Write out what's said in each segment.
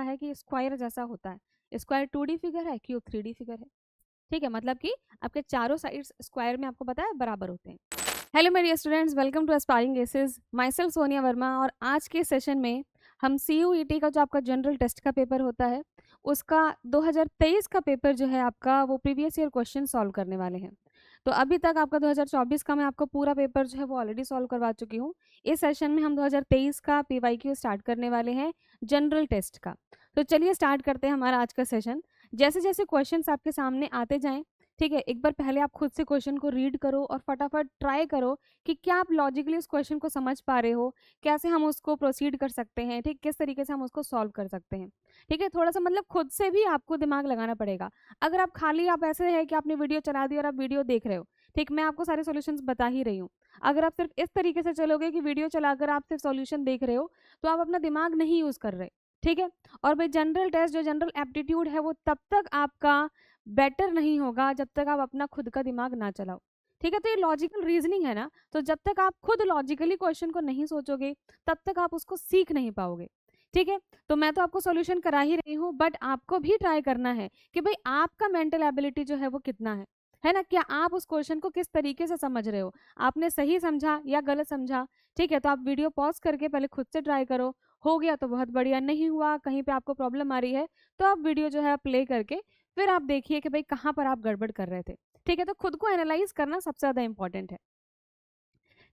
है कि स्क्वायर जैसा होता है। स्क्वायर 2D फिगर है, क्यूब 3D फिगर है। ठीक है, मतलब कि आपके चारों साइड्स स्क्वायर में आपको पता है बराबर होते हैं। हेलो मेरे dear students, welcome to aspiring aces. Myself Sonia Verma. और आज के सेशन में हम CUET का जो आपका जनरल टेस्ट का पेपर होता है उसका 2023 का पेपर जो है आपका वो प्रीवियस ईयर क्वेश्चन सॉल्व करने वाले हैं। तो अभी तक आपका 2024 का मैं आपको पूरा पेपर जो है वो ऑलरेडी सॉल्व करवा चुकी हूँ। इस सेशन में हम 2023 का PYQ स्टार्ट करने वाले हैं जनरल टेस्ट का। तो चलिए स्टार्ट करते हैं हमारा आज का सेशन। जैसे जैसे क्वेश्चंस आपके सामने आते जाएं, ठीक है, एक बार पहले आप खुद से क्वेश्चन को रीड करो और फटाफट ट्राई करो कि क्या आप लॉजिकली उस क्वेश्चन को समझ पा रहे हो, कैसे हम उसको प्रोसीड कर सकते हैं, ठीक, किस तरीके से हम उसको सॉल्व कर सकते हैं। ठीक है, थोड़ा सा मतलब खुद से भी आपको दिमाग लगाना पड़ेगा। अगर आप खाली आप ऐसे है कि आपने वीडियो चला दी और आप वीडियो देख रहे हो, ठीक, मैं आपको सारे सॉल्यूशंस बता ही रही हूँ। अगर आप सिर्फ इस तरीके से चलोगे कि वीडियो चलाकर आप सिर्फ सॉल्यूशन देख रहे हो तो आप अपना दिमाग नहीं यूज कर रहे। ठीक है, और भाई जनरल टेस्ट जो जनरल एप्टीट्यूड है वो तब तक आपका बेटर नहीं होगा जब तक आप अपना खुद का दिमाग ना चलाओ। ठीक है, तो ये लॉजिकल रीजनिंग है ना, तो जब तक आप खुद लॉजिकली क्वेश्चन को नहीं सोचोगे तब तक आप उसको सीख नहीं पाओगे। ठीक है, तो मैं तो आपको सॉल्यूशन करा ही रही हूँ, बट आपको भी ट्राई करना है कि भाई आपका मेंटल एबिलिटी जो है वो कितना है ना, क्या आप उस क्वेश्चन को किस तरीके से समझ रहे हो, आपने सही समझा या गलत समझा। ठीक है, तो आप वीडियो पॉज करके पहले खुद से ट्राई करो। हो गया तो बहुत बढ़िया, नहीं हुआ, कहीं पे आपको प्रॉब्लम आ रही है तो आप वीडियो जो है प्ले करके फिर आप देखिए कि भाई कहाँ पर आप गड़बड़ कर रहे थे। ठीक है, तो खुद को एनालाइज करना सबसे ज्यादा इंपॉर्टेंट है।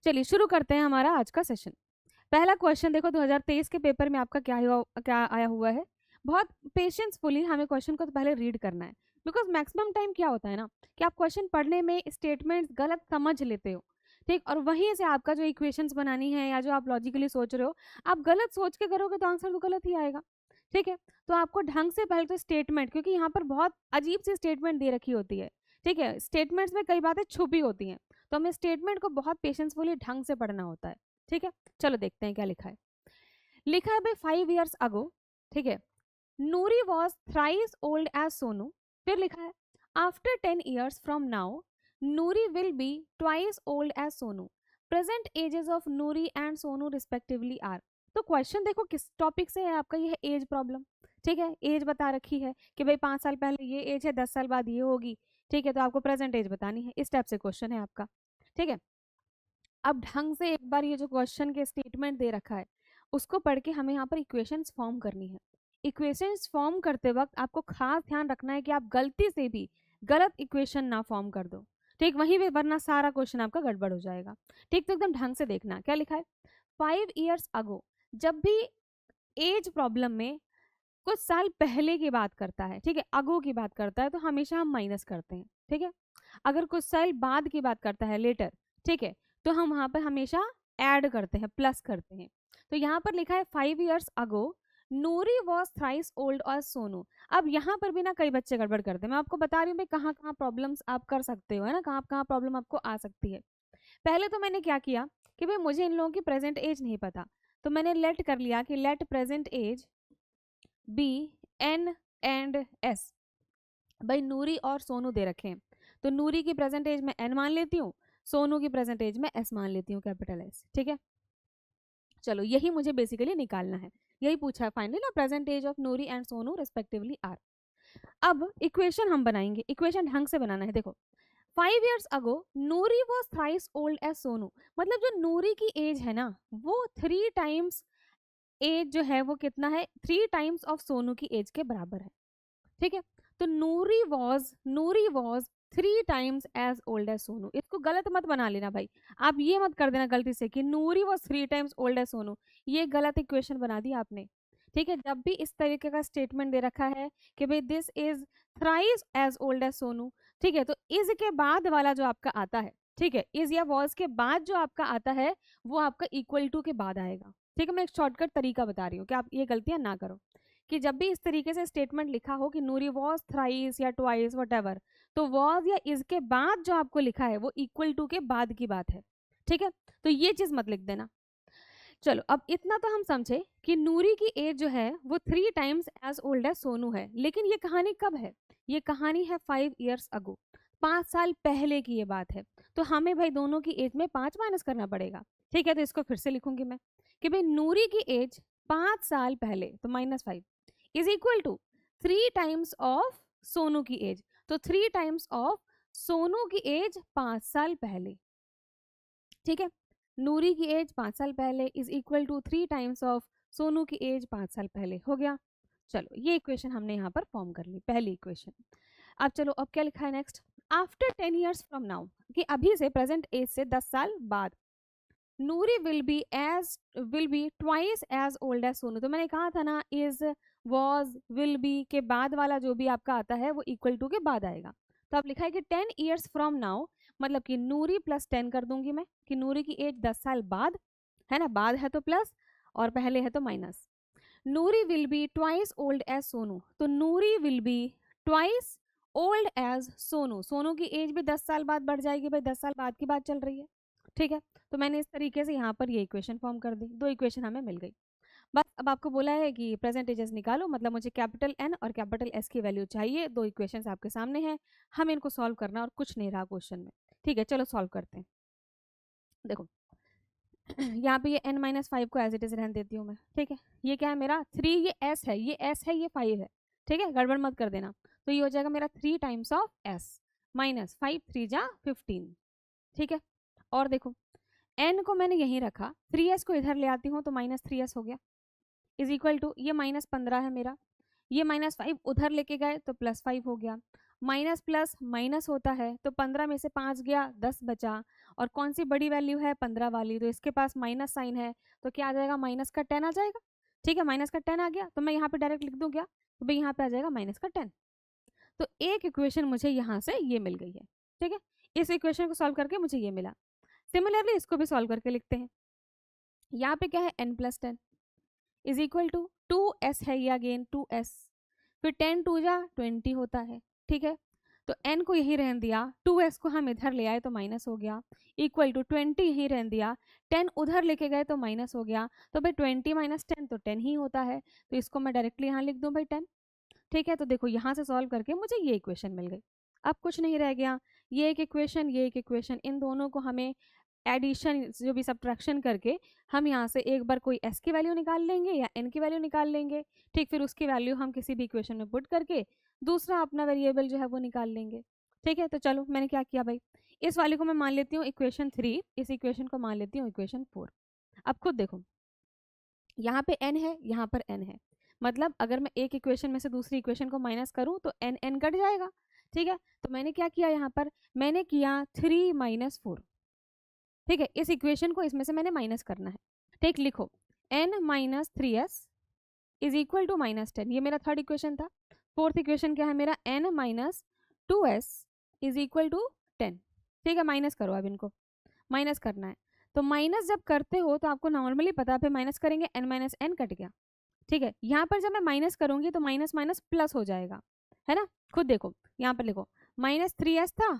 चलिए शुरू करते हैं हमारा आज का सेशन। पहला क्वेश्चन देखो, 2023 के पेपर में आपका क्या आया हुआ है। बहुत पेशेंसफुली हमें क्वेश्चन को तो पहले रीड करना है, बिकॉज मैक्सिमम टाइम क्या होता है ना कि आप क्वेश्चन पढ़ने में स्टेटमेंट्स गलत समझ लेते हो। ठीक, और वहीं से आपका जो इक्वेशंस बनानी है या जो आप लॉजिकली सोच रहे हो, आप गलत सोच के करोगे तो आंसर तो गलत ही आएगा। ठीक है, तो आपको ढंग से पहले तो स्टेटमेंट, क्योंकि यहाँ पर बहुत अजीब सी स्टेटमेंट दे रखी होती है। ठीक है, स्टेटमेंट्स में कई बातें छुपी होती हैं, तो हमें स्टेटमेंट को बहुत पेशेंसफुली ढंग से पढ़ना होता है। ठीक है, चलो देखते हैं क्या लिखा है। लिखा है भाई 5 years ago, ठीक है, Noori was thrice old as Sonu. फिर लिखा है after 10 years from now Noori will be twice old as Sonu. Present ages of Noori and Sonu respectively are. तो क्वेश्चन देखो किस टॉपिक से है आपका, ये है एज प्रॉब्लम। ठीक है, एज बता रखी है कि भाई 5 साल पहले ये एज है, 10 साल बाद ये होगी। ठीक है, तो आपको प्रेजेंट एज बतानी है, इस टाइप से क्वेश्चन है आपका। ठीक है, अब ढंग से एक बार ये जो क्वेश्चन के स्टेटमेंट दे रखा है उसको पढ़ के हमें यहाँ पर इक्वेशंस फॉर्म करनी है। इक्वेशंस फॉर्म करते वक्त आपको खास ध्यान रखना है कि आप गलती से भी गलत इक्वेशन ना फॉर्म कर दो। ठीक, वहीं पे वरना सारा क्वेश्चन आपका गड़बड़ हो जाएगा। ठीक, तो एकदम ढंग से देखना क्या लिखा है। 5 years ago, जब भी एज प्रॉब्लम में कुछ साल पहले की बात करता है, ठीक है, अगो की बात करता है तो हमेशा हम माइनस करते हैं। ठीक है, अगर कुछ साल बाद की बात करता है, लेटर, ठीक है, तो हम वहां पर हमेशा ऐड करते हैं, प्लस करते हैं। तो यहाँ पर लिखा है 5 years ago Noori was thrice old और सोनू। अब यहाँ पर भी ना कई बच्चे गड़बड़ करते हैं, मैं आपको बता रही हूँ भाई कहाँ कहाँ प्रॉब्लम्स आप कर सकते हो, है ना, कहाँ कहाँ प्रॉब्लम आपको आ सकती है। पहले तो मैंने क्या किया कि भाई मुझे इन लोगों की प्रेजेंट एज नहीं पता, तो मैंने लेट कर लिया कि let present age be N and S. भाई नूरी और सोनू दे रखे हैं, तो नूरी की प्रेजेंट एज में एन मान लेती हूँ, सोनू की प्रेजेंट एज में एस मान लेती हूँ, कैपिटल एस। ठीक है, चलो यही मुझे बेसिकली निकालना है, यही पूछा है फाइनली ना, present age of Noori and Sonu respectively are. अब इक्वेशन हम बनाएंगे, इक्वेशन ढंग से बनाना है। देखो 5 years ago Noori was thrice old as Sonu, मतलब जो नूरी की एज है ना वो 3 times एज जो है वो कितना है, 3 times ऑफ सोनू की एज के बराबर है। ठीक है, तो Noori was 3 times as old as Sonu. इसको गलत मत बना लेना भाई, आप ये मत कर देना गलती से कि Noori was 3 times old as Sonu, ये गलत इक्वेशन बना दी आपने। ठीक है, जब भी इस तरीके का स्टेटमेंट दे रखा है कि भाई this is thrice as old as Sonu, ठीक है, तो इज के बाद वाला जो आपका आता है, ठीक है, इज या वॉज के बाद जो आपका आता है वो आपका इक्वल टू के बाद आएगा। ठीक है, मैं एक शॉर्टकट तरीका बता रही हूँ कि आप ये गलतियां ना करो, कि जब भी इस तरीके से स्टेटमेंट लिखा हो कि नूरी वॉज थ्राइस या ट्वाइस वट, तो वॉज या इज के बाद जो आपको लिखा है वो इक्वल टू के बाद की बात है। ठीक है, तो ये चीज मत लिख देना। चलो अब इतना तो हम समझे कि नूरी की एज जो है वो 3 times as old as Sonu है, लेकिन ये कहानी कब है, ये कहानी है 5 years ago, 5 साल पहले की ये बात है। तो हमें भाई दोनों की एज में 5 माइनस करना पड़ेगा। ठीक है, तो इसको फिर से लिखूंगी मैं कि भाई नूरी की एज 5 साल पहले, तो -5, is equal to 3 times of Sonu की एज। तो 3 टाइम्स ऑफ सोनू की एज 5 साल पहले, ठीक है, नूरी की एज 5 साल पहले is equal to 3 times of Sonu की एज 5 साल पहले। हो गया, चलो ये इक्वेशन हमने यहाँ पर फॉर्म कर ली, पहली इक्वेशन। अब चलो, अब क्या लिखा है next, after 10 years from now, कि अभी से प्रेजेंट एज से 10 साल बाद Noori will be twice as old as Sonu. तो मैंने कहा था ना, इज, वॉज, विल बी के बाद वाला जो भी आपका आता है वो इक्वल टू के बाद आएगा। तो अब लिखा है कि 10 years फ्रॉम नाउ, मतलब कि नूरी प्लस 10 कर दूंगी मैं, कि नूरी की एज 10 साल बाद है ना, बाद है तो प्लस और पहले है तो minus. Noori will be twice old as Sonu, तो Noori will be twice old as Sonu, Sonu की एज भी 10 साल बाद बढ़ जाएगी भाई, 10 साल बाद की बात चल रही है, ठीक है। तो मैंने इस तरीके से यहाँ पर ये इक्वेशन फॉर्म कर दी, दो इक्वेशन हमें मिल गई। बस अब आपको बोला है कि प्रेजेंट एजेस निकालो, मतलब मुझे कैपिटल एन और कैपिटल एस की वैल्यू चाहिए। दो इक्वेशंस आपके सामने हैं, हमें इनको सॉल्व करना और कुछ नहीं रहा क्वेश्चन में, ठीक है। चलो सॉल्व करते हैं। देखो यहाँ पे ये n-5 को एज इट इज रहने देती हूँ मैं, ठीक है। ये क्या है मेरा 3, ये s है, ये s है, ये 5 है, ठीक है, गड़बड़ मत कर देना। तो ये हो जाएगा मेरा 3 टाइम्स ऑफ s माइनस 5 3 जा 15, ठीक है। और देखो n को मैंने यहीं रखा, 3s को इधर ले आती हूँ तो माइनस 3s हो गया, इज इक्वल टू ये -15 है मेरा, ये -5 उधर लेके गए तो +5 हो गया, माइनस प्लस माइनस होता है तो 15 में से 5 गया 10 बचा, और कौन सी बड़ी वैल्यू है 15 वाली, तो इसके पास माइनस साइन है तो क्या आ जाएगा, माइनस का 10 आ जाएगा, ठीक है। माइनस का 10 आ गया तो मैं यहाँ पे डायरेक्ट लिख दूँ क्या, तो भाई यहाँ पे आ जाएगा माइनस का 10। तो एक इक्वेशन मुझे यहाँ से ये मिल गई है, ठीक है। इस इक्वेशन को सॉल्व करके मुझे ये मिला। सिमिलरली इसको भी सॉल्व करके लिखते हैं। यहाँ पे क्या है n+10 is equal to 2s है, ये अगेन 2s, फिर 10 2 जा 20 होता है, ठीक है। तो n को यही रहने दिया, 2s को हम इधर ले आए तो माइनस हो गया, इक्वल टू 20 यही रहने दिया, 10 उधर लेके गए तो माइनस हो गया, तो भाई 20 माइनस 10 तो 10 ही होता है, तो इसको मैं डायरेक्टली यहाँ लिख दूँ भाई 10, ठीक है। तो देखो यहाँ से सॉल्व करके मुझे ये इक्वेशन मिल गई। अब कुछ नहीं रह गया, ये एक इक्वेशन, ये एक इक्वेशन, इन दोनों को हमें एडिशन जो भी सब्ट्रैक्शन करके हम यहाँ से एक बार कोई s की वैल्यू निकाल लेंगे या n की वैल्यू निकाल लेंगे, ठीक। फिर उसकी वैल्यू हम किसी भी इक्वेशन में पुट करके दूसरा अपना वेरिएबल जो है वो निकाल लेंगे, ठीक है। तो चलो मैंने क्या किया भाई, इस वाली को मैं मान लेती हूँ इक्वेशन 3, इस इक्वेशन को मान लेती हूँ इक्वेशन 4। अब खुद देखो, यहाँ पे n है, यहाँ पर n है, मतलब अगर मैं एक इक्वेशन में से दूसरी इक्वेशन को माइनस करूँ तो n कट जाएगा, ठीक है। तो मैंने क्या किया, यहाँ पर मैंने किया 3 - 4, ठीक है। इस इक्वेशन को इसमें से मैंने माइनस करना है, ठीक। लिखो n - 3s is equal to -10, ये मेरा थर्ड इक्वेशन था। फोर्थ इक्वेशन क्या है मेरा, n - 2s is equal to 10, ठीक है। माइनस करो, अब इनको माइनस करना है। तो माइनस जब करते हो तो आपको नॉर्मली पता है, फिर माइनस करेंगे n - n कट गया, ठीक है। यहाँ पर जब मैं माइनस करूंगी तो माइनस माइनस प्लस हो जाएगा, है ना। खुद देखो यहाँ पर लिखो -3s था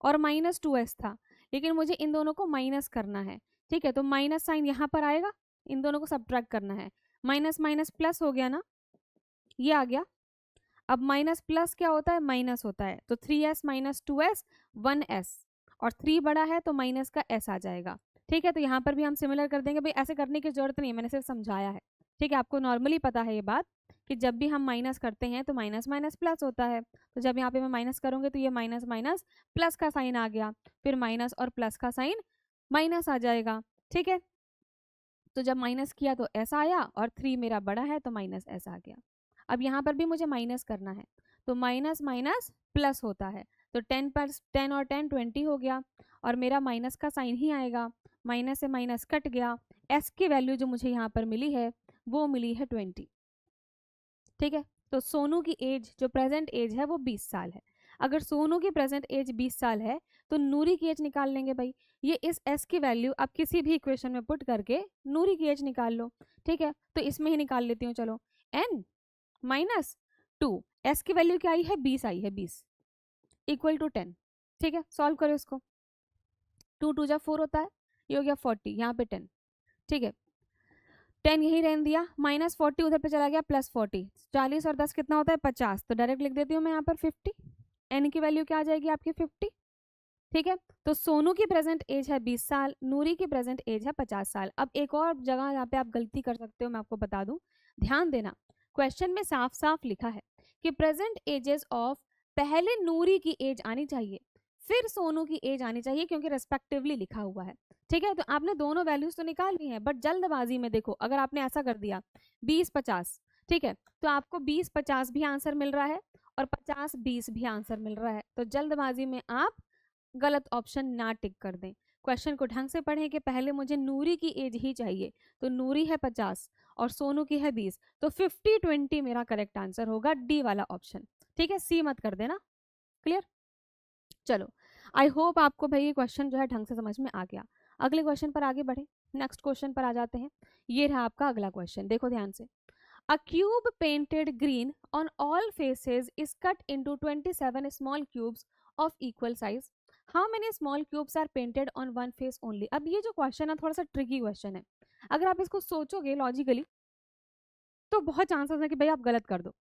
और -2s था, लेकिन मुझे इन दोनों को माइनस करना है, ठीक है। तो माइनस साइन यहाँ पर आएगा, इन दोनों को सब्ट्रैक्ट करना है, माइनस माइनस प्लस हो गया ना, ये आ गया। अब माइनस प्लस क्या होता है, माइनस होता है, तो 3s - 2s 1s, और 3 बड़ा है तो माइनस का s आ जाएगा, ठीक है। तो यहाँ पर भी हम सिमिलर कर देंगे, भाई ऐसे करने की जरूरत नहीं है, मैंने सिर्फ समझाया है, ठीक है। आपको नॉर्मली पता है ये बात कि जब भी हम माइनस करते हैं तो माइनस माइनस प्लस होता है, तो जब यहाँ पे मैं माइनस करूँगी तो ये माइनस माइनस प्लस का साइन आ गया, फिर माइनस और प्लस का साइन माइनस आ जाएगा, ठीक है। तो जब माइनस किया तो ऐसा आया, और 3 मेरा बड़ा है तो माइनस ऐसा आ गया। अब यहाँ पर भी मुझे माइनस करना है, तो माइनस माइनस प्लस होता है, तो 10 पर 10 और 10 20 हो गया, और मेरा माइनस का साइन ही आएगा, माइनस से माइनस कट गया, s की वैल्यू जो मुझे यहाँ पर मिली है वो मिली है 20, ठीक है। तो सोनू की एज जो प्रेजेंट एज है वो 20 साल है। अगर सोनू की प्रेजेंट एज 20 साल है तो नूरी की एज निकाल लेंगे भाई, ये इस s की वैल्यू आप किसी भी इक्वेशन में पुट करके नूरी की एज निकाल लो, ठीक है। तो इसमें ही निकाल लेती हूँ, चलो n - 2, s की वैल्यू क्या आई है, 20 आई है, 20 इक्वल टू 10, ठीक है। सॉल्व करो इसको, 2 2 जा 4 होता है, ये हो गया 40, यहाँ पे 10, ठीक है। 10 यही रहने दिया, -40 उधर पे चला गया, +40, 40 और 10 कितना होता है 50, तो डायरेक्ट लिख देती हूँ मैं यहाँ पर 50, n की वैल्यू क्या आ जाएगी आपकी 50, ठीक है। तो सोनू की प्रेजेंट एज है 20 साल, नूरी की प्रेजेंट एज है 50 साल। अब एक और जगह यहाँ पे आप गलती कर सकते हो, मैं आपको बता दूं, ध्यान देना, क्वेश्चन में साफ साफ लिखा है कि प्रेजेंट एजेस ऑफ, पहले नूरी की एज आनी चाहिए फिर सोनू की एज आनी चाहिए, क्योंकि रेस्पेक्टिवली लिखा हुआ है। ठीक है, तो आपने दोनों वैल्यूज तो निकाल ली हैं, बट जल्दबाजी में देखो अगर आपने ऐसा कर दिया 20-50, ठीक है, तो आपको 20-50 भी आंसर मिल रहा है और 50-20 भी आंसर मिल रहा है। तो जल्दबाजी में आप गलत ऑप्शन ना टिक कर दें। क्वेश्चन को ढंग से पढ़ें कि पहले मुझे नूरी की एज ही चाहिए, तो नूरी है 50 और सोनू की है 20, तो 50-20 मेरा करेक्ट आंसर होगा, डी वाला ऑप्शन। ठीक है, सी मत कर देना। क्लियर? चलो, आई होप आपको भाई ये क्वेश्चन जो है ढंग से समझ में आ गया। अगले क्वेश्चन पर आगे बढ़े, नेक्स्ट क्वेश्चन पर आ जाते हैं। ये रहा आपका अगला क्वेश्चन, देखो ध्यान से। A cube painted green on all faces is cut into 27 small cubes of equal size. How many small cubes are painted on one face only? अब ये जो क्वेश्चन है थोड़ा सा ट्रिकी क्वेश्चन है। अगर आप इसको सोचोगे लॉजिकली तो बहुत चांसेस है कि भाई आप गलत कर दो,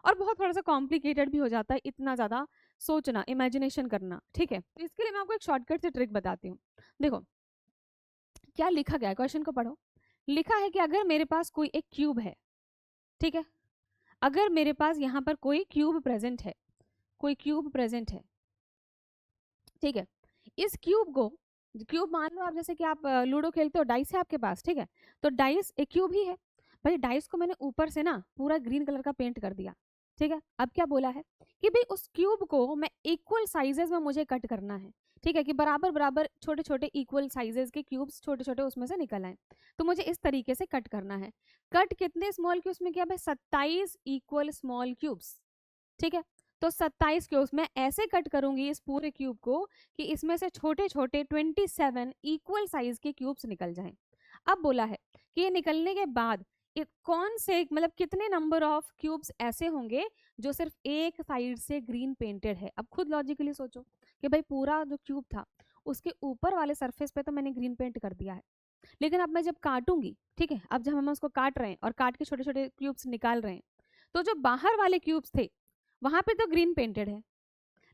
और बहुत थोड़ा सा कॉम्प्लिकेटेड भी हो जाता है इतना ज़्यादा सोचना, इमेजिनेशन करना। ठीक है, तो इसके लिए मैं आपको एक शॉर्टकट से ट्रिक बताती हूँ। देखो क्या लिखा गया है, क्वेश्चन को पढ़ो। लिखा है कि अगर मेरे पास कोई एक क्यूब है, ठीक है, अगर मेरे पास यहाँ पर कोई क्यूब प्रेजेंट है, कोई क्यूब प्रेजेंट है, ठीक है, इस क्यूब को, क्यूब मान लो आप जैसे कि आप लूडो खेलते हो, डाइस है आपके पास, ठीक है, तो डाइस एक क्यूब ही है। भाई डाइस को मैंने ऊपर से ना पूरा ग्रीन कलर का पेंट कर दिया, ठीक है। अब क्या बोला है कि भाई उस क्यूब को मैं इक्वल साइजेस में मुझे कट करना है, ठीक है, कि बराबर बराबर छोटे छोटे इक्वल साइजेस के क्यूब्स छोटे छोटे उसमें से निकल आए, तो मुझे इस तरीके से कट करना है। कट कितने स्मॉल क्यूब्स में किया भाई? 27 इक्वल स्मॉल क्यूब्स, ठीक है। तो 27 क्यूब्स मैं ऐसे कट करूंगी इस पूरे क्यूब को कि इसमें से छोटे छोटे 27 इक्वल साइज के क्यूब्स निकल जाएं। अब बोला है कि ये निकलने के बाद कौन से, मतलब कितने नंबर ऑफ क्यूब्स ऐसे होंगे जो सिर्फ एक साइड से ग्रीन पेंटेड है। अब खुद लॉजिकली सोचो कि भाई पूरा जो क्यूब था उसके ऊपर वाले सरफेस पे तो मैंने ग्रीन पेंट कर दिया है, लेकिन अब मैं जब काटूंगी, ठीक है, अब जब हम उसको काट रहे हैं और काट के छोटे छोटे क्यूब्स निकाल रहे हैं, तो जो बाहर वाले क्यूब्स थे वहां पे तो ग्रीन पेंटेड है,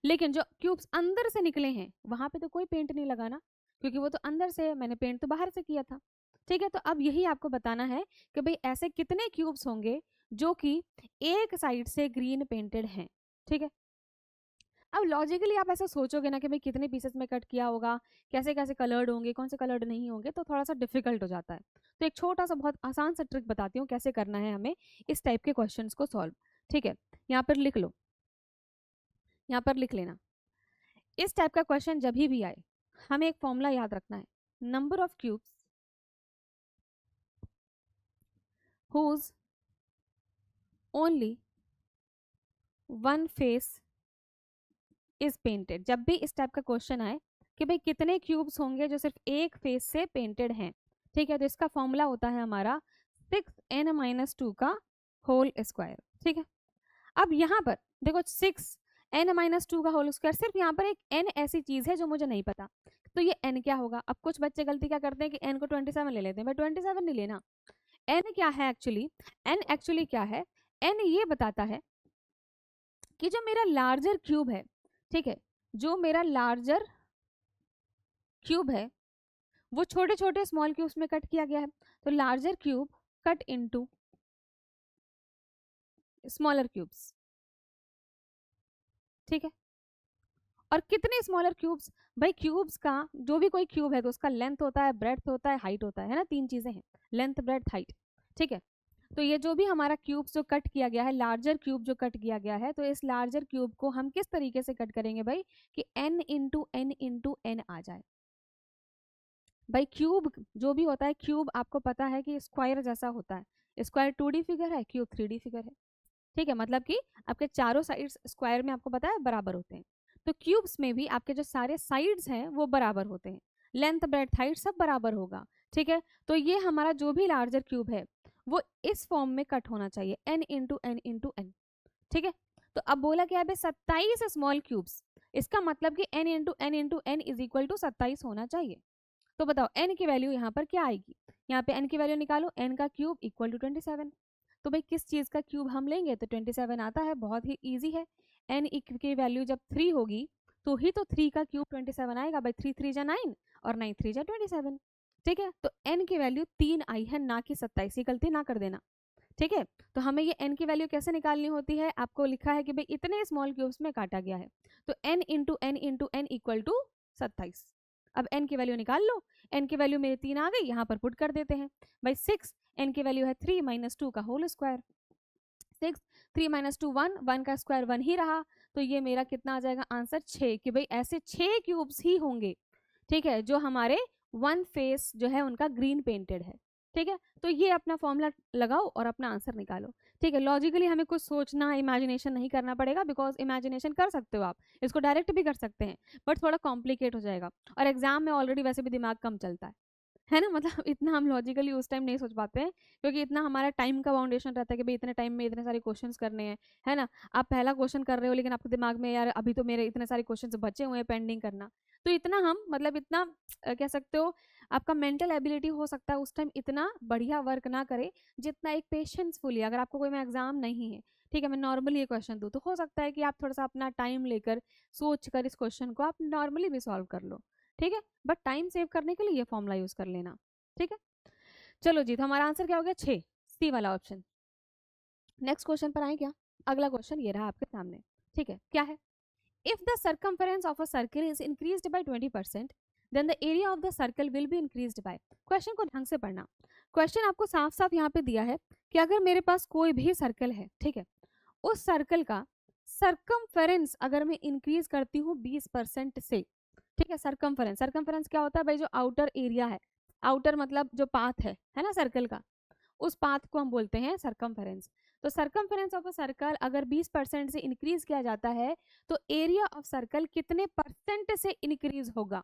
लेकिन जो क्यूब्स अंदर से निकले हैं वहां पे तो कोई पेंट नहीं लगाना, क्योंकि वो तो अंदर से है, मैंने पेंट तो बाहर से किया था। ठीक है, तो अब यही आपको बताना है कि भाई ऐसे कितने क्यूब्स होंगे जो कि एक साइड से ग्रीन पेंटेड हैं। ठीक है, अब लॉजिकली आप ऐसा सोचोगे ना कि भाई कितने पीसेस में कट किया होगा, कैसे कैसे कलर्ड होंगे, कौन से कलर्ड नहीं होंगे, तो थोड़ा सा डिफिकल्ट हो जाता है। तो एक छोटा सा बहुत आसान सा ट्रिक बताती हूँ कैसे करना है हमें इस टाइप के क्वेश्चंस को सॉल्व। ठीक है, यहाँ पर लिख लो, यहाँ पर लिख लेना। इस टाइप का क्वेश्चन जब भी आए हमें एक फॉर्मूला याद रखना है, number of cubes whose only one face is painted। जब भी इस टाइप का क्वेश्चन आए कि भाई कितने क्यूब्स होंगे जो सिर्फ एक फेस से पेंटेड हैं, ठीक है, तो इसका फॉर्मूला होता है हमारा 6n-2 का होल स्क्वायर। ठीक है, अब यहाँ पर देखो 6n-2 का होल स्क्वायर, सिर्फ यहाँ पर एक n ऐसी चीज है जो मुझे नहीं पता, तो ये n क्या होगा। अब कुछ बच्चे गलती क्या करते हैं कि n को 27 ले लेते हैं, भाई 27 नहीं लेना। n क्या है एक्चुअली, n एक्चुअली क्या है, n ये बताता है कि जो मेरा लार्जर क्यूब है, ठीक है, जो मेरा लार्जर क्यूब है वो छोटे छोटे स्मॉल क्यूब्स में कट किया गया है, तो larger cube cut into smaller cubes. ठीक है, और कितने स्मॉलर क्यूब्स, भाई क्यूब्स का जो भी कोई क्यूब है तो उसका लेंथ होता है, ब्रेड्थ होता है, हाइट होता है ना, तीन चीजें हैं, लेंथ ब्रेड्थ हाइट। ठीक है, तो ये जो भी हमारा क्यूब जो कट किया गया है, लार्जर क्यूब जो कट किया गया है, तो इस लार्जर क्यूब को हम किस तरीके से कट करेंगे भाई कि n into N into N आ जाए। भाई क्यूब जो भी होता है, क्यूब आपको पता है कि स्क्वायर जैसा होता है, स्क्वायर 2D फिगर है, क्यूब 3D फिगर है। ठीक है, मतलब कि आपके चारों साइड्स स्क्वायर में आपको पता है बराबर होते हैं, तो क्यूब्स में भी आपके जो सारे साइड्स हैं वो बराबर होते हैं, लेंथ ब्रेड्थ हाइट सब बराबर होगा। ठीक है, तो ये हमारा जो भी लार्जर क्यूब है वो इस फॉर्म में कट होना चाहिए, n into N into N. ठीक है, तो अब बोला क्या है 27 स्मॉल क्यूब्स, इसका मतलब कि n into N into N is equal to 27 होना चाहिए। तो बताओ n की वैल्यू यहाँ पर क्या आएगी, यहाँ पे n की वैल्यू निकालो, n का क्यूब इक्वल टू 27। तो भाई किस चीज का क्यूब हम लेंगे, तो 27 आता है, बहुत ही इजी है। n की वैल्यू जब 3 होगी तो ही तो 3 का क्यूब 27 आएगा, भाई 3 3 जा 9 और 9 3 जा 27। ठीक है, तो n की वैल्यू 3 आई है, ना कि 27, गलती ना कर देना। ठीक है। तो हमें ये n की वैल्यू कैसे निकालनी होती है, आपको लिखा है कि भाई इतने स्मॉल क्यूब्स में काटा गया है, तो n into N into N equal to 27। अब n की वैल्यू निकाल लो, n की वैल्यू मेरी 3 आ गई, यहाँ पर पुट कर देते हैं भाई 6, n की वैल्यू है 3 माइनस 2 का होल स्क्वायर, 6, 3 माइनस 2 1, 1 का स्क्वायर 1 ही रहा, तो ये मेरा कितना आ जाएगा आंसर 6, कि भाई ऐसे 6 क्यूब्स ही होंगे, ठीक है, जो हमारे वन फेस जो है उनका ग्रीन पेंटेड है। ठीक है, तो ये अपना फॉर्मूला लगाओ और अपना आंसर निकालो। ठीक है, लॉजिकली हमें कुछ सोचना, इमेजिनेशन नहीं करना पड़ेगा, बिकॉज इमेजिनेशन कर सकते हो आप, इसको डायरेक्ट भी कर सकते हैं, बट थोड़ा कॉम्प्लिकेट हो जाएगा, और एग्जाम में ऑलरेडी वैसे भी दिमाग कम चलता है ना, मतलब इतना हम लॉजिकली उस टाइम नहीं सोच पाते हैं, क्योंकि इतना हमारा टाइम का बाउंडेशन रहता है कि भाई इतने टाइम में इतने सारे क्वेश्चंस करने हैं, है ना। आप पहला क्वेश्चन कर रहे हो, लेकिन आपके दिमाग में यार अभी तो मेरे इतने सारे क्वेश्चंस बचे हुए हैं पेंडिंग करना, तो इतना हम मतलब इतना कह सकते हो आपका मेंटल एबिलिटी हो सकता है उस टाइम इतना बढ़िया वर्क ना करे, जितना एक पेशेंसफुली, अगर आपको कोई में एग्जाम नहीं है, ठीक है, मैं नॉर्मली ये क्वेश्चन दूँ, तो हो सकता है कि आप थोड़ा सा अपना टाइम लेकर सोच कर इस क्वेश्चन को आप नॉर्मली भी सॉल्व कर लो। ठीक है, बट टाइम सेव करने के लिए ये फॉर्मूला यूज कर लेना। ठीक है, चलो जी, तो हमारा आंसर क्या हो गया 6, सी वाला ऑप्शन। नेक्स्ट क्वेश्चन पर आए क्या, अगला क्वेश्चन ये रहा आपके सामने। ठीक है, क्या है, if the circumference of a circle is increased by 20%, then the area of the circle will be increased by. Question को ढंग से पढ़ना, क्वेश्चन आपको साफ साफ यहाँ पे दिया है कि अगर मेरे पास कोई भी सर्कल है, ठीक है, उस सर्कल का सर्कमफेरेंस अगर मैं इंक्रीज करती हूँ 20% से, ठीक है, सर्कमफेरेंस, सर्कमफेरेंस क्या होता है भाई, जो आउटर एरिया है, आउटर मतलब जो पाथ है ना सर्कल का, उस पाथ को हम बोलते हैं सर्कमफेरेंस। तो सर्कमफेरेंस ऑफ अ सर्कल अगर 20% से इंक्रीज किया जाता है, तो एरिया ऑफ सर्कल कितने परसेंट से इंक्रीज होगा।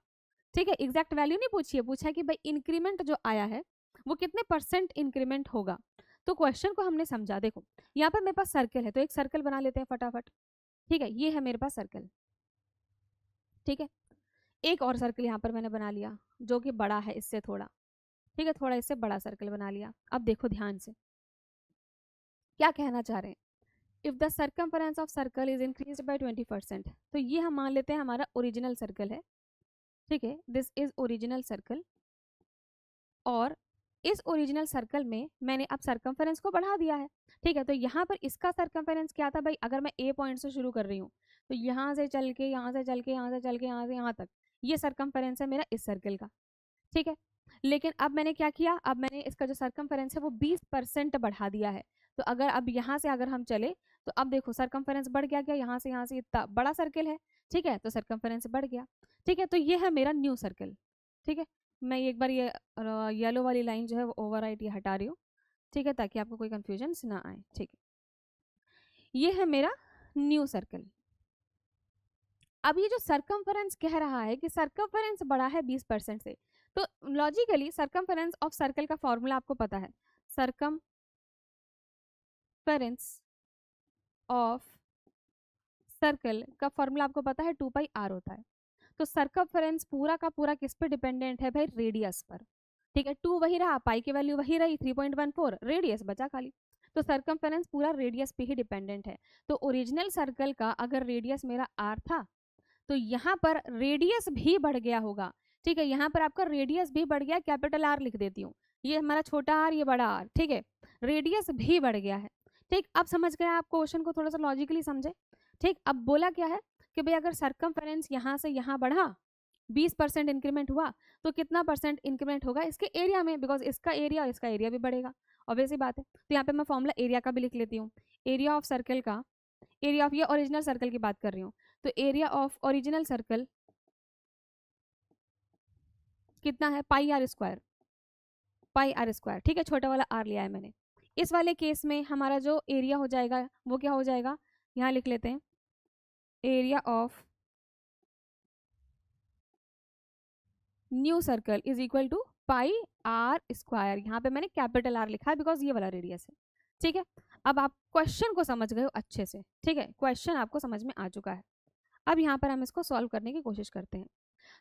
ठीक है, एग्जैक्ट वैल्यू नहीं पूछी है, पूछा है कि भाई इंक्रीमेंट जो आया है वो कितने परसेंट इंक्रीमेंट होगा। तो क्वेश्चन को हमने समझा, देखो यहाँ पर मेरे पास सर्कल है, तो एक सर्कल बना लेते हैं फटाफट। ठीक है, ये है मेरे पास सर्कल, ठीक है, एक और सर्कल यहाँ पर मैंने बना लिया जो कि बड़ा है इससे थोड़ा, ठीक है, थोड़ा इससे बड़ा सर्कल बना लिया। अब देखो ध्यान से क्या कहना चाह रहे हैं, if the circumference of circle is increased by 20%, तो ये हम मान लेते हैं हमारा ओरिजिनल सर्कल है। ठीक है, दिस इज ओरिजिनल सर्कल, और इस ओरिजिनल सर्कल में मैंने अब सर्कमफेरेंस को बढ़ा दिया है। ठीक है, तो यहाँ पर इसका सर्कमफेरेंस क्या था भाई, अगर मैं ए पॉइंट से शुरू कर रही हूँ, तो यहाँ से चल के यहाँ से चल के यहाँ से चल के यहाँ से यहाँ तक, ये सर्कमफेरेंस है मेरा इस सर्कल का। ठीक है, लेकिन अब मैंने क्या किया, अब मैंने इसका जो सर्कमफेरेंस है वो 20% बढ़ा दिया है। तो अगर अब यहाँ से अगर हम चले, तो अब देखो सर्कमफेरेंस बढ़ गया क्या, यहाँ से इतना बड़ा सर्कल है, ठीक है, तो सर्कमफेरेंस बढ़ गया। ठीक है, तो ये है मेरा न्यू सर्कल। ठीक है, मैं एक बार ये येलो वाली लाइन जो है वो ओवरराइट ये हटा रही हूँ, ठीक है, ताकि आपको कोई कंफ्यूजन ना आए। ठीक है, ये है मेरा न्यू सर्कल। अब ये जो सर्कमफेरेंस कह रहा है कि सर्कमफेरेंस बड़ा है 20% से, तो लॉजिकली सर्कमफेरेंस ऑफ सर्कल का फॉर्मूला आपको पता है, सर्कमफेरेंस ऑफ सर्कल का फॉर्मूला आपको पता है 2πr होता है। तो सर्कमफेरेंस पूरा का पूरा किस पे डिपेंडेंट है भाई, रेडियस पर। ठीक है, 2 वही रहा, पाई की वैल्यू वही रही 3.14, रेडियस बचा खाली, तो सर्कमफेरेंस पूरा रेडियस पे ही डिपेंडेंट है। तो ओरिजिनल सर्कल का अगर रेडियस मेरा r था, तो यहाँ पर रेडियस भी बढ़ गया होगा। ठीक है, यहाँ पर आपका रेडियस भी बढ़ गया, कैपिटल आर लिख देती हूँ, ये हमारा छोटा आर, ये बड़ा आर, ठीक है, रेडियस भी बढ़ गया है। ठीक, अब समझ गए आप क्वेश्चन को, थोड़ा सा लॉजिकली समझे। ठीक, अब बोला क्या है कि भाई अगर सर्कमफेरेंस यहाँ से यहाँ बढ़ा, 20% इंक्रीमेंट हुआ, तो कितना परसेंट इंक्रीमेंट होगा इसके एरिया में, बिकॉज इसका एरिया भी बढ़ेगा, ऑब्वियस बात है। तो यहाँ पे मैं फॉर्मूला एरिया का भी लिख लेती हूँ, एरिया ऑफ सर्कल का, एरिया ऑफ ये ओरिजिनल सर्कल की बात कर रही हूँ, तो एरिया ऑफ ओरिजिनल सर्कल कितना है, pi R square, pi R square. ठीक है, छोटा वाला आर लिया है मैंने। इस वाले केस में हमारा जो एरिया हो जाएगा वो क्या हो जाएगा, यहाँ लिख लेते हैं, area of new circle is equal to pi R square. यहाँ पे मैंने कैपिटल आर लिखा है बिकॉज ये वाला रेडियस है। ठीक है, अब आप क्वेश्चन को समझ गए हो अच्छे से। ठीक है, क्वेश्चन आपको समझ में आ चुका है। अब यहाँ पर हम इसको सॉल्व करने की कोशिश करते हैं।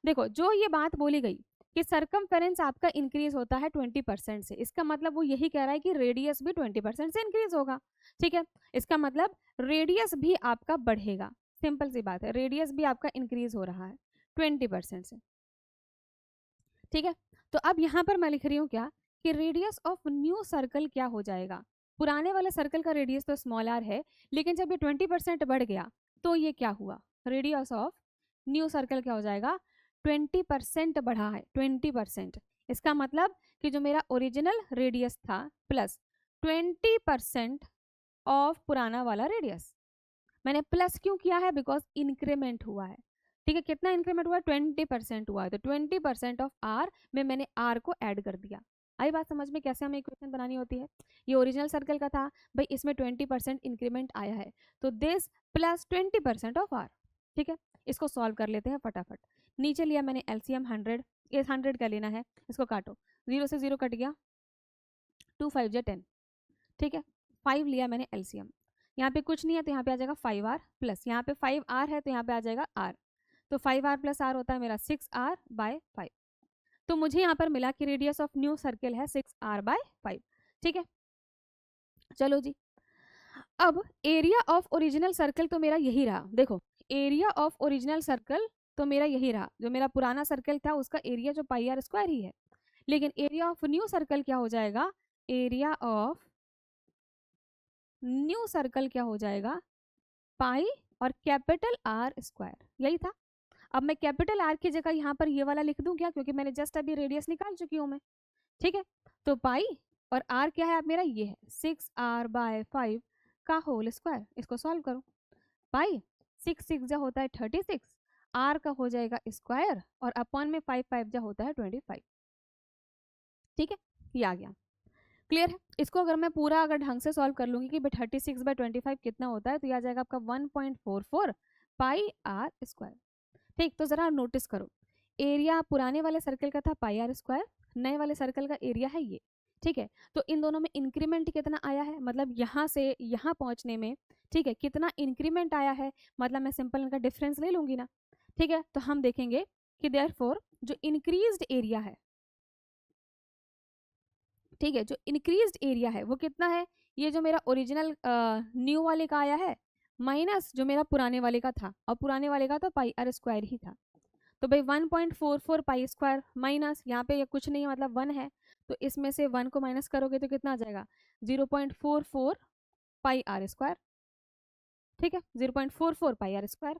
देखो, जो ये बात बोली गई कि सर्कमफेरेंस आपका इंक्रीज होता है 20% से, इसका मतलब वो यही कह रहा है कि रेडियस भी 20% से इंक्रीज होगा। ठीक है, इसका मतलब रेडियस भी आपका बढ़ेगा, सिंपल सी बात है, रेडियस भी आपका इंक्रीज हो रहा है 20% से। ठीक है, तो अब यहाँ पर मैं लिख रही हूँ क्या, कि रेडियस ऑफ न्यू सर्कल क्या हो जाएगा, पुराने वाले सर्कल का रेडियस तो स्मॉल आर है, लेकिन जब ये 20% बढ़ गया तो ये क्या हुआ, रेडियस ऑफ न्यू सर्कल क्या हो जाएगा, 20% बढ़ा है, 20%। इसका मतलब कि जो मेरा ओरिजिनल रेडियस था प्लस 20% ऑफ पुराना वाला रेडियस। मैंने प्लस क्यों किया है, बिकॉज इंक्रीमेंट हुआ है। ठीक है, कितना इंक्रीमेंट हुआ है, 20% हुआ है, तो 20% ऑफ आर में मैंने आर को ऐड कर दिया। आई बात समझ में कैसे हमें इक्वेशन बनानी होती है। ये ओरिजिनल सर्कल का था भाई, इसमें 20% इंक्रीमेंट आया है, तो दिस प्लस 20% ऑफ आर। ठीक है, इसको सॉल्व कर लेते हैं फटाफट। नीचे लिया मैंने एलसीएम 100, ये 100 का लेना है, इसको काटो, 0 से 0 कट गया, 2 5 जा 10। ठीक है, 5 लिया मैंने एलसीएम, यहाँ पे कुछ नहीं है तो यहाँ पे आ जाएगा 5r प्लस, यहाँ पे 5r है तो यहाँ पे आ जाएगा r, तो 5r प्लस r होता है मेरा 6r/5। तो मुझे यहाँ पर मिला कि रेडियस ऑफ न्यू सर्कल है 6r/5। ठीक है, चलो जी, अब एरिया ऑफ ओरिजिनल सर्कल तो मेरा यही रहा। देखो, एरिया ऑफ ओरिजिनल सर्कल तो मेरा यही रहा, जो मेरा पुराना सर्कल था उसका एरिया जो पाई आर स्क्वायर ही है, लेकिन एरिया ऑफ न्यू सर्कल क्या हो जाएगा, एरिया ऑफ न्यू सर्कल क्या हो जाएगा, पाई और कैपिटल आर स्क्वायर, यही था। अब मैं कैपिटल आर की जगह यहाँ पर ये वाला लिख दूं क्या, क्योंकि मैंने जस्ट अभी रेडियस निकाल चुकी हूँ मैं। ठीक है, तो पाई और आर क्या है, अब मेरा ये है 6r/5 का होल स्क्वायर। इसको सॉल्व करो, पाई 6 6 जा होता है 36, आर का हो जाएगा स्क्वायर और अपॉन में 5 5 जा होता है 25। ठीक है, ये आ गया, क्लियर है। इसको अगर मैं पूरा अगर ढंग से सॉल्व कर लूंगी कि 36/25 कितना होता है, तो ये आ जाएगा आपका 1.44 पाई आर स्क्वायर। ठीक, तो जरा नोटिस करो, एरिया पुराने वाले सर्कल का था पाई आर स्क्वायर, नए वाले सर्कल का एरिया है ये। ठीक है, तो इन दोनों में इंक्रीमेंट कितना आया है, मतलब यहाँ से यहाँ पहुँचने में, ठीक है, कितना इंक्रीमेंट आया है, मतलब मैं सिंपल इनका डिफरेंस ले लूंगी ना। ठीक है, तो हम देखेंगे कि देयरफॉर जो इंक्रीज्ड एरिया है, ठीक है, जो इंक्रीज्ड एरिया है वो कितना है, ये जो मेरा ओरिजिनल न्यू वाले का आया है माइनस जो मेरा पुराने वाले का था, और पुराने वाले का तो पाई आर स्क्वायर ही था। तो भाई 1.44 पाई स्क्वायर माइनस, यहाँ पे ये कुछ नहीं है मतलब 1 है, तो इसमें से 1 को माइनस करोगे तो कितना आ जाएगा, 0.44 पाई आर स्क्वायर। ठीक है, 0.44 पाई आर स्क्वायर।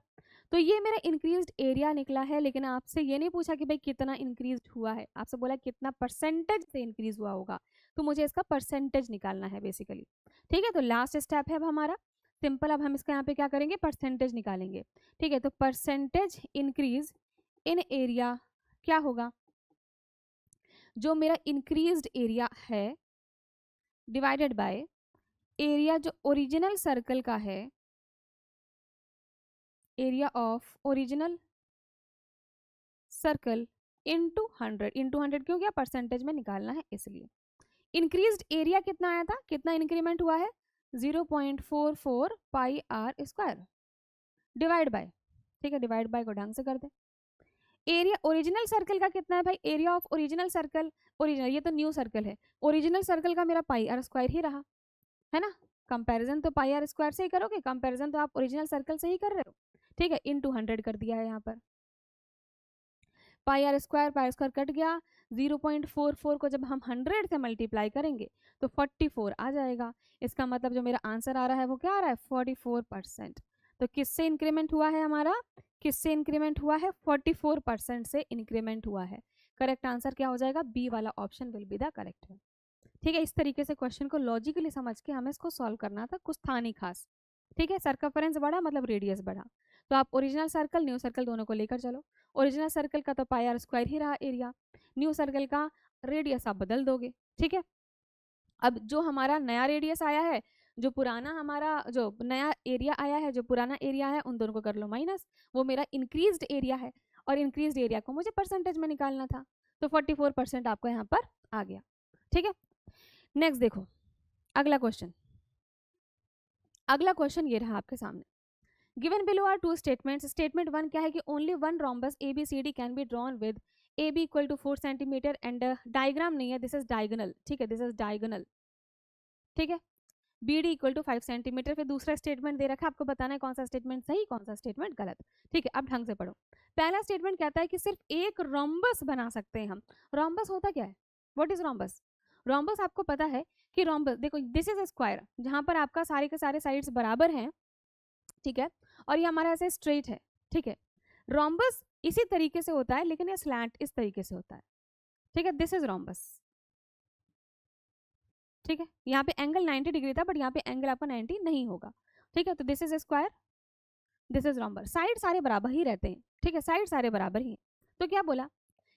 तो ये मेरा इंक्रीज्ड एरिया निकला है, लेकिन आपसे ये नहीं पूछा कि भाई कितना इंक्रीज हुआ है, आपसे बोला कितना परसेंटेज से इंक्रीज हुआ होगा, तो मुझे इसका परसेंटेज निकालना है बेसिकली। ठीक है, तो लास्ट स्टेप है अब हमारा सिंपल, अब हम इसका यहाँ पे क्या करेंगे, परसेंटेज निकालेंगे। ठीक है, तो परसेंटेज इंक्रीज इन एरिया क्या होगा, जो मेरा इंक्रीज्ड एरिया है डिवाइडेड बाय एरिया जो ओरिजिनल सर्कल का है, area of original circle into 100 क्यों, क्या परसेंटेज में निकालना है इसलिए। इंक्रीज्ड एरिया कितना आया था, कितना इंक्रीमेंट हुआ है, 0.44 पाई आर स्क्वायर डिवाइड बाय, ठीक है, डिवाइड बाय को ढंग से कर दे। एरिया ओरिजिनल सर्कल का कितना है भाई, area of original circle, original ये तो न्यू सर्कल है, ओरिजिनल सर्कल का मेरा पाई आर स्क्वायर ही रहा है ना। कंपैरिजन तो पाई आर स्क्वायर से ही करोगे, कंपैरिजन तो आप ओरिजिनल सर्कल से ही कर रहे हो। ठीक है, इंटू 100 कर दिया है यहाँ पर, पाई आर स्क्वायर कट गया, 0.44 को जब हम 100 से मल्टीप्लाई करेंगे तो 44 आ जाएगा। इसका मतलब जो मेरा आंसर आ रहा है वो क्या आ रहा है, 44%। तो किससे इंक्रीमेंट हुआ है हमारा, किससे इंक्रीमेंट हुआ है, 44% से इंक्रीमेंट हुआ है। करेक्ट आंसर क्या हो जाएगा, बी वाला option will be the correct है। ठीक है, इस तरीके से क्वेश्चन को लॉजिकली समझ के हमें इसको सॉल्व करना था, कुछ था नहीं खास। ठीक है, सर्कमफेरेंस बढ़ा मतलब रेडियस बढ़ा, तो आप ओरिजिनल सर्कल न्यू सर्कल दोनों को लेकर चलो। ओरिजिनल सर्कल का तो पाई आर स्क्वायर ही रहा एरिया, न्यू सर्कल का रेडियस आप बदल दोगे। ठीक है, अब जो हमारा नया रेडियस आया है, जो पुराना हमारा जो नया एरिया आया है, जो पुराना एरिया है, उन दोनों को कर लो माइनस, वो मेरा इंक्रीज्ड एरिया है, और इंक्रीज्ड एरिया को मुझे परसेंटेज में निकालना था, तो 44% आपको यहाँ पर आ गया। ठीक है, नेक्स्ट देखो अगला क्वेश्चन। अगला क्वेश्चन ये रहा आपके सामने, given below are two statements. Statement 1 क्या है कि only one rhombus ABCD can be drawn with AB equal to 4 centimetre and diagram नहीं है, दिस इज डायगोनल। ठीक है, दिस इज डायगोनल। ठीक है, BD इक्वल टू 5 सेंटीमीटर। फिर दूसरा स्टेटमेंट दे रखा है, आपको बताना है कौन सा स्टेटमेंट सही कौन सा स्टेटमेंट गलत। ठीक है, अब ढंग से पढ़ो। पहला स्टेटमेंट कहता है कि सिर्फ एक रोम्बस बना सकते हैं हम। रोम्बस होता क्या है, व्हाट इज रोम्बस, रोम्बस आपको पता है कि रोम्बस, देखो दिस इज अ स्क्वायर जहां पर आपका सारे के सारे साइड्स बराबर हैं, ठीक है, और ये हमारा ऐसे स्ट्रेट है, ठीक है। रोम्बस इसी तरीके से होता है, लेकिन ये स्लैंट इस तरीके से होता है, ठीक है। दिस इज रोम्बस, ठीक है। यहाँ पे एंगल 90 डिग्री था, बट यहाँ पे एंगल आपका 90 नहीं होगा, ठीक है। तो this is square, this is rhombus, side सारे बराबर ही रहते हैं, ठीक है, साइड सारे बराबर ही हैं। तो क्या बोला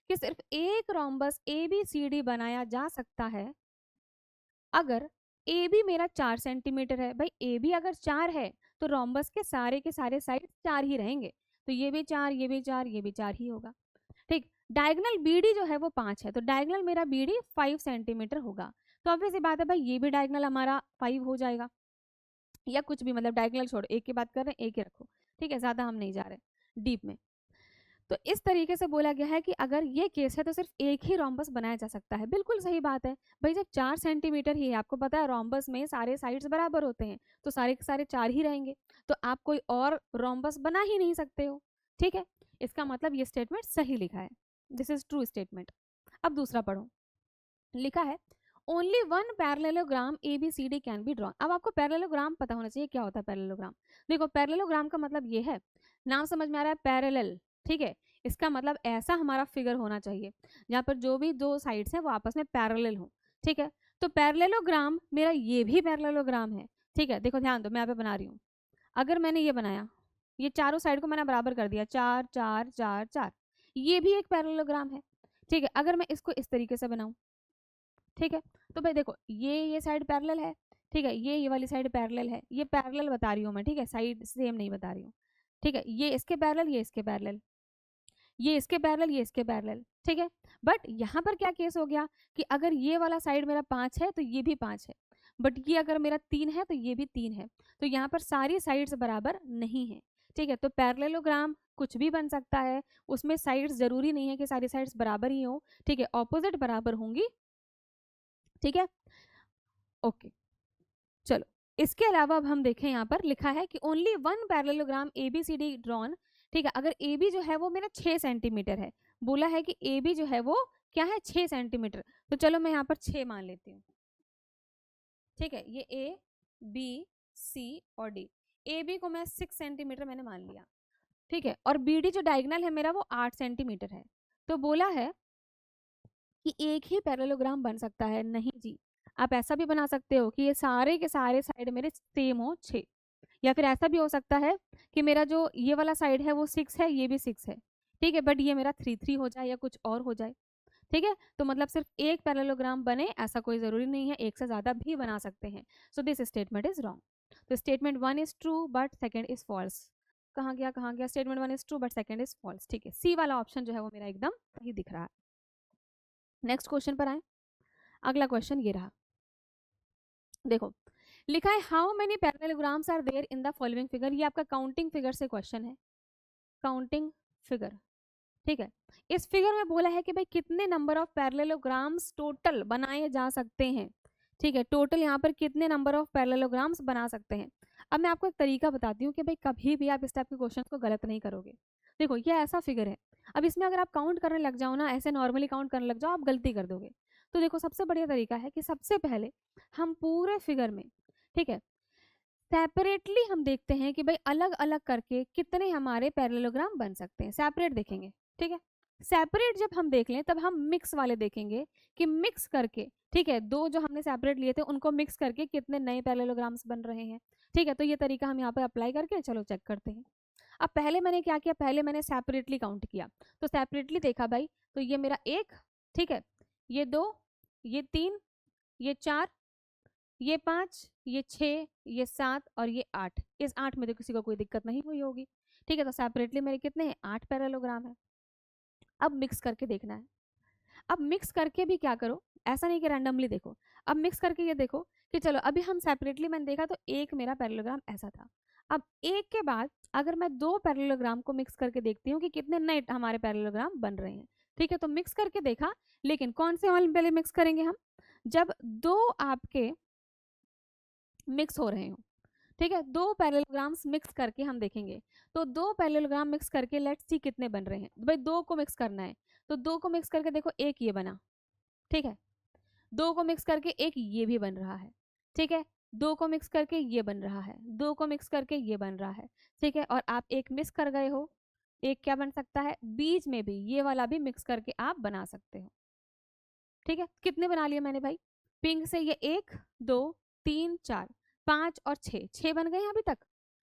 कि सिर्फ एक रोम्बस ABCD बनाया जा सकता है अगर AB मेरा 4 सेंटीमीटर है। भाई AB अगर 4 है तो रोम्बस के सारे साइड 4 ही रहेंगे, तो ये भी 4, ये भी 4, ये भी 4 ही होगा, ठीक। डायगोनल BD जो है वो 5 है, तो डायगोनल मेरा BD 5 सेंटीमीटर होगा। तो ऑब्वियस सी बात है भाई, ये भी डायगोनल हमारा 5 हो जाएगा, या कुछ भी, मतलब डायगोनल छोड़ो, एक की बात कर रहे हैं, एक ही रखो, ठीक है, ज्यादा हम नहीं जा रहे डीप में। तो इस तरीके से बोला गया है कि अगर ये केस है तो सिर्फ एक ही रोम्बस बनाया जा सकता है। बिल्कुल सही बात है भाई, जब 4 सेंटीमीटर ही है, आपको पता है रोम्बस में सारे साइड्स बराबर होते हैं, तो सारे के सारे 4 ही रहेंगे, तो आप कोई और रोम्बस बना ही नहीं सकते हो, ठीक है। इसका मतलब ये स्टेटमेंट सही लिखा है, दिस इज ट्रू स्टेटमेंट। अब दूसरा पढ़ो, लिखा है only one parallelogram ABCD can be drawn. अब आपको पैरेललोग्राम पता होना चाहिए, क्या होता है पैरेललोग्राम। देखो पैरेललोग्राम का मतलब ये है, नाम समझ में आ रहा है, पैरेलल, ठीक है। इसका मतलब ऐसा हमारा फिगर होना चाहिए जहाँ पर जो भी दो साइड्स हैं वो आपस में पैरेलल हो, ठीक है। तो पैरेललोग्राम मेरा ये भी पैरेललोग्राम है, ठीक है। देखो ध्यान दो, मैं यहाँ पे बना रही हूँ, अगर मैंने ये बनाया, ये चारों साइड को मैंने बराबर कर दिया, 4 4 4 4, ये भी एक पैरेललोग्राम है, ठीक है। अगर मैं इसको इस तरीके से बनाऊं, ठीक है, तो भाई देखो ये साइड पैरेलल है, ठीक है, ये वाली साइड पैरेलल है, ये पैरेलल बता रही हूँ मैं, ठीक है, साइड सेम नहीं बता रही हूँ, ठीक है। ये इसके पैरेलल, ये इसके पैरेलल, ये इसके पैरेलल, ये इसके पैरेलल, ठीक है। बट यहाँ पर क्या केस हो गया कि अगर ये वाला साइड मेरा 5 है तो ये भी 5 है, बट ये अगर मेरा 3 है तो ये भी 3 है, तो यहाँ पर सारी साइड्स बराबर नहीं है, ठीक है। तो पैरेललोग्राम कुछ भी बन सकता है, उसमें साइड्स जरूरी नहीं है कि सारी साइड्स बराबर ही हो, ठीक है, ऑपोजिट बराबर होंगी, ठीक है, ओके। चलो इसके अलावा अब हम देखें, यहाँ पर लिखा है कि only one parallelogram ABCD drawn, ठीक है। अगर AB जो है वो मेरा 6 सेंटीमीटर है, बोला है कि AB जो है वो क्या है, 6 सेंटीमीटर, तो चलो मैं यहाँ पर 6 मान लेती हूँ, ठीक है। ये A B C और D, AB को मैं 6 सेंटीमीटर मैंने मान लिया, ठीक है, और BD जो डायगोनल है मेरा वो 8 सेंटीमीटर है। तो बोला है कि एक ही पैरेललोग्राम बन सकता है, नहीं जी, आप ऐसा भी बना सकते हो कि ये सारे के सारे साइड मेरे सेम हो 6, या फिर ऐसा भी हो सकता है कि मेरा जो ये वाला साइड है वो 6 है, ये भी 6 है, ठीक है, बट ये मेरा 3 3 हो जाए या कुछ और हो जाए, ठीक है। तो मतलब सिर्फ एक पैरेललोग्राम बने ऐसा कोई जरूरी नहीं है, एक से ज्यादा भी बना सकते हैं। So this statement is wrong. तो statement 1 is true but second is false. कहाँ गया, कहाँ गया, statement 1 is true but second is false, ठीक है। सी वाला ऑप्शन जो है वो मेरा एकदम सही दिख रहा है। नेक्स्ट क्वेश्चन पर आए, अगला क्वेश्चन ये रहा, देखो लिखा है how many parallelograms are there in the following figure. ये आपका काउंटिंग फिगर से क्वेश्चन है, काउंटिंग फिगर, ठीक है। इस फिगर में बोला है कि भाई कितने नंबर ऑफ पैरेललोग्राम्स टोटल बनाए जा सकते हैं, ठीक है, टोटल यहाँ पर कितने नंबर ऑफ पैरेललोग्राम्स बना सकते हैं। अब मैं आपको एक तरीका बताती हूँ कि भाई कभी भी आप इस टाइप के क्वेश्चन को गलत नहीं करोगे। देखो ये ऐसा फिगर है, अब इसमें अगर आप काउंट करने लग जाओ ना, ऐसे नॉर्मली काउंट करने लग जाओ, आप गलती कर दोगे। तो देखो सबसे बढ़िया तरीका है कि सबसे पहले हम पूरे फिगर में, ठीक है, सेपरेटली हम देखते हैं कि भाई अलग अलग करके कितने हमारे पैरेललोग्राम बन सकते हैं, सेपरेट देखेंगे, ठीक है। सेपरेट जब हम देख लें तब हम मिक्स वाले देखेंगे कि मिक्स करके, ठीक है, दो जो हमने सेपरेट लिए थे उनको मिक्स करके कितने नए पैरेललोग्राम्स बन रहे हैं, ठीक है। तो ये तरीका हम यहाँ पे अप्लाई करके चलो चेक करते हैं। अब पहले मैंने क्या किया, पहले मैंने सेपरेटली काउंट किया, तो सेपरेटली देखा भाई, तो ये मेरा 1, ठीक है, ये 2, ये 3, ये 4, ये 5, ये 6, ये 7 और ये 8। इस 8 में तो किसी को कोई दिक्कत नहीं हुई होगी, ठीक है। तो सेपरेटली मेरे कितने हैं, 8 पैरेललोग्राम है। अब मिक्स करके देखना है। अब मिक्स करके भी क्या करो, ऐसा नहीं कि रैंडमली देखो, अब मिक्स करके ये देखो कि चलो अभी हम सेपरेटली मैंने देखा तो एक मेरा पैरेललोग्राम ऐसा था। अब एक के बाद अगर मैं दो पैरेललोग्राम को मिक्स करके देखती हूँ कि कितने नए हमारे पैरेललोग्राम बन रहे हैं, ठीक है। तो मिक्स करके देखा, लेकिन कौन से वाले पहले मिक्स करेंगे हम, जब दो आपके मिक्स हो रहे हो, ठीक है, दो पैरेललोग्राम्स मिक्स करके हम देखेंगे। तो दो पैरेललोग्राम मिक्स करके लेट्स सी कितने बन रहे हैं, भाई दो को मिक्स करना है, तो दो को मिक्स करके देखो एक ये बना, ठीक है। 2 को मिक्स करके एक ये भी बन रहा है, ठीक है, 2 को मिक्स करके ये बन रहा है, 2 को मिक्स करके ये बन रहा है, ठीक है, और आप एक मिस कर गए हो, एक क्या बन सकता है, बीच में भी ये वाला भी मिक्स करके आप बना सकते हो, ठीक है। कितने बना लिए मैंने भाई, पिंक से ये 1 2 3 4 5 और 6, 6 बन गए अभी तक,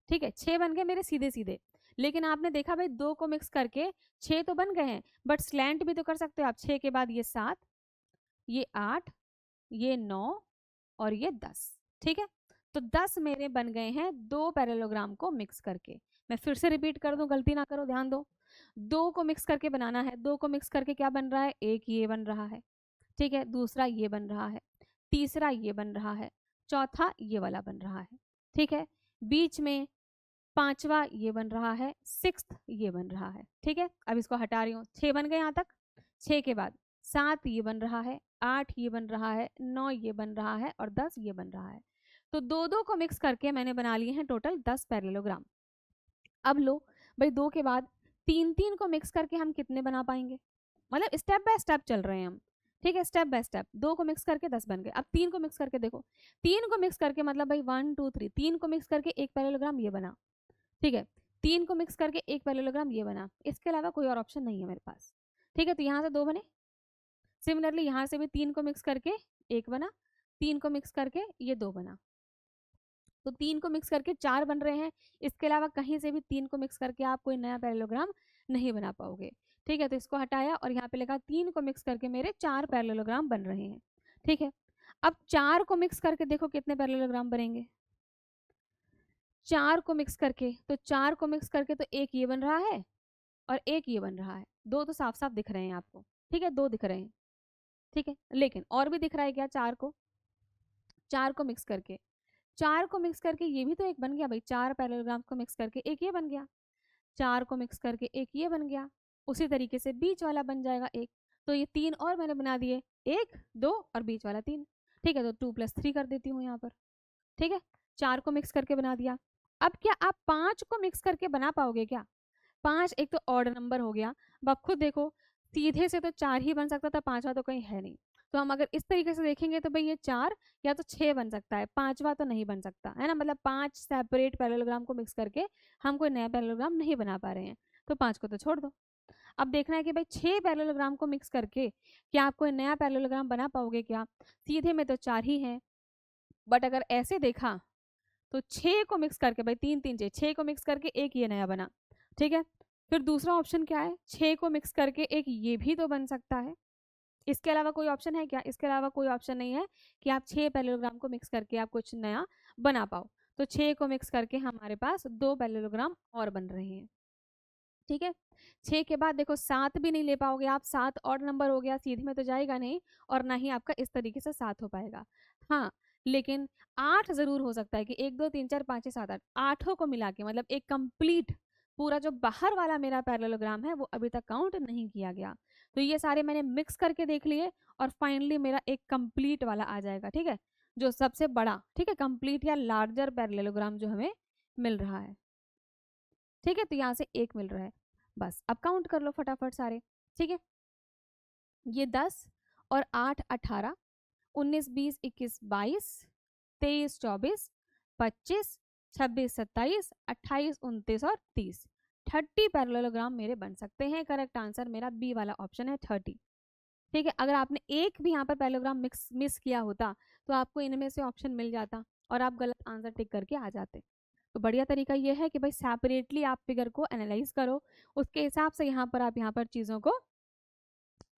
ठीक है, 6 बन गए मेरे सीधे सीधे। लेकिन आपने देखा भाई 2 को मिक्स करके 6 तो बन गए हैं, बट स्लैंट भी तो कर सकते हो आप, 6 के बाद ये 7, ये 8, ये 9 और ये 10, ठीक है। तो 10 मेरे बन गए हैं 2 पैरेललोग्राम को मिक्स करके। मैं फिर से रिपीट कर दूं, गलती ना करो, ध्यान दो। 2 को मिक्स करके बनाना है, 2 को मिक्स करके क्या बन रहा है, एक ये बन रहा है, ठीक है, दूसरा ये बन रहा है, तीसरा ये बन रहा है, चौथा ये वाला बन रहा है, ठीक है, बीच में पांचवा ये बन रहा है, सिक्स्थ ये बन रहा है, ठीक है। अब इसको हटा रही हूँ, 6 बन गए यहाँ तक, 6 के बाद 7 ये बन रहा है, 8 ये बन रहा है, 9 ये बन रहा है और 10 ये बन रहा है। तो 2 को मिक्स करके मैंने बना लिए हैं टोटल 10 पैरेललोग्राम। अब लो भाई 2 के बाद 3 को मिक्स करके हम कितने बना पाएंगे, मतलब स्टेप बाय स्टेप चल रहे हैं हम, ठीक है, स्टेप बाय स्टेप। 2 को मिक्स करके 10 बन गए। अब 3 को मिक्स करके देखो, 3 को मिक्स करके मतलब भाई 1 2 3, 3 को मिक्स करके एक पैरेललोग्राम ये बना, ठीक है, 3 को मिक्स करके एक पैरेललोग्राम ये बना, इसके अलावा कोई और ऑप्शन नहीं है मेरे पास, ठीक है। तो यहाँ से 2 बने, सिमिलरली यहाँ से भी 3 को मिक्स करके एक बना, 3 को मिक्स करके ये 2 बना, तो 3 को मिक्स करके 4 बन रहे हैं। इसके अलावा कहीं से भी 3 को मिक्स करके आप कोई नया पैरेललोग्राम नहीं बना पाओगे, ठीक है। तो इसको हटाया और यहाँ पे लिखा 3 को मिक्स करके मेरे 4 पैरेललोग्राम बन रहे हैं, ठीक है। अब 4 को मिक्स करके देखो कितने पैरेललोग्राम बनेंगे, 4 को मिक्स करके, तो 4 को मिक्स करके तो एक ये बन रहा है और एक ये बन रहा है, 2 तो साफ साफ दिख रहे हैं आपको, ठीक है, 2 दिख रहे हैं, ठीक है। लेकिन और भी दिख रहा है क्या, 4 को, 4 को मिक्स करके, 4 को मिक्स करके ये भी तो एक बन गया भाई, 4 पैरेललोग्राम को मिक्स करके एक ये बन गया, 4 को मिक्स करके एक ये बन गया, उसी तरीके से बीच वाला बन जाएगा एक, तो ये 3 और मैंने बना दिए, 1 2 और बीच वाला 3, ठीक है। तो 2 + 3 कर देती हूँ यहाँ पर, ठीक है, 4 को मिक्स करके बना दिया। अब क्या आप 5 को मिक्स करके बना पाओगे क्या, 5 एक तो ऑड नंबर हो गया, अब आप खुद देखो, सीधे से तो 4 ही बन सकता था, पांचवा तो कहीं है नहीं। तो हम अगर इस तरीके से देखेंगे तो भाई ये 4 या तो 6 बन सकता है, पांचवा तो नहीं बन सकता है ना, मतलब 5 सेपरेट पैरेललोग्राम को मिक्स करके हम कोई नया पैरेललोग्राम नहीं बना पा रहे हैं, तो 5 को तो छोड़ दो। अब देखना है कि भाई 6 पैरेललोग्राम को मिक्स करके क्या आप कोई नया पैरेललोग्राम बना पाओगे क्या, सीधे में तो 4 ही है, बट अगर ऐसे देखा तो 6 को मिक्स करके, भाई 3 3 6 को मिक्स करके एक ये नया बना, ठीक है। फिर दूसरा ऑप्शन क्या है, 6 को मिक्स करके एक ये भी तो बन सकता है, इसके अलावा कोई ऑप्शन है क्या, इसके अलावा कोई ऑप्शन नहीं है कि आप 6 पैरेललोग्राम को मिक्स करके आप कुछ नया बना पाओ। तो 6 को मिक्स करके हमारे पास 2 पैरेललोग्राम और बन रहे हैं, ठीक है। 6 के बाद देखो 7 भी नहीं ले पाओगे आप, 7 ऑड नंबर हो गया, सीधे में तो जाएगा नहीं, और ना ही आपका इस तरीके से 7 हो पाएगा। हाँ, लेकिन 8 जरूर हो सकता है कि 1 2 3 4 5 6 7 8, आठों को मिला के मतलब एक कंप्लीट पूरा जो बाहर वाला मेरा पैरेललोग्राम है वो अभी तक काउंट नहीं किया गया। तो ये सारे मैंने मिक्स करके देख लिए और फाइनली मेरा एक कंप्लीट वाला आ जाएगा, ठीक है, जो सबसे बड़ा, ठीक है, कंप्लीट या लार्जर पैरेललोग्राम जो हमें मिल रहा है, ठीक है। तो यहाँ से एक मिल रहा है, बस अब काउंट कर लो फटाफट सारे, ठीक है। ये 10 और 8 18, 19 20 21 22, 23 24, 25 26 27 28 29 और 30, 30 पैरेललोग्राम मेरे बन सकते हैं। करेक्ट आंसर मेरा बी वाला ऑप्शन है 30, ठीक है। अगर आपने एक भी यहाँ पर पैरेललोग्राम मिस किया होता तो आपको इनमें से ऑप्शन मिल जाता और आप गलत आंसर टिक करके आ जाते। तो बढ़िया तरीका ये है कि भाई सेपरेटली आप फिगर को एनालाइज करो, उसके हिसाब से यहाँ पर चीज़ों को,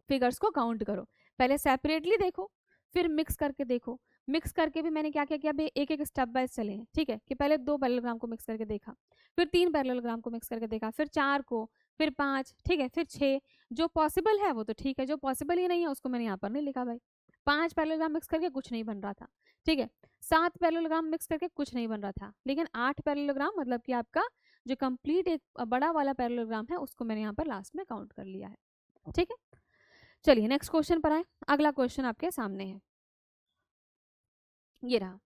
फिगर्स को काउंट करो। पहले सेपरेटली देखो, फिर मिक्स करके देखो। मिक्स करके भी मैंने क्या क्या किया भाई, एक एक स्टेप बाय चले हैं, ठीक है, कि पहले 2 पैरेललोग्राम को मिक्स करके देखा, फिर 3 पैरेललोग्राम को मिक्स करके देखा, फिर 4 को, फिर 5, ठीक है, फिर 6। जो पॉसिबल है वो तो ठीक है, जो पॉसिबल ही नहीं है उसको मैंने यहाँ पर नहीं लिखा भाई। 5 पैरेललोग्राम मिक्स करके कुछ नहीं बन रहा था, ठीक है, 7 पैरेललोग्राम मिक्स करके कुछ नहीं बन रहा था, लेकिन 8 पैरेललोग्राम मतलब कि आपका जो कंप्लीट एक बड़ा वाला पैरेललोग्राम है उसको मैंने यहाँ पर लास्ट में काउंट कर लिया है, ठीक है। चलिए नेक्स्ट क्वेश्चन पर आए। अगला क्वेश्चन आपके सामने है, ये रहा,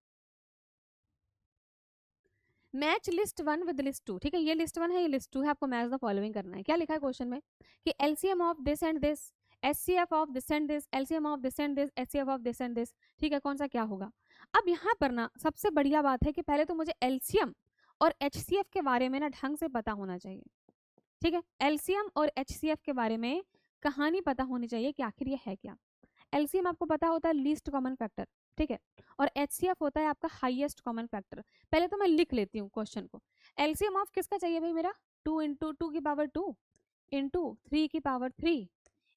मैच लिस्ट 1 विद लिस्ट 2, ठीक है, ये लिस्ट 1 है, ये लिस्ट 2 है, आपको मैच द फॉलोइंग करना है। क्या लिखा है क्वेश्चन में कि LCM of this and this HCF of this and this, LCM of this and this, HCF of this and this, ठीक है, कौन सा क्या होगा। अब यहाँ पर ना सबसे बढ़िया बात है कि पहले तो मुझे LCM और HCF के बारे में ना ढंग से पता होना चाहिए, ठीक है। LCM और HCF के बारे में कहानी पता होनी चाहिए कि आखिर ये है क्या। LCM आपको पता होता है लीस्ट कॉमन फैक्टर, ठीक है, और HCF होता है आपका हाईएस्ट कॉमन फैक्टर। पहले तो मैं लिख लेती हूँ क्वेश्चन को। LCM ऑफ किसका चाहिए भाई, मेरा 2 इंटू 2 की पावर 2 इंटू 3 की पावर 3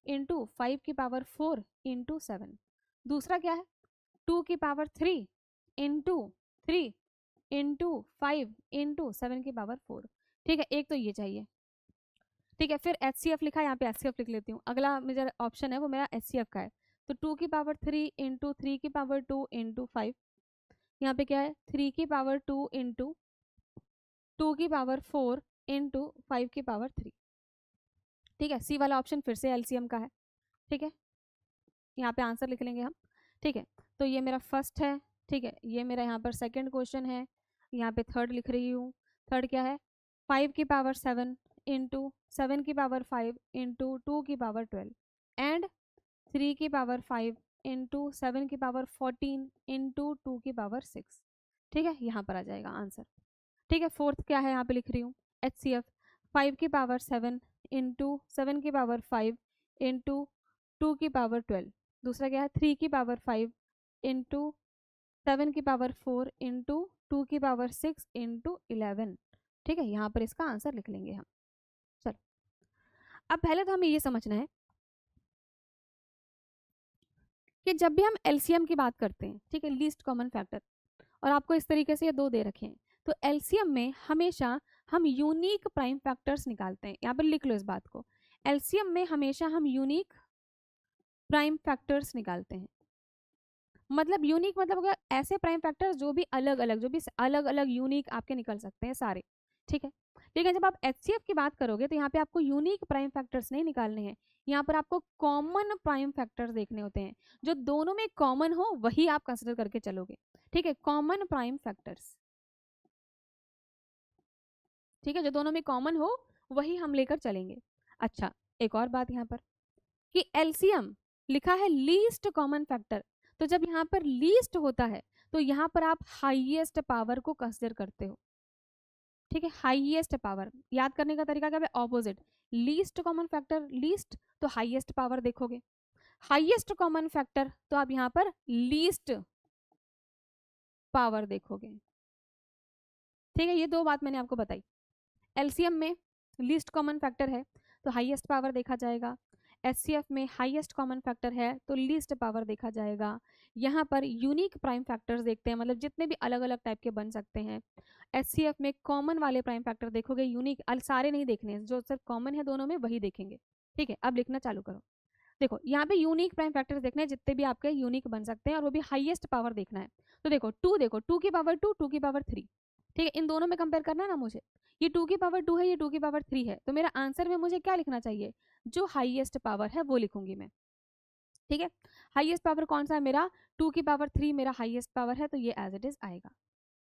इंटू 5 की पावर 4 इंटू 7। दूसरा क्या है, 2 की पावर 3 इंटू 3 इंटू 5 इंटू 7 की पावर 4, ठीक है, एक तो ये चाहिए, ठीक है। फिर HCF लिखा है, यहाँ पे HCF लिख लेती हूँ। अगला मेरा ऑप्शन है वो मेरा HCF का है, तो 2 की पावर 3 इंटू 3 की पावर 2 इंटू 5, यहाँ पे क्या है 3 की पावर 2 इंटू 2 की पावर 4 इंटू 5 की पावर 3, ठीक है। सी वाला ऑप्शन फिर से LCM का है, ठीक है, यहाँ पे आंसर लिख लेंगे हम, ठीक है। तो ये मेरा फर्स्ट है, ठीक है, ये मेरा यहाँ पर सेकंड क्वेश्चन है, यहाँ पे थर्ड लिख रही हूँ। थर्ड क्या है, 5 की पावर 7 इंटू 7 की पावर 5 इंटू 2 की पावर 12 एंड 3 की पावर 5 इंटू 7 की पावर 14 इंटू 2 की पावर 6, ठीक है, यहाँ पर आ जाएगा आंसर, ठीक है। फोर्थ क्या है, यहाँ पे लिख रही हूँ HCF 5 की पावर 7 इंटू 7 की पावर 5 इंटू 2 की पावर 12। दूसरा क्या है 3 की पावर 5 इंटू 7 की पावर 4 इंटू 2 की पावर 6 इंटू 11, ठीक है, यहाँ पर इसका आंसर लिख लेंगे हम। चलो अब पहले तो हमें ये समझना है कि जब भी हम LCM की बात करते हैं, ठीक है, लीस्ट कॉमन फैक्टर, और आपको इस तरीके से ये दो दे रखे हैं, तो LCM में हमेशा हम यूनिक प्राइम फैक्टर्स निकालते हैं। यहाँ पर लिख लो इस बात को, LCM में हमेशा हम यूनिक प्राइम फैक्टर्स निकालते हैं। मतलब यूनिक मतलब हो गया ऐसे प्राइम फैक्टर्स जो भी अलग अलग यूनिक आपके निकल सकते हैं सारे, ठीक है। लेकिन जब आप HCF की बात करोगे तो यहाँ पे आपको यूनिक प्राइम फैक्टर्स नहीं निकालने हैं, यहाँ पर आपको कॉमन प्राइम फैक्टर्स देखने होते हैं, जो दोनों में कॉमन हो वही आप कंसिडर करके चलोगे, ठीक है, कॉमन प्राइम फैक्टर्स, ठीक है, जो दोनों में कॉमन हो वही हम लेकर चलेंगे। अच्छा एक और बात यहाँ पर कि LCM लिखा है लीस्ट कॉमन फैक्टर, तो जब यहाँ पर लीस्ट होता है तो यहाँ पर आप हाईएस्ट पावर को कंसिडर करते हो, ठीक है। हाईएस्ट पावर याद करने का तरीका क्या है, opposite, least common factor least तो हाईएस्ट पावर देखोगे, हाईएस्ट कॉमन फैक्टर तो आप यहाँ पर लीस्ट पावर देखोगे, ठीक है। ये दो बात मैंने आपको बताई। LCM में लीस्ट कॉमन फैक्टर है तो हाईएस्ट पावर देखा जाएगा, HCF में हाईएस्ट कॉमन फैक्टर है तो लीस्ट पावर देखा जाएगा। यहाँ पर यूनिक प्राइम फैक्टर्स देखते हैं, मतलब जितने भी अलग अलग टाइप के बन सकते हैं। HCF में कॉमन वाले प्राइम फैक्टर देखोगे, यूनिक सारे नहीं देखने, जो सिर्फ कॉमन है दोनों में वही देखेंगे, ठीक है। अब लिखना चालू करो, देखो यहाँ पे यूनिक प्राइम फैक्टर्स देखने हैं जितने भी आपके यूनिक बन सकते हैं, और वो भी हाईएस्ट पावर देखना है। तो देखो 2 की पावर 2, 2 की पावर 3, ठीक है, इन दोनों में कंपेयर करना है ना मुझे, ये 2 की पावर 2 है, ये 2 की पावर 3 है, तो मेरा आंसर में मुझे क्या लिखना चाहिए, जो हाईएस्ट पावर है वो लिखूंगी मैं, ठीक है। हाईएस्ट पावर कौन सा है मेरा, 2 की पावर 3 मेरा हाईएस्ट पावर है, तो ये एज इट इज आएगा,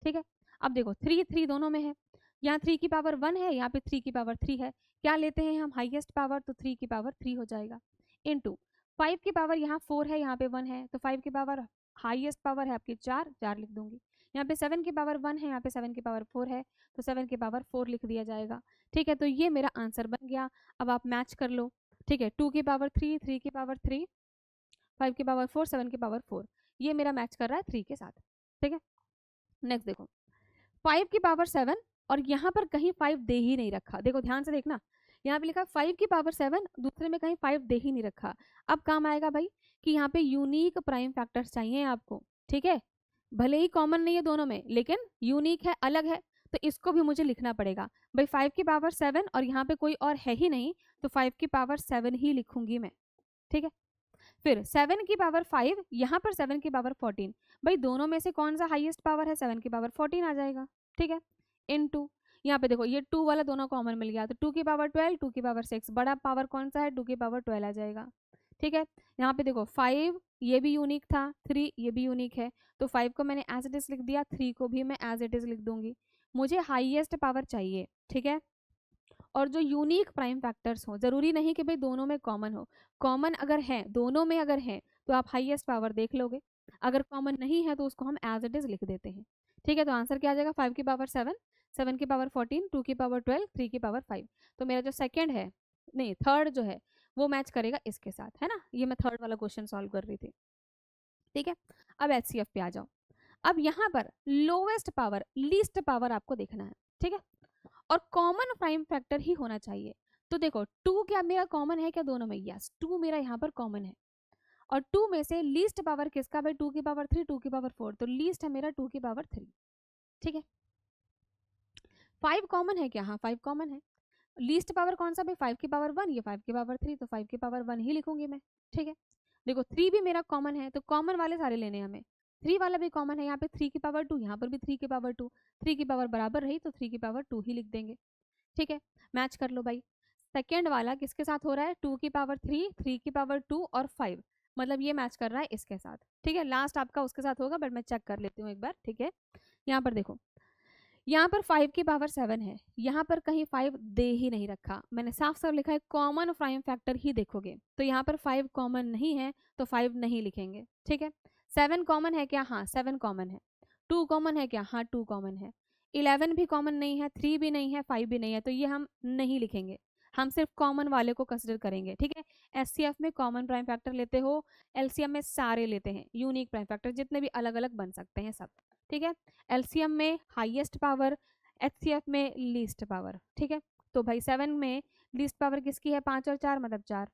ठीक है। अब देखो 3 3 दोनों में है, यहाँ 3 की पावर 1 है, यहाँ पे 3 की पावर 3 है, क्या लेते हैं हम हाईएस्ट पावर, तो 3 की पावर 3 हो जाएगा, इनटू 5 की पावर यहाँ 4 है, यहाँ पे 1 है, तो 5 की पावर हाईएस्ट पावर है आपकी 4 4 लिख दूंगी। यहाँ पे 7 की पावर 1 है, यहाँ पे 7 की पावर 4 है, तो 7 की पावर 4 लिख दिया जाएगा, ठीक है। तो ये मेरा आंसर बन गया। अब आप मैच कर लो, ठीक है, 2 की पावर 3, 3 की पावर 3, 5 की पावर 4, 7 की पावर 4, ये मेरा मैच कर रहा है 3 के साथ, ठीक है। नेक्स्ट देखो 5 की पावर 7, और यहाँ पर कहीं 5 दे ही नहीं रखा, देखो ध्यान से देखना, यहाँ पे लिखा 5 की पावर 7, दूसरे में कहीं 5 दे ही नहीं रखा। अब काम आएगा भाई कि यहाँ पे यूनिक प्राइम फैक्टर्स चाहिए आपको, ठीक है, भले ही कॉमन नहीं है दोनों में लेकिन यूनिक है, अलग है, तो इसको भी मुझे लिखना पड़ेगा भाई। 5 की पावर 7 और यहाँ पे कोई और है ही नहीं, तो 5 की पावर 7 ही लिखूंगी मैं, ठीक है। फिर 7 की पावर 5, यहाँ पर 7 की पावर 14, भाई दोनों में से कौन सा हाईएस्ट पावर है, 7 की पावर 14 आ जाएगा, ठीक है, इनटू यहाँ पे देखो ये 2 वाला दोनों कॉमन मिल गया, तो 2 की पावर 12, 2 की पावर 6, बड़ा पावर कौन सा है, 2 की पावर 12 आ जाएगा, ठीक है। यहाँ पे देखो 5 ये भी यूनिक था, 3 ये भी यूनिक है, तो 5 को मैंने एज इट इज लिख दिया, 3 को भी मैं एज इट इज लिख दूंगी। मुझे हाईएस्ट पावर चाहिए, ठीक है, और जो यूनिक प्राइम फैक्टर्स हो, जरूरी नहीं कि भाई दोनों में कॉमन हो, कॉमन अगर है दोनों में अगर है तो आप हाईएस्ट पावर देख लोगे, अगर कॉमन नहीं है तो उसको हम एज इट इज लिख देते हैं। ठीक है, तो आंसर क्या आ जाएगा 5 की पावर 7, 7 की पावर 14, 2 की पावर 12, 3 की पावर 5। तो मेरा जो सेकंड है, नहीं थर्ड जो है वो मैच करेगा इसके साथ, है ना। ये मैं थर्ड वाला क्वेश्चन सॉल्व कर रही थी। ठीक है, अब एचसीएफ पे आ जाओ। अब यहाँ पर लोवेस्ट पावर लीस्ट पावर आपको देखना है। ठीक है, और कॉमन प्राइम फैक्टर ही होना चाहिए। तो देखो 2 क्या मेरा कॉमन है क्या दोनों में? यस, 2 मेरा यहाँ पर कॉमन है। और 2 में से लीस्ट पावर किसका? भाई 2 की पावर 3, 2 की पावर 4, तो लीस्ट है मेरा 2 की पावर 3। ठीक है, 5 कॉमन है क्या? हाँ 5 कॉमन है। लीस्ट पावर कौन सा भाई? 5 की पावर 1, ये 5 की पावर 3, तो 5 की पावर 1 ही लिखूंगी मैं। ठीक है, देखो 3 भी मेरा कॉमन है, तो कॉमन वाले सारे लेने हैं हमें। 3 वाला भी कॉमन है, यहाँ पे 3 की पावर 2, यहाँ पर भी 3 की पावर 2, 3 की पावर बराबर रही तो 3 की पावर 2 ही लिख देंगे। ठीक है, मैच कर लो भाई। सेकेंड वाला किसके साथ हो रहा है? 2 की पावर 3, 3 की पावर 2 और 5, मतलब ये मैच कर रहा है इसके साथ। ठीक है, लास्ट आपका उसके साथ होगा, बट मैं चेक कर लेती हूँ एक बार। ठीक है, यहाँ पर देखो, यहाँ पर 5 की पावर 7 है, यहाँ पर कहीं 5 दे ही नहीं रखा, मैंने साफ साफ लिखा है कॉमन प्राइम फैक्टर ही देखोगे, तो यहाँ पर 5 कॉमन नहीं है तो 5 नहीं लिखेंगे। ठीक है, 7 कॉमन है क्या? हाँ 7 कॉमन है। 2 कॉमन है क्या? हाँ 2 कॉमन है। 11 भी कॉमन नहीं है, 3 भी नहीं है, 5 भी नहीं है, तो ये हम नहीं लिखेंगे, हम सिर्फ कॉमन वाले को कंसिडर करेंगे। ठीक है, एचसीएफ में कॉमन प्राइम फैक्टर लेते हो, एलसीएम में सारे लेते हैं यूनिक प्राइम फैक्टर, जितने भी अलग अलग बन सकते हैं सब। ठीक है, एलसीएम में हाईएस्ट पावर, एचसीएफ में लीस्ट पावर। ठीक है, तो भाई 7 में लीस्ट पावर किसकी है? 5 और 4 मतलब 4।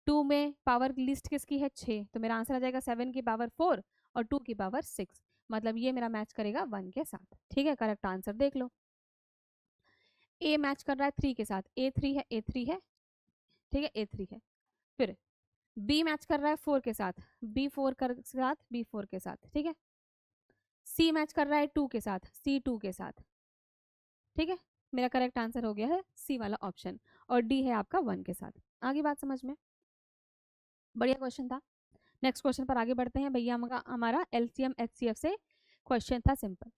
2 में पावर लीस्ट किसकी है? 6, तो मेरा आंसर आ जाएगा 7 की पावर 4 और 2 की पावर 6, मतलब ये मेरा मैच करेगा 1 के साथ। ठीक है, करेक्ट आंसर देख लो। ए मैच कर रहा है 3 के साथ, A3 है, A3 है। ठीक है, A3 है। फिर बी मैच कर रहा है 4 के साथ, B4 के साथ, B4 के साथ। ठीक है, सी मैच कर रहा है 2 के साथ, C2 के साथ। ठीक है, मेरा करेक्ट आंसर हो गया है सी वाला ऑप्शन, और डी है आपका 1 के साथ। आगे बात समझ में? बढ़िया क्वेश्चन था। नेक्स्ट क्वेश्चन पर आगे बढ़ते हैं भैया। हमारा एलसीएम एचसीएफ से क्वेश्चन था सिंपल।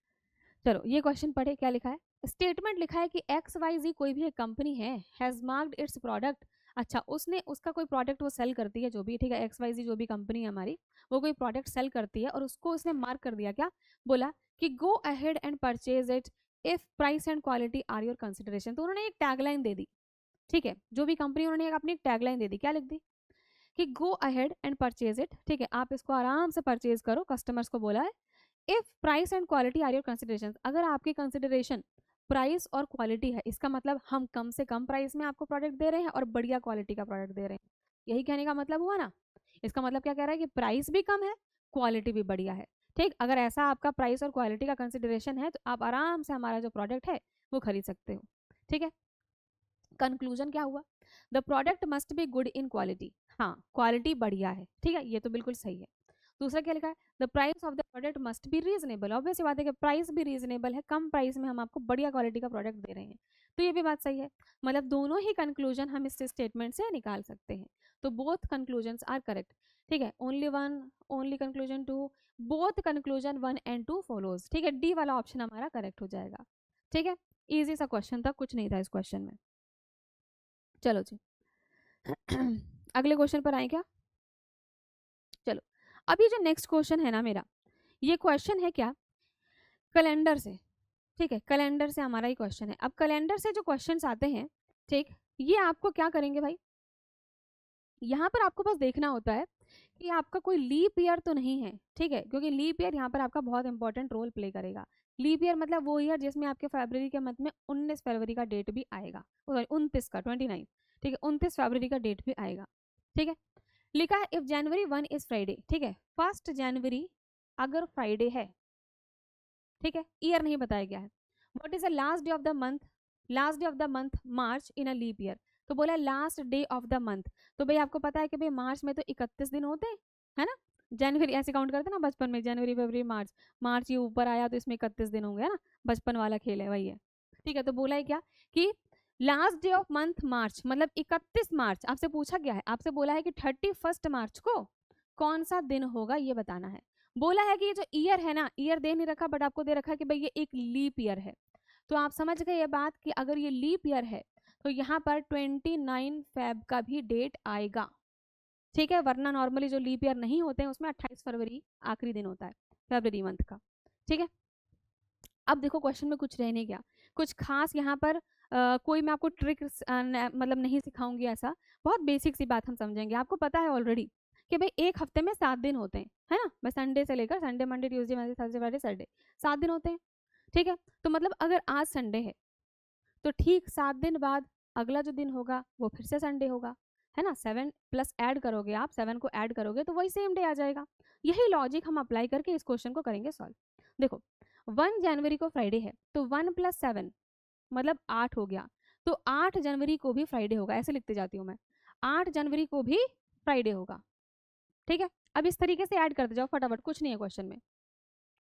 चलो ये क्वेश्चन पढ़े, क्या लिखा है? स्टेटमेंट लिखा है कि XYZ कोई भी एक कंपनी है, हैज मार्क्ड इट्स प्रोडक्ट। अच्छा, उसने उसका कोई प्रोडक्ट वो सेल करती है जो भी, ठीक है, XYZ जो भी कंपनी है हमारी, वो कोई प्रोडक्ट सेल करती है और उसको उसने मार्क कर दिया, क्या बोला कि go ahead and purchase it if price and quality are your consideration. तो उन्होंने एक टैगलाइन दे दी। ठीक है, जो भी कंपनी, उन्होंने अपनी एक टैगलाइन दे दी, क्या लिख दी कि go ahead and purchase it. ठीक है, आप इसको आराम से परचेज करो, कस्टमर्स को बोला है। If price and quality are your consideration, अगर आपकी कंसिडरेशन प्राइस और क्वालिटी है, इसका मतलब हम कम से कम प्राइस में आपको प्रोडक्ट दे रहे हैं और बढ़िया क्वालिटी का प्रोडक्ट दे रहे हैं, यही कहने का मतलब हुआ ना। इसका मतलब क्या कह रहा है कि प्राइस भी कम है, क्वालिटी भी बढ़िया है। ठीक, अगर ऐसा आपका प्राइस और क्वालिटी का कंसिडरेशन है तो आप आराम से हमारा जो प्रोडक्ट है वो खरीद सकते हो। ठीक है, कंक्लूजन क्या हुआ? The product must be good in quality. हाँ, क्वालिटी बढ़िया है, ठीक है, ये तो बिल्कुल सही है। दूसरा क्या लिखा है? The price of the product must be reasonable. Obvious बात है कि प्राइस भी रीजनेबल है, कम प्राइस में हम आपको बढ़िया क्वालिटी का प्रोडक्ट दे रहे हैं, तो ये भी बात सही है। मतलब दोनों ही कंक्लूजन हम इस स्टेटमेंट से निकाल सकते हैं, तो बोथ कंक्लूजन्स आर करेक्ट। ठीक है, only one, only conclusion two, both conclusion 1 and 2 follows. ठीक है, डी वाला ऑप्शन हमारा करेक्ट हो जाएगा। ठीक है, इजी सा क्वेश्चन था, कुछ नहीं था इस क्वेश्चन में। चलो जी अगले क्वेश्चन पर आए क्या? चलो, अब ये जो नेक्स्ट क्वेश्चन है ना मेरा, ये क्वेश्चन है क्या? कैलेंडर से। ठीक है, कैलेंडर से हमारा ही क्वेश्चन है। अब कैलेंडर से जो क्वेश्चंस आते हैं, ठीक, ये आपको क्या करेंगे भाई, यहाँ पर आपको बस देखना होता है कि आपका कोई लीप ईयर तो नहीं है। ठीक है, क्योंकि लीप ईयर यहाँ पर आपका बहुत इंपॉर्टेंट रोल प्ले करेगा। लीप ईयर मतलब वो ईयर जिसमें आपके फरवरी के मंथ में 19 फरवरी का डेट भी आएगा, सॉरी 29 का, 29। ठीक है, 29 फरवरी का डेट भी आएगा। ठीक है, लिखा है इफ जनवरी 1 इज फ्राइडे। ठीक है, 1 जनवरी अगर फ्राइडे है, ठीक है, ईयर नहीं बताया गया है। What is the last day of the month? Last day of the month March in a leap year, तो बोला last day of the month. तो भाई आपको पता है कि भाई मार्च में तो 31 दिन होते हैं, है ना। जनवरी ऐसे काउंट करते ना बचपन में, जनवरी फरवरी मार्च, मार्च ये ऊपर आया तो इसमें 31 दिन होंगे, है ना, बचपन वाला खेल है वही है। ठीक है, तो बोला है क्या कि लास्ट डे ऑफ मंथ मार्च, मतलब 31 मार्च। आपसे पूछा गया है, आपसे बोला है कि 31 मार्च को कौन सा दिन होगा ये बताना है। बोला है कि ये जो ईयर है ना, ईयर दे नहीं रखा बट आपको दे रखा है कि भाई ये एक लीप ईयर है। तो आप समझ गए ये बात कि अगर ये लीप ईयर है तो यहाँ पर 29 फेब का भी डेट आएगा, ठीक है। वरना नॉर्मली जो लीप ईयर नहीं होते हैं उसमें 28 फरवरी आखिरी दिन होता है फरवरी मंथ का, ठीक है। अब देखो क्वेश्चन में कुछ रह नहीं गया, कुछ खास यहाँ पर कोई मैं आपको ट्रिक मतलब नहीं सिखाऊंगी, ऐसा बहुत बेसिक सी बात हम समझेंगे। आपको पता है ऑलरेडी कि भाई एक हफ्ते में 7 दिन होते हैं, है ना। मैं संडे से लेकर Sunday Monday Tuesday Wednesday Thursday Friday Saturday 7 दिन होते हैं, ठीक है। तो मतलब अगर आज संडे है तो ठीक 7 दिन बाद अगला जो दिन होगा वो फिर से संडे होगा, है ना। 7 प्लस ऐड करोगे आप, 7 को ऐड करोगे तो वही सेम डे आ जाएगा। यही लॉजिक हम अप्लाई करके इस क्वेश्चन को करेंगे सॉल्व। देखो 1 जनवरी को फ्राइडे है तो 1 + 7 मतलब 8 हो गया, तो 8 जनवरी को भी फ्राइडे होगा, ऐसे लिखते जाती हूँ मैं, 8 जनवरी को भी फ्राइडे होगा, ठीक है। अब इस तरीके से ऐड करते जाओ फटाफट, कुछ नहीं है क्वेश्चन में।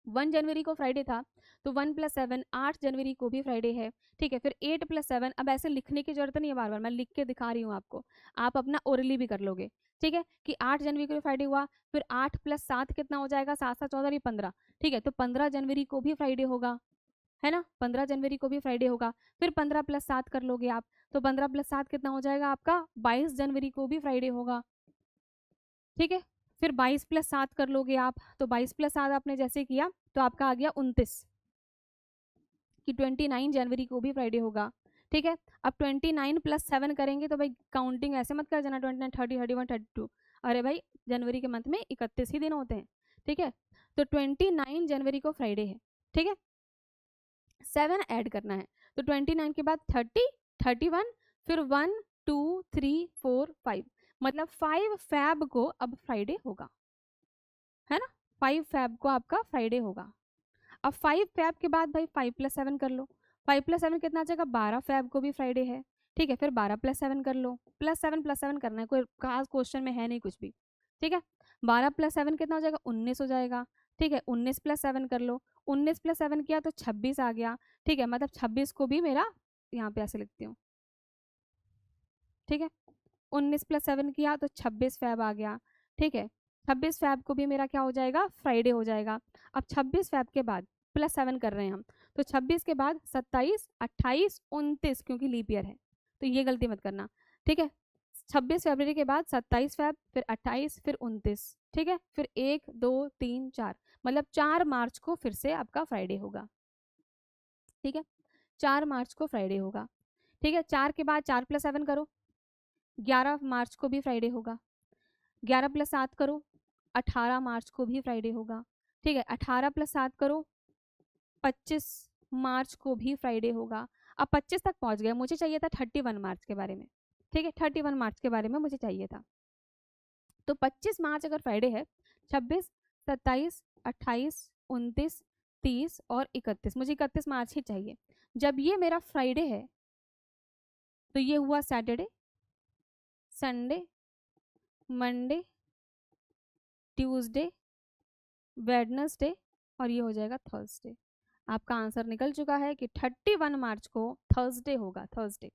1 जनवरी को फ्राइडे था तो 1 + 7 8 जनवरी को भी फ्राइडे है, ठीक है। फिर 8 + 7, अब ऐसे लिखने की जरूरत नहीं है, बार बार मैं लिख के दिखा रही हूँ आपको, आप अपना ओरली भी कर लोगे, ठीक है। कि 8 जनवरी को फ्राइडे हुआ, फिर 8 + 7 कितना हो जाएगा, 7 7 14 15, ठीक है। तो 15 जनवरी को भी फ्राइडे होगा, है ना, 15 जनवरी को भी फ्राइडे होगा। फिर 15 + 7 कर लोगे आप, तो 15 + 7 कितना हो जाएगा आपका, 22 जनवरी को भी फ्राइडे होगा, ठीक है। फिर 22 + 7 कर लोगे आप, तो 22 + 7 आपने जैसे किया तो आपका आ गया 29, कि 29 जनवरी को भी फ्राइडे होगा, ठीक है। अब 29 + 7 करेंगे तो भाई काउंटिंग ऐसे मत कर जाना 29 30 31 32, अरे भाई जनवरी के मंथ में 31 ही दिन होते हैं, ठीक है। तो 29 जनवरी को फ्राइडे है, ठीक है। 7 ऐड करना है, तो 29 के बाद 30 31, फिर 1 2 3 4 5, मतलब 5 फैब को अब फ्राइडे होगा, है ना। 5 फैब को आपका फ्राइडे होगा। अब 5 फैब के बाद भाई 5 + 7 कर लो, 5 + 7 कितना आ जाएगा, 12 फैब को भी फ्राइडे है, ठीक है। फिर 12 + 7 कर लो, +7 करना है, कोई खास क्वेश्चन में है नहीं कुछ भी, ठीक है। 12 + 7 कितना हो जाएगा, 19 हो जाएगा, ठीक है। 19 + 7 कर लो, 19 + 7 किया तो 26 आ गया, ठीक है। मतलब 26 को भी मेरा यहाँ पे ऐसे लिखती हूँ, ठीक है। 19 + 7 किया तो 26 फैब आ गया, ठीक है। 26 फैब को भी मेरा क्या हो जाएगा, फ्राइडे हो जाएगा। अब 26 फैब के बाद +7 कर रहे हैं हम, तो 26 के बाद 27 28 29, क्योंकि लीप ईयर है तो ये गलती मत करना, ठीक है। 26 फरवरी के बाद 27 फैब, फिर 28, फिर 29, ठीक है। फिर 1 2 3 4, मतलब 4 मार्च को फिर से आपका फ्राइडे होगा, ठीक है। 4 मार्च को फ्राइडे होगा, ठीक है। 4 के बाद 4 + 7 करो, 11 मार्च को भी फ्राइडे होगा। 11 + 7 करो, 18 मार्च को भी फ्राइडे होगा, ठीक है। 18 + 7 करो, 25 मार्च को भी फ्राइडे होगा। अब 25 तक पहुंच गए, मुझे चाहिए था 31 मार्च के बारे में, ठीक है। 31 मार्च के बारे में मुझे चाहिए था, तो 25 मार्च अगर फ्राइडे है, 26 27 28 29 30 और 31, मुझे 31 मार्च ही चाहिए। जब ये मेरा फ्राइडे है तो ये हुआ Saturday Sunday Monday Tuesday Wednesday और ये हो जाएगा थर्सडे। आपका आंसर निकल चुका है कि 31 मार्च को थर्सडे होगा, थर्सडे,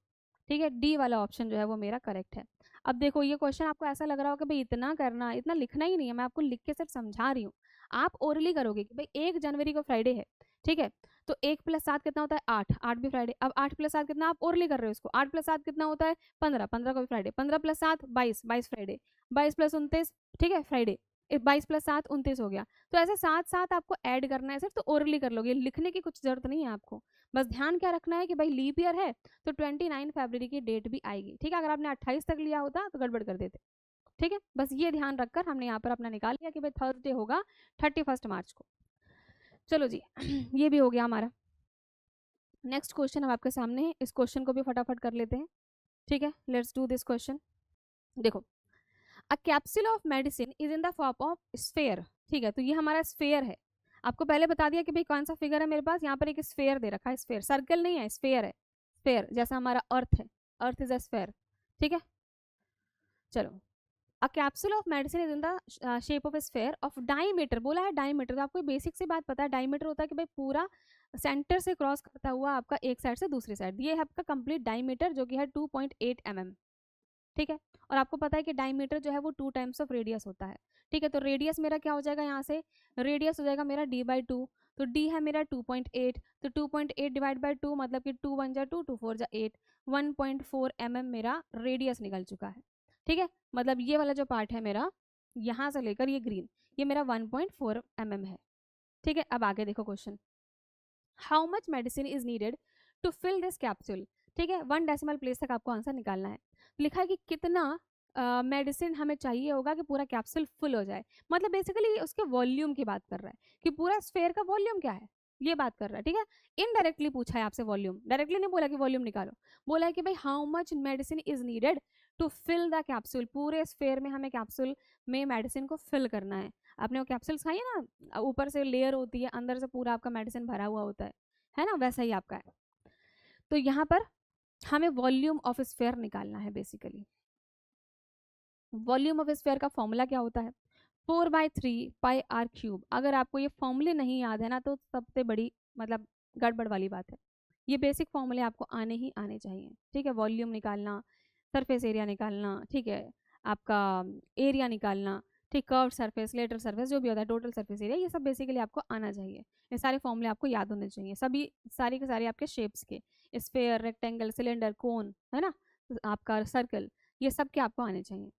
ठीक है। डी वाला ऑप्शन जो है वो मेरा करेक्ट है। अब देखो ये क्वेश्चन आपको ऐसा लग रहा होगा भाई इतना करना, इतना लिखना ही नहीं है, मैं आपको लिख के सिर्फ समझा रही हूँ। आप ओरली करोगे कि भाई 1 जनवरी को फ्राइडे है, ठीक है। तो 1 + 7 कितना होता है, 8 8 भी फ्राइडे। अब 8 + 7 कितना, आप ओरली कर रहे हो इसको, 8 + 7 कितना होता है, 15 15 को भी फ्राइडे, 15 + 7 22 22 फ्राइडे, 22 + 29, ठीक है, फ्राइडे। 22 + 7 29 हो गया। तो ऐसे साथ साथ आपको ऐड करना है सिर्फ, तो ओरली कर लोगे, लिखने की कुछ जरूरत नहीं है आपको। बस ध्यान क्या रखना है कि भाई लीप ईयर है तो 29 फरवरी की डेट भी आएगी, ठीक है। अगर आपने 28 तक लिया होता तो गड़बड़ कर देते, ठीक है। बस ये ध्यान रखकर हमने यहाँ पर अपना निकाल लिया कि भाई थर्सडे होगा 31 मार्च को। चलो जी ये भी हो गया हमारा। नेक्स्ट क्वेश्चन अब आपके सामने है, इस क्वेश्चन को भी फटाफट कर लेते हैं, ठीक है। Let's do this question. देखो a capsule of medicine is in the form of sphere, ठीक है। तो ये हमारा स्फेयर है, आपको पहले बता दिया कि भाई कौन सा फिगर है मेरे पास, यहाँ पर एक स्फेयर दे रखा है, स्फेयर सर्कल नहीं है, स्फेयर है, स्फेयर जैसा हमारा अर्थ है, अर्थ इज अ स्फेयर, ठीक है। चलो अ capsule of medicine is in the shape of sphere of diameter, बोला है डायमीटर, तो आपको बेसिक सी बात पता है, डायमीटर होता है कि भाई पूरा सेंटर से क्रॉस करता हुआ आपका एक साइड से दूसरी साइड, ये है आपका कंप्लीट डायमीटर जो कि है 2.8 mm, ठीक है। और आपको पता है कि डायमीटर जो है वो 2 टाइम्स ऑफ रेडियस होता है, ठीक है। तो रेडियस मेरा क्या हो जाएगा, यहाँ से रेडियस हो जाएगा मेरा d/2, तो डी है मेरा 2.8, तो 2.8 डिवाइड बाई 2 मतलब कि 2 1 जा 2, 2 4 जा 8, 1.4 mm मेरा रेडियस निकल चुका है। ठीक है, मतलब ये वाला जो पार्ट है मेरा यहाँ से लेकर ये ग्रीन, ये मेरा 1.4 mm है। ठीक है, अब आगे देखो question, how much medicine is needed to fill this capsule. ठीक है, 1 डेसिमल प्लेस तक आपको आंसर निकालना है। लिखा है कि कितना मेडिसिन हमें चाहिए होगा कि पूरा कैप्सूल फुल हो जाए, मतलब बेसिकली उसके वॉल्यूम की बात कर रहा है कि पूरा स्फेयर का वॉल्यूम क्या है, ये बात कर रहा है। ठीक है, इनडायरेक्टली पूछा है आपसे वॉल्यूम, डायरेक्टली नहीं बोला कि वॉल्यूम निकालो, बोला है कि भाई how much medicine is needed to fill the capsule, पूरे स्फेयर में हमें कैप्सूल में मेडिसिन को फिल करना है। आपने वो कैप्सूल्स खाई है ना, ऊपर से लेयर होती है, अंदर से पूरा आपका मेडिसिन भरा हुआ होता है ना, वैसा ही आपका है। तो यहाँ पर हमें वॉल्यूम ऑफ स्फेयर निकालना है। बेसिकली वॉल्यूम ऑफ स्फेयर का फॉर्मूला क्या होता है, 4/3 पाई आर क्यूब। अगर आपको ये फॉर्मूले नहीं याद है ना तो सबसे बड़ी मतलब गड़बड़ वाली बात है। ये बेसिक फॉर्मूले आपको आने ही आने चाहिए। ठीक है, वॉल्यूम निकालना, सरफेस एरिया निकालना, ठीक है, आपका एरिया निकालना, ठीक, कर्व सरफेस, लेटरल सरफेस, जो भी होता है, टोटल सरफेस एरिया, ये सब बेसिकली आपको आना चाहिए। ये सारे फॉर्मूले आपको याद होने चाहिए, सभी सारे के सारे आपके शेप्स के, स्फेयर, रेक्टेंगल, सिलेंडर, कोन, है ना, आपका सर्कल, ये सब के आपको आने चाहिए।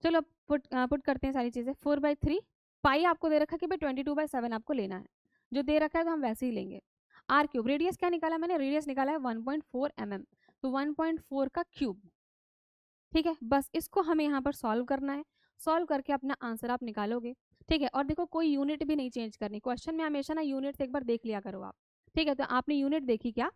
चलो पुट करते हैं सारी चीज़ें। 4/3 पाई आपको दे रखा है कि भाई 22/7 आपको लेना है, जो दे रखा है तो हम वैसे ही लेंगे। आर क्यूब, रेडियस क्या निकाला मैंने, रेडियस निकाला है 1.4 mm, तो 1.4 का क्यूब। ठीक है, बस इसको हमें यहाँ पर सॉल्व करना है, सॉल्व करके अपना आंसर आप निकालोगे। ठीक है, और देखो कोई यूनिट भी नहीं चेंज करनी, क्वेश्चन में हमेशा ना यूनिट एक बार देख लिया करो आप। ठीक है, तो आपने यूनिट देखी क्या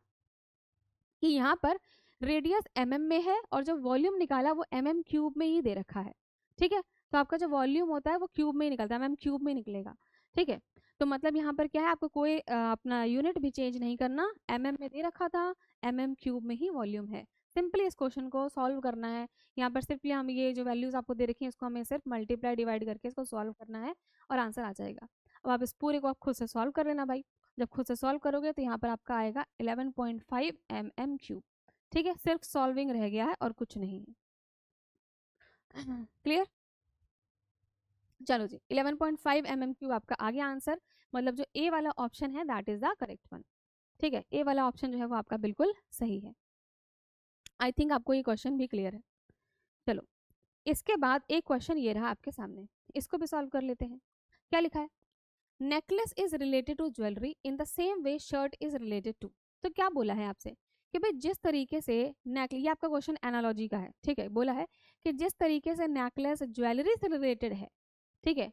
कि यहाँ पर रेडियस mm में है और जो वॉल्यूम निकाला वो mm क्यूब में ही दे रखा है। ठीक है, तो आपका जो वॉल्यूम होता है वो क्यूब में ही निकलता है, mm क्यूब में निकलेगा। ठीक है, तो मतलब यहाँ पर क्या है, आपको कोई अपना यूनिट भी चेंज नहीं करना, mm में दे रखा था, mm क्यूब में ही वॉल्यूम है। सिंपली इस क्वेश्चन को सॉल्व करना है। यहाँ पर सिर्फ हम ये जो वैल्यूज आपको दे रखी है इसको हमें सिर्फ मल्टीप्लाई डिवाइड करके इसको सॉल्व करना है और आंसर आ जाएगा। अब आप इस पूरे को आप खुद से सॉल्व कर लेना भाई। जब खुद से सॉल्व करोगे तो यहाँ पर आपका आएगा 11.5 mm क्यूब। ठीक है, सिर्फ सॉल्विंग रह गया है और कुछ नहीं है। क्लियर, चलो जी, 11.5 mm क्यूब आपका आ गया आंसर, मतलब जो ए वाला ऑप्शन है that is the correct one. ठीक है, ए वाला ऑप्शन जो है वो आपका बिल्कुल सही है। आई थिंक आपको ये क्वेश्चन भी क्लियर है। चलो, इसके बाद एक क्वेश्चन ये रहा आपके सामने, इसको भी सॉल्व कर लेते हैं। क्या लिखा है, necklace is related to jewellery in the same way shirt is related to. तो क्या बोला है आपसे कि भाई जिस तरीके से नेकलेस, ये आपका क्वेश्चन एनालॉजी का है। ठीक है, बोला है कि जिस तरीके से नेकलेस ज्वेलरी से रिलेटेड है, ठीक है,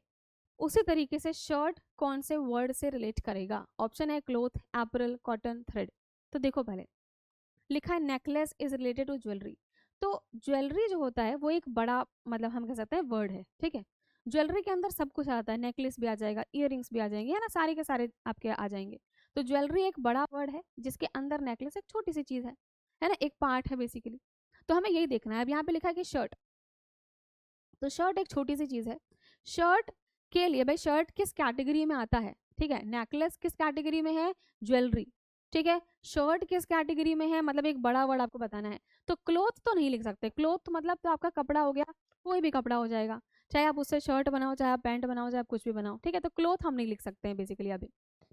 उसी तरीके से शर्ट कौन से वर्ड से रिलेट करेगा। ऑप्शन है क्लोथ, एपरल, कॉटन, थ्रेड। तो देखो पहले लिखा है necklace is related to jewellery, तो ज्वेलरी जो होता है वो एक बड़ा मतलब हम कह सकते हैं वर्ड है। ठीक है, ज्वेलरी के अंदर सब कुछ आता है, नेकलेस भी आ जाएगा, इयररिंग्स भी आ जाएंगे, है ना, सारे के सारे आपके आ जाएंगे। तो ज्वेलरी एक बड़ा वर्ड है जिसके अंदर नेकलेस एक छोटी सी चीज है ना, एक पार्ट है बेसिकली। तो हमें यही देखना है। अब यहाँ पे लिखा है कि शर्ट, तो शर्ट एक छोटी सी चीज है। शर्ट के लिए भाई शर्ट किस कैटेगरी में आता है, ठीक है, नेकलेस किस कैटेगरी में है, ज्वेलरी। ठीक है, शर्ट किस कैटेगरी में है, मतलब एक बड़ा वर्ड आपको बताना है। तो क्लोथ तो नहीं लिख सकते, क्लोथ मतलब तो आपका कपड़ा हो गया, कोई भी कपड़ा हो जाएगा, चाहे आप उससे शर्ट बनाओ, चाहे आप पैंट बनाओ, चाहे आप कुछ भी बनाओ। ठीक है, तो क्लोथ हम नहीं लिख सकते हैं बेसिकली अभी।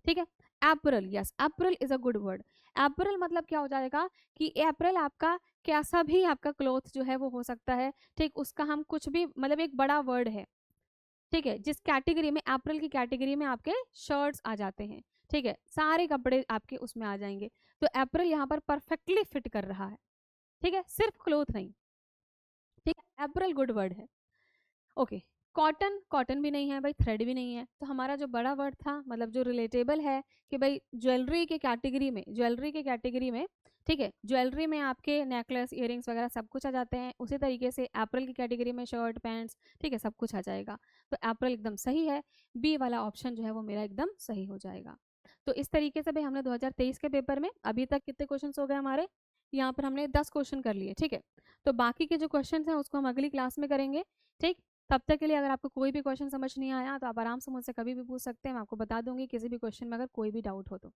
ठीक है, apparel, yes apparel is a good word. Apparel मतलब क्या हो जाएगा कि अप्रैल आपका कैसा भी आपका क्लोथ जो है वो हो सकता है। ठीक, उसका हम कुछ भी मतलब एक बड़ा वर्ड है। ठीक है, जिस कैटेगरी में अप्रैल की कैटेगरी में आपके शर्ट्स आ जाते हैं। ठीक है, सारे कपड़े आपके उसमें आ जाएंगे। तो अप्रैल यहाँ पर परफेक्टली फिट कर रहा है। ठीक है, सिर्फ क्लोथ नहीं। ठीक है, अप्रैल गुड वर्ड है। ओके, कॉटन, कॉटन भी नहीं है भाई, थ्रेड भी नहीं है। तो हमारा जो बड़ा वर्ड था मतलब जो रिलेटेबल है कि भाई ज्वेलरी के कैटेगरी में, ज्वेलरी के कैटेगरी में, ठीक है, ज्वेलरी में आपके नेकलेस, इयररिंग्स वगैरह सब कुछ आ जाते हैं। उसी तरीके से अप्रैल की कैटेगरी में शर्ट, पैंट्स, ठीक है, सब कुछ आ जाएगा। तो अप्रैल एकदम सही है, बी वाला ऑप्शन जो है वो मेरा एकदम सही हो जाएगा। तो इस तरीके से भाई हमने 2023 के पेपर में अभी तक कितने क्वेश्चन हो गए हमारे, यहाँ पर हमने 10 क्वेश्चन कर लिए। ठीक है, तो बाकी के जो क्वेश्चन हैं उसको हम अगली क्लास में करेंगे। ठीक, तब तक के लिए अगर आपको कोई भी क्वेश्चन समझ नहीं आया तो आप आराम से मुझसे कभी भी पूछ सकते हैं, मैं आपको बता दूंगी किसी भी क्वेश्चन में अगर कोई भी डाउट हो तो।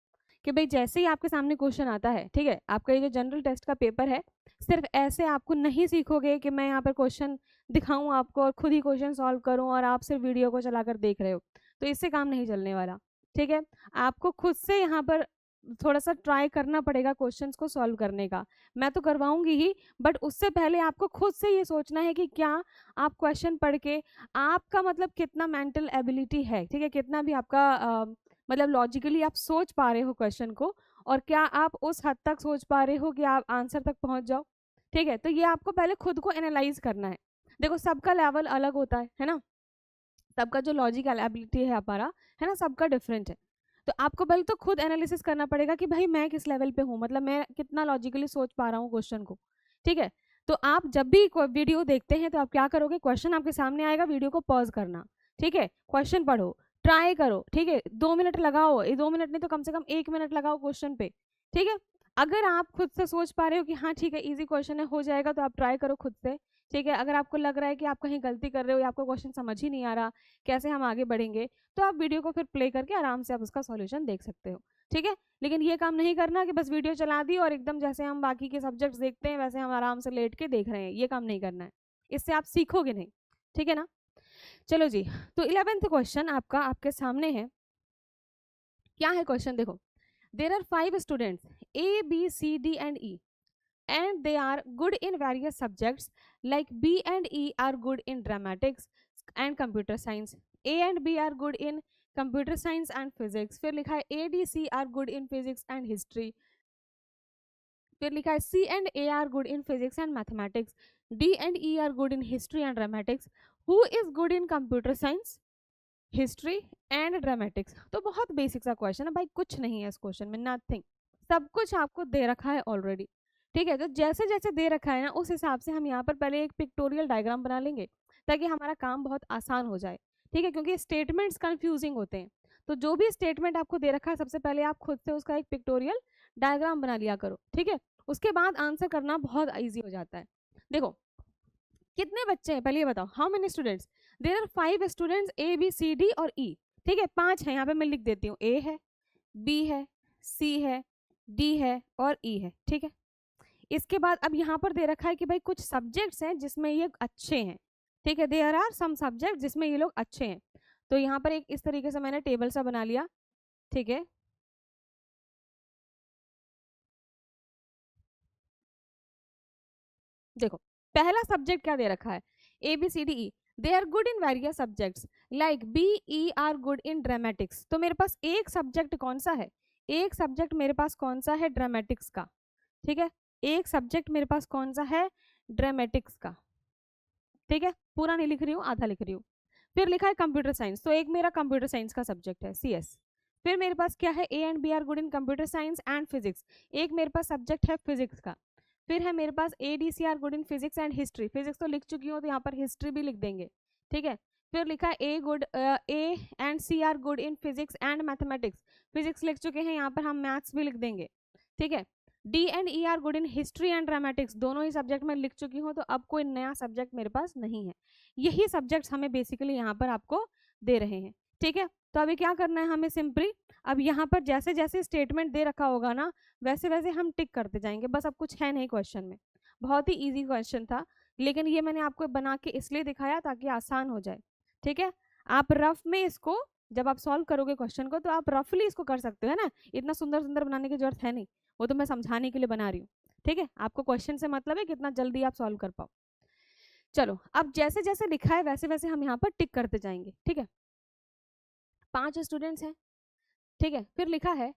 कि भाई जैसे ही आपके सामने क्वेश्चन आता है, ठीक है, आपका ये जो जनरल टेस्ट का पेपर है, सिर्फ ऐसे आपको नहीं सीखोगे कि मैं यहाँ पर क्वेश्चन दिखाऊं आपको और खुद ही क्वेश्चन सॉल्व करूं और आप सिर्फ वीडियो को चलाकर देख रहे हो, तो इससे काम नहीं चलने वाला। ठीक है, आपको खुद से यहाँ पर थोड़ा सा ट्राई करना पड़ेगा क्वेश्चंस को सॉल्व करने का। मैं तो करवाऊंगी ही, बट उससे पहले आपको खुद से ये सोचना है कि क्या आप क्वेश्चन पढ़ के आपका मतलब कितना मेंटल एबिलिटी है, ठीक है, कितना भी आपका मतलब लॉजिकली आप सोच पा रहे हो क्वेश्चन को, और क्या आप उस हद तक सोच पा रहे हो कि आप आंसर तक पहुंच जाओ। ठीक है, तो ये आपको पहले खुद को एनालाइज करना है। देखो सबका लेवल अलग होता है ना, सबका जो लॉजिकल एबिलिटी है हमारा, है ना, सबका डिफरेंट है। तो आपको पहले तो खुद एनालिसिस करना पड़ेगा कि भाई मैं किस लेवल पे हूँ, मतलब मैं कितना लॉजिकली सोच पा रहा हूँ क्वेश्चन को। ठीक है, तो आप जब भी वीडियो देखते हैं तो आप क्या करोगे, क्वेश्चन आपके सामने आएगा, वीडियो को पॉज करना, ठीक है, क्वेश्चन पढ़ो, ट्राई करो, ठीक है, 2 मिनट लगाओ, 2 मिनट नहीं तो कम से कम 1 मिनट लगाओ क्वेश्चन पे। ठीक है, अगर आप खुद से सोच पा रहे हो कि हाँ ठीक है इजी क्वेश्चन है, हो जाएगा, तो आप ट्राई करो खुद से। ठीक है, अगर आपको लग रहा है कि आप कहीं गलती कर रहे हो या आपको क्वेश्चन समझ ही नहीं आ रहा, कैसे हम आगे बढ़ेंगे, तो आप वीडियो को फिर प्ले करके आराम से आप उसका सॉल्यूशन देख सकते हो। ठीक है, लेकिन ये काम नहीं करना कि बस वीडियो चला दी और एकदम जैसे हम बाकी के सब्जेक्ट्स देखते हैं वैसे हम आराम से लेट के देख रहे हैं, ये काम नहीं करना है, इससे आप सीखोगे नहीं। ठीक है ना, चलो जी, तो 11th क्वेश्चन आपका आपके सामने है। क्या है क्वेश्चन, देखो, there are 5 students A B C D and E and they are good in various subjects like B and E are good in dramatics and computer science, A and B are good in computer science and physics, फिर लिखा है A D C are good in physics and history, फिर लिखा है C and A are good in physics and mathematics, D and E are good in history and dramatics, who is good in computer science, history and dramatics. तो बहुत basic सा question है भाई, कुछ नहीं है इस क्वेश्चन में, नथिंग, सब कुछ आपको दे रखा है ऑलरेडी। ठीक है, तो जैसे जैसे दे रखा है ना उस हिसाब से हम यहाँ पर पहले एक पिक्टोरियल डायग्राम बना लेंगे ताकि हमारा काम बहुत आसान हो जाए। ठीक है, क्योंकि स्टेटमेंट्स कंफ्यूजिंग होते हैं, तो जो भी स्टेटमेंट आपको दे रखा है सबसे पहले आप खुद से उसका एक पिक्टोरियल डायग्राम बना लिया करो। ठीक है, उसके बाद आंसर करना बहुत ईजी हो जाता है। देखो कितने बच्चे हैं पहले ये बताओ, how many students, there are 5 students A B C D और E। ठीक है, 5 है, यहाँ पे मैं लिख देती हूँ, A है, B है, C है, D है और E है। ठीक है, इसके बाद अब यहाँ पर दे रखा है कि भाई कुछ सब्जेक्ट्स हैं जिसमें ये अच्छे हैं। ठीक है, देयर आर सम सब्जेक्ट जिसमें ये लोग अच्छे हैं, तो यहाँ पर एक इस तरीके से मैंने टेबल सा बना लिया। ठीक है, देखो पहला सब्जेक्ट क्या दे रखा है, A B C D E, they are good in various subjects like B E are good in dramatics. तो मेरे पास एक सब्जेक्ट कौन सा है, एक सब्जेक्ट मेरे पास कौन सा है, ड्रामेटिक्स का। ठीक है, एक सब्जेक्ट मेरे पास कौन सा है, ड्रामेटिक्स का। ठीक है, पूरा नहीं लिख रही हूँ, आधा लिख रही हूँ। फिर लिखा है कंप्यूटर साइंस, तो एक मेरा कंप्यूटर साइंस का सब्जेक्ट है CS। फिर मेरे पास क्या है, A and B are good in computer science and physics, एक मेरे पास सब्जेक्ट है फिजिक्स का। फिर है मेरे पास ADC are good in physics and history, physics तो लिख चुकी हूँ तो यहाँ पर हिस्ट्री भी लिख देंगे। ठीक है, फिर लिखा है A and C are good in physics and mathematics, physics लिख चुके हैं, यहाँ पर हम मैथ्स भी लिख देंगे। ठीक है, D and E are good in history and dramatics, दोनों ही सब्जेक्ट में लिख चुकी हूँ, तो अब कोई नया सब्जेक्ट मेरे पास नहीं है। यही सब्जेक्ट्स हमें बेसिकली यहाँ पर आपको दे रहे हैं। ठीक है, तो अभी क्या करना है हमें, सिंपली अब यहाँ पर जैसे जैसे स्टेटमेंट दे रखा होगा ना वैसे वैसे हम टिक करते जाएंगे, बस अब कुछ है नहीं क्वेश्चन में। बहुत ही इजी क्वेश्चन था, लेकिन ये मैंने आपको बना के इसलिए दिखाया ताकि आसान हो जाए। ठीक है, आप रफ में इसको जब आप सॉल्व करोगे क्वेश्चन को तो आप रफली इसको कर सकते हो, है ना, इतना सुंदर सुंदर बनाने की जरूरत है नहीं, वो तो मैं समझाने के लिए बना रही हूँ। ठीक है, आपको क्वेश्चन से मतलब है कितना जल्दी आप सॉल्व कर पाओ। चलो अब जैसे जैसे लिखा है वैसे वैसे हम यहाँ पर टिक करते जाएंगे। ठीक है, 5 स्टूडेंट्स हैं। ठीक है, फिर लिखा है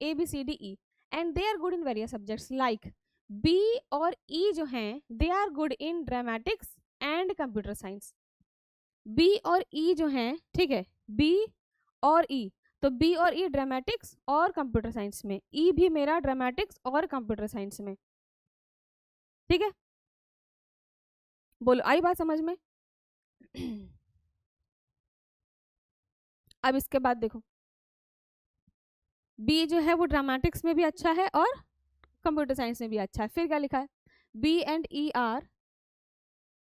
ABCDE and they are good in various subjects like B और E जो हैं they are good in dramatics and computer science. B और E जो हैं, ठीक है, B और E, तो B और E ड्रामेटिक्स और कंप्यूटर साइंस में, E भी मेरा ड्रामेटिक्स और कंप्यूटर साइंस में। ठीक है, बोलो आई बात समझ में? अब इसके बाद देखो बी जो है वो ड्रामेटिक्स में भी अच्छा है और कंप्यूटर साइंस में भी अच्छा है। फिर क्या लिखा है, B and E are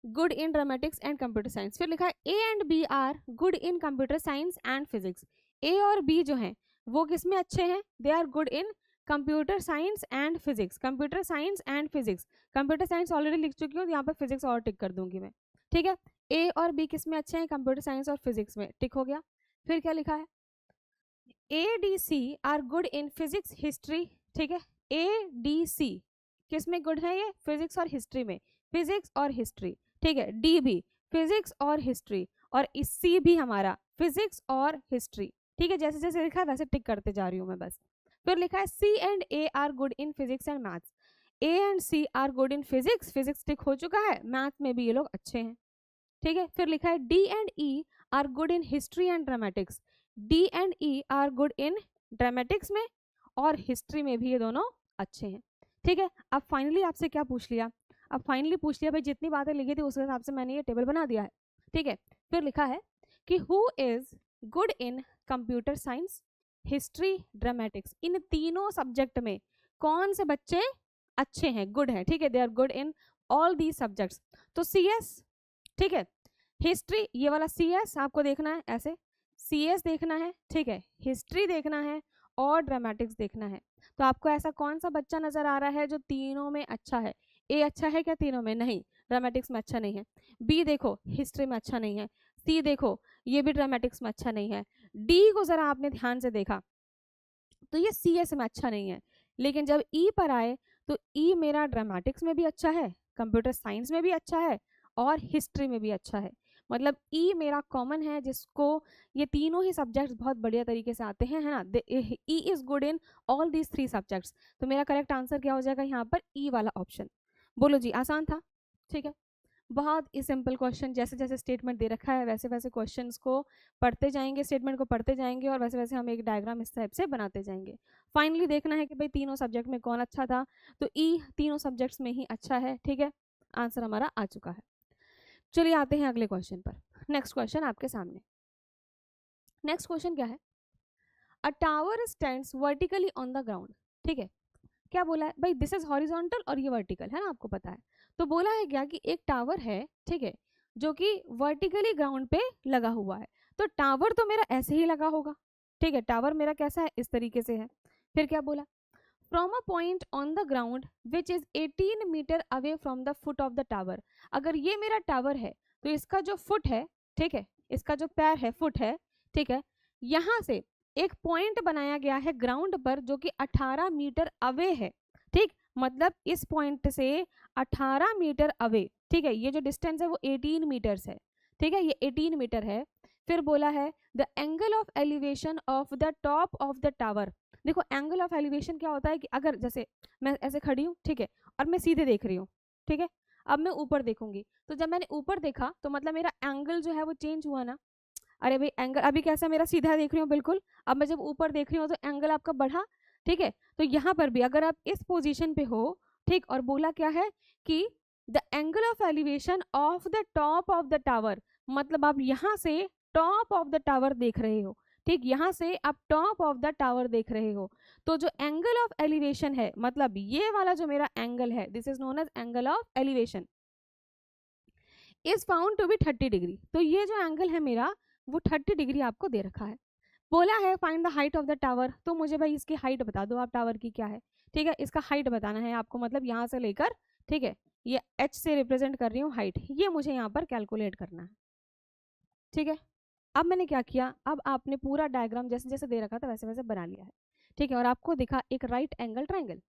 good in dramatics and computer science. फिर लिखा है A and B are good in computer science and physics. A और बी जो है वो किस में अच्छे हैं, they are good in computer science and physics. Computer science and physics, computer science already लिख चुकी हूँ, यहाँ पर फिजिक्स और टिक कर दूंगी मैं। ठीक है, ए और बी किस में अच्छे हैं, कंप्यूटर साइंस और फिजिक्स में, टिक हो गया। फिर क्या लिखा है, ADC are good in physics history, ठीक है। ADC किस में गुड है? ये फिजिक्स और हिस्ट्री में, फिजिक्स और हिस्ट्री, ठीक है। D भी फिजिक्स और हिस्ट्री, और C भी हमारा फिजिक्स और हिस्ट्री, ठीक है। जैसे जैसे लिखा है वैसे टिक करते जा रही हूँ मैं बस। फिर लिखा है C and A are good in physics and maths. A and C are good in physics, physics tick हो चुका है, मैथ्स में भी ये लोग अच्छे हैं, ठीक है। फिर लिखा है D and E are good in history and dramatics. D and E are good in dramatics में और हिस्ट्री में भी ये दोनों अच्छे हैं, ठीक है। अब फाइनली आपसे क्या पूछ लिया? अब फाइनली पूछ लिया भाई, जितनी बातें लिखी थी उस हिसाब से मैंने ये टेबल बना दिया है, ठीक है। फिर लिखा है कि who is good in computer science, history, dramatics, इन तीनों सब्जेक्ट में कौन से बच्चे अच्छे हैं, गुड हैं, ठीक है। They are good in all the subjects. तो CS, ठीक है। हिस्ट्री, ये वाला CS आपको देखना है, ऐसे CS देखना है, ठीक है। हिस्ट्री देखना है और ड्रामेटिक्स देखना है। तो आपको ऐसा कौन सा बच्चा नजर आ रहा है जो तीनों में अच्छा है? A अच्छा है क्या तीनों में? नहीं, ड्रामेटिक्स में अच्छा नहीं है। B देखो हिस्ट्री में अच्छा नहीं है। C देखो ये भी ड्रामेटिक्स में अच्छा नहीं है। D को जरा आपने ध्यान से देखा तो ये CS में अच्छा नहीं है। लेकिन जब E पर आए तो E मेरा ड्रामेटिक्स में भी अच्छा है, कंप्यूटर साइंस में भी अच्छा है और हिस्ट्री में भी अच्छा है। मतलब E मेरा कॉमन है, जिसको ये तीनों ही सब्जेक्ट्स बहुत बढ़िया तरीके से आते हैं, है ना। E is good in all these 3 subjects. तो मेरा करेक्ट आंसर क्या हो जाएगा यहाँ पर? E वाला ऑप्शन। बोलो जी, आसान था, ठीक है। बहुत ही सिंपल क्वेश्चन, जैसे जैसे स्टेटमेंट दे रखा है वैसे वैसे क्वेश्चंस को पढ़ते जाएंगे, स्टेटमेंट को पढ़ते जाएंगे और वैसे वैसे हम एक डायग्राम इस टाइप से बनाते जाएंगे। फाइनली देखना है कि भाई तीनों सब्जेक्ट में कौन अच्छा था। तो E तीनों सब्जेक्ट्स में ही अच्छा है, ठीक है। आंसर हमारा आ चुका है। चलिए आते हैं अगले क्वेश्चन पर। नेक्स्ट क्वेश्चन आपके सामने। नेक्स्ट क्वेश्चन क्या है? अ tower stands vertically on the ground, ठीक है। क्या बोला है भाई? दिस इज हॉरिजॉन्टल और ये वर्टिकल है ना, आपको पता है। तो बोला है क्या कि एक टावर है, ठीक है, जो कि वर्टिकली ग्राउंड पे लगा हुआ है। तो टावर तो मेरा ऐसे ही लगा होगा, ठीक है। टावर मेरा कैसा है? इस तरीके से है। फिर क्या बोला? From a point on the ground which is 18 metre away from the foot of the tower. अगर ये मेरा टावर है तो इसका जो फुट है, ठीक है, इसका जो पैर है, फुट है, ठीक है, यहाँ से एक पॉइंट बनाया गया है ग्राउंड पर जो कि 18 मीटर अवे है, ठीक। मतलब इस पॉइंट से 18 मीटर अवे, ठीक है। ये जो डिस्टेंस है वो 18 मीटर्स है, ठीक है, ये 18 मीटर है। फिर बोला है the angle of elevation of the top of the tower. देखो एंगल ऑफ एलिवेशन क्या होता है कि अगर जैसे मैं ऐसे खड़ी हूँ, ठीक है, और मैं सीधे देख रही हूँ, ठीक है। अब मैं ऊपर देखूंगी तो जब मैंने ऊपर देखा तो मतलब मेरा एंगल जो है वो चेंज हुआ ना। अरे भाई एंगल अभी कैसा मेरा सीधा देख रही हूँ बिल्कुल, अब मैं जब ऊपर देख रही हूँ तो एंगल आपका बढ़ा, ठीक है। तो यहाँ पर भी अगर आप इस पोजीशन पे हो, ठीक, और बोला क्या है कि the angle of elevation of the top of the tower, मतलब आप यहाँ से टॉप ऑफ द टावर देख रहे हो, ठीक, यहाँ से आप टॉप ऑफ द टावर देख रहे हो। तो जो एंगल ऑफ एलिवेशन है, मतलब ये वाला जो मेरा एंगल है, this is known as angle of elevation, is found to be 30 degree. तो ये जो एंगल है मेरा वो 30 डिग्री आपको दे रखा है। बोला है find the height of the tower. तो मुझे भाई इसकी हाइट बता दो आप, टावर की क्या है, ठीक है। इसका हाइट बताना है आपको, मतलब यहाँ से लेकर, ठीक है, ये H से रिप्रेजेंट कर रही हूँ हाइट, ये मुझे यहाँ पर कैलकुलेट करना है, ठीक है। अब मैंने क्या किया, अब आपने पूरा डायग्राम जैसे जैसे दे रखा था वैसे वैसे बना लिया है, ठीक है। और आपको दिखा एक राइट एंगल ट्राइंगल,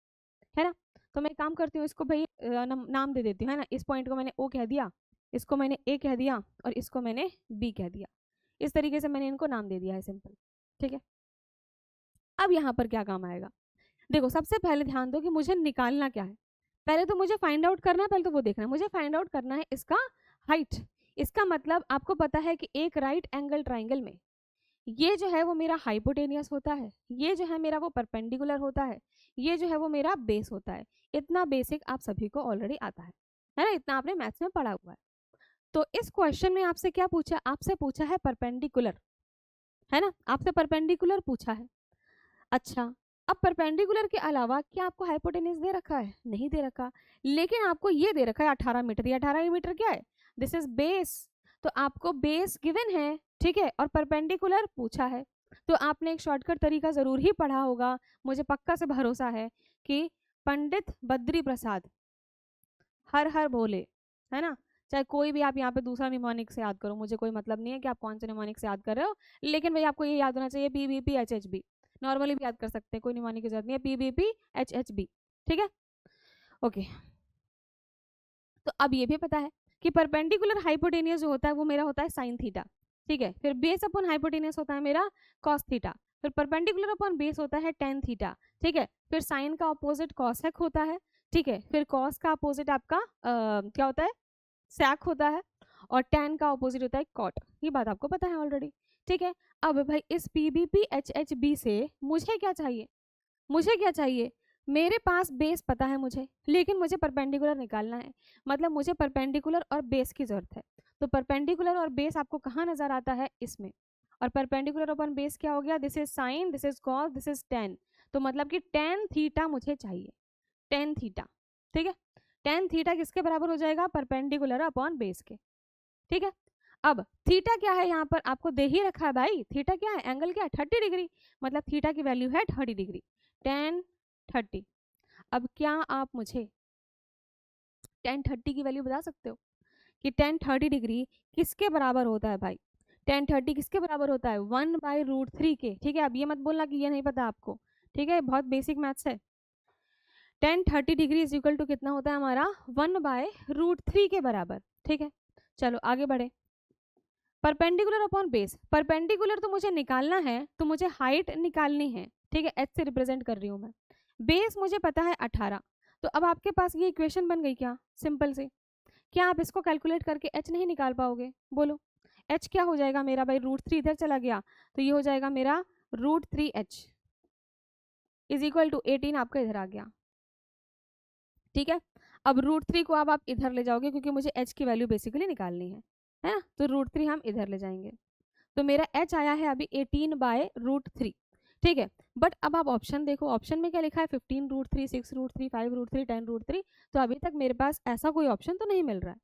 है ना। तो मैं काम करती हूँ, इसको भाई नाम दे देती हूँ, है ना। इस पॉइंट को मैंने O कह दिया, इसको मैंने A कह दिया और इसको मैंने B कह दिया। इस तरीके से मैंने इनको नाम दे दिया है, सिंपल, ठीक है। अब यहाँ पर क्या काम आएगा? देखो सबसे पहले ध्यान दो कि मुझे निकालना क्या है। पहले तो मुझे फाइंड आउट करना है, पहले तो वो देखना है, मुझे फाइंड आउट करना है इसका हाइट। इसका मतलब आपको पता है कि एक राइट एंगल ट्राइंगल में ये जो है वो मेरा हाइपोटेनियस होता है, ये जो है मेरा वो परपेंडिकुलर होता है, ये जो है वो मेरा बेस होता है। इतना बेसिक आप सभी को ऑलरेडी आता है ना, इतना आपने मैथ्स में पढ़ा हुआ है। तो इस क्वेश्चन में आपसे क्या पूछा? आपसे पूछा है परपेंडिकुलर, है ना, आपसे परपेंडिकुलर पूछा है। अच्छा, अब परपेंडिकुलर के अलावा क्या आपको हाइपोटेन्यूज दे रखा है? नहीं दे रखा, लेकिन आपको ये दे रखा है 18 मीटर। ये 18 मीटर क्या है? This is base. तो आपको बेस गिवन है, ठीक है, और परपेंडिकुलर पूछा है। तो आपने एक शॉर्टकट तरीका जरूर ही पढ़ा होगा, मुझे पक्का से भरोसा है कि पंडित बद्री प्रसाद हर हर बोले, है ना, चाहे कोई भी आप यहाँ पे दूसरा निमोनिक से याद करो, मुझे कोई मतलब नहीं है कि आप कौन से निमोनिक से याद कर रहे हो, लेकिन भाई आपको ये याद होना चाहिए PBP HHB। नॉर्मली भी याद कर सकते हैं, कोई निमोनिक की जरूरत नहीं है, PBP HHB। ठीक है, ओके। तो अब ये भी पता है कि परपेंडिकुलर हाइपोटेनियस जो होता है वो मेरा होता है साइन थीटा। ठीक है, फिर बेस अपॉन हाइपोटेनियस होता है मेरा कॉस थीटा, फिर परपेंडिकुलर अपॉन बेस होता है टेन थीटा। ठीक है, फिर साइन का अपोजिट कॉसेक होता है। ठीक है, फिर कॉस का अपोजिट आपका क्या होता है, सैक होता है, और टेन का अपोजिट होता है कॉट। ये बात आपको पता है ऑलरेडी। ठीक है, अब भाई इस PBP HHB से मुझे क्या चाहिए, मुझे क्या चाहिए, मेरे पास बेस पता है मुझे, लेकिन मुझे परपेंडिकुलर निकालना है, मतलब मुझे परपेंडिकुलर और बेस की जरूरत है। तो परपेंडिकुलर और बेस आपको कहाँ नजर आता है, इसमें। और परपेंडिकुलर अपन बेस क्या हो गया, this is sine, this is cos, this is ten. तो मतलब कि टेन थीटा मुझे चाहिए, टेन थीटा। ठीक है, टेन थीटा किसके बराबर हो जाएगा, परपेंडिकुलर अपॉन बेस के। ठीक है, अब थीटा क्या है यहाँ पर आपको दे ही रखा है भाई, थीटा क्या है, एंगल क्या है, 30 डिग्री, मतलब थीटा की वैल्यू है 30 डिग्री, टेन 30। अब क्या आप मुझे टेन 30 की वैल्यू बता सकते हो कि टेन 30 डिग्री किसके बराबर होता है भाई, टेन 30 किसके बराबर होता है, 1/√3 के। ठीक है, अब ये मत बोलना कि ये नहीं पता आपको, ठीक है, बहुत बेसिक मैथ्स है। Tan 30 degree is equal to कितना होता है हमारा, 1/√3 के बराबर। ठीक है, चलो आगे बढ़े। परपेंडिकुलर अपॉन बेस, परपेंडिकुलर तो मुझे निकालना है, तो मुझे हाइट निकालनी है। ठीक है, एच से रिप्रेजेंट कर रही हूँ मैं, बेस मुझे पता है 18। तो अब आपके पास ये इक्वेशन बन गई क्या, सिंपल से। क्या आप इसको कैलकुलेट करके एच नहीं निकाल पाओगे, बोलो। एच क्या हो जाएगा मेरा भाई, √3 इधर चला गया, तो ये हो जाएगा मेरा √3h इज इक्वल टू 18 आपका इधर आ गया। ठीक है, अब √3 को अब आप इधर ले जाओगे, क्योंकि मुझे h की वैल्यू बेसिकली निकालनी है ना, तो √3 हम इधर ले जाएंगे, तो मेरा h आया है अभी 18/√3। ठीक है, बट अब आप ऑप्शन देखो, ऑप्शन में क्या लिखा है, 15√3, 6√3, 5√3, 10√3। तो अभी तक मेरे पास ऐसा कोई ऑप्शन तो नहीं मिल रहा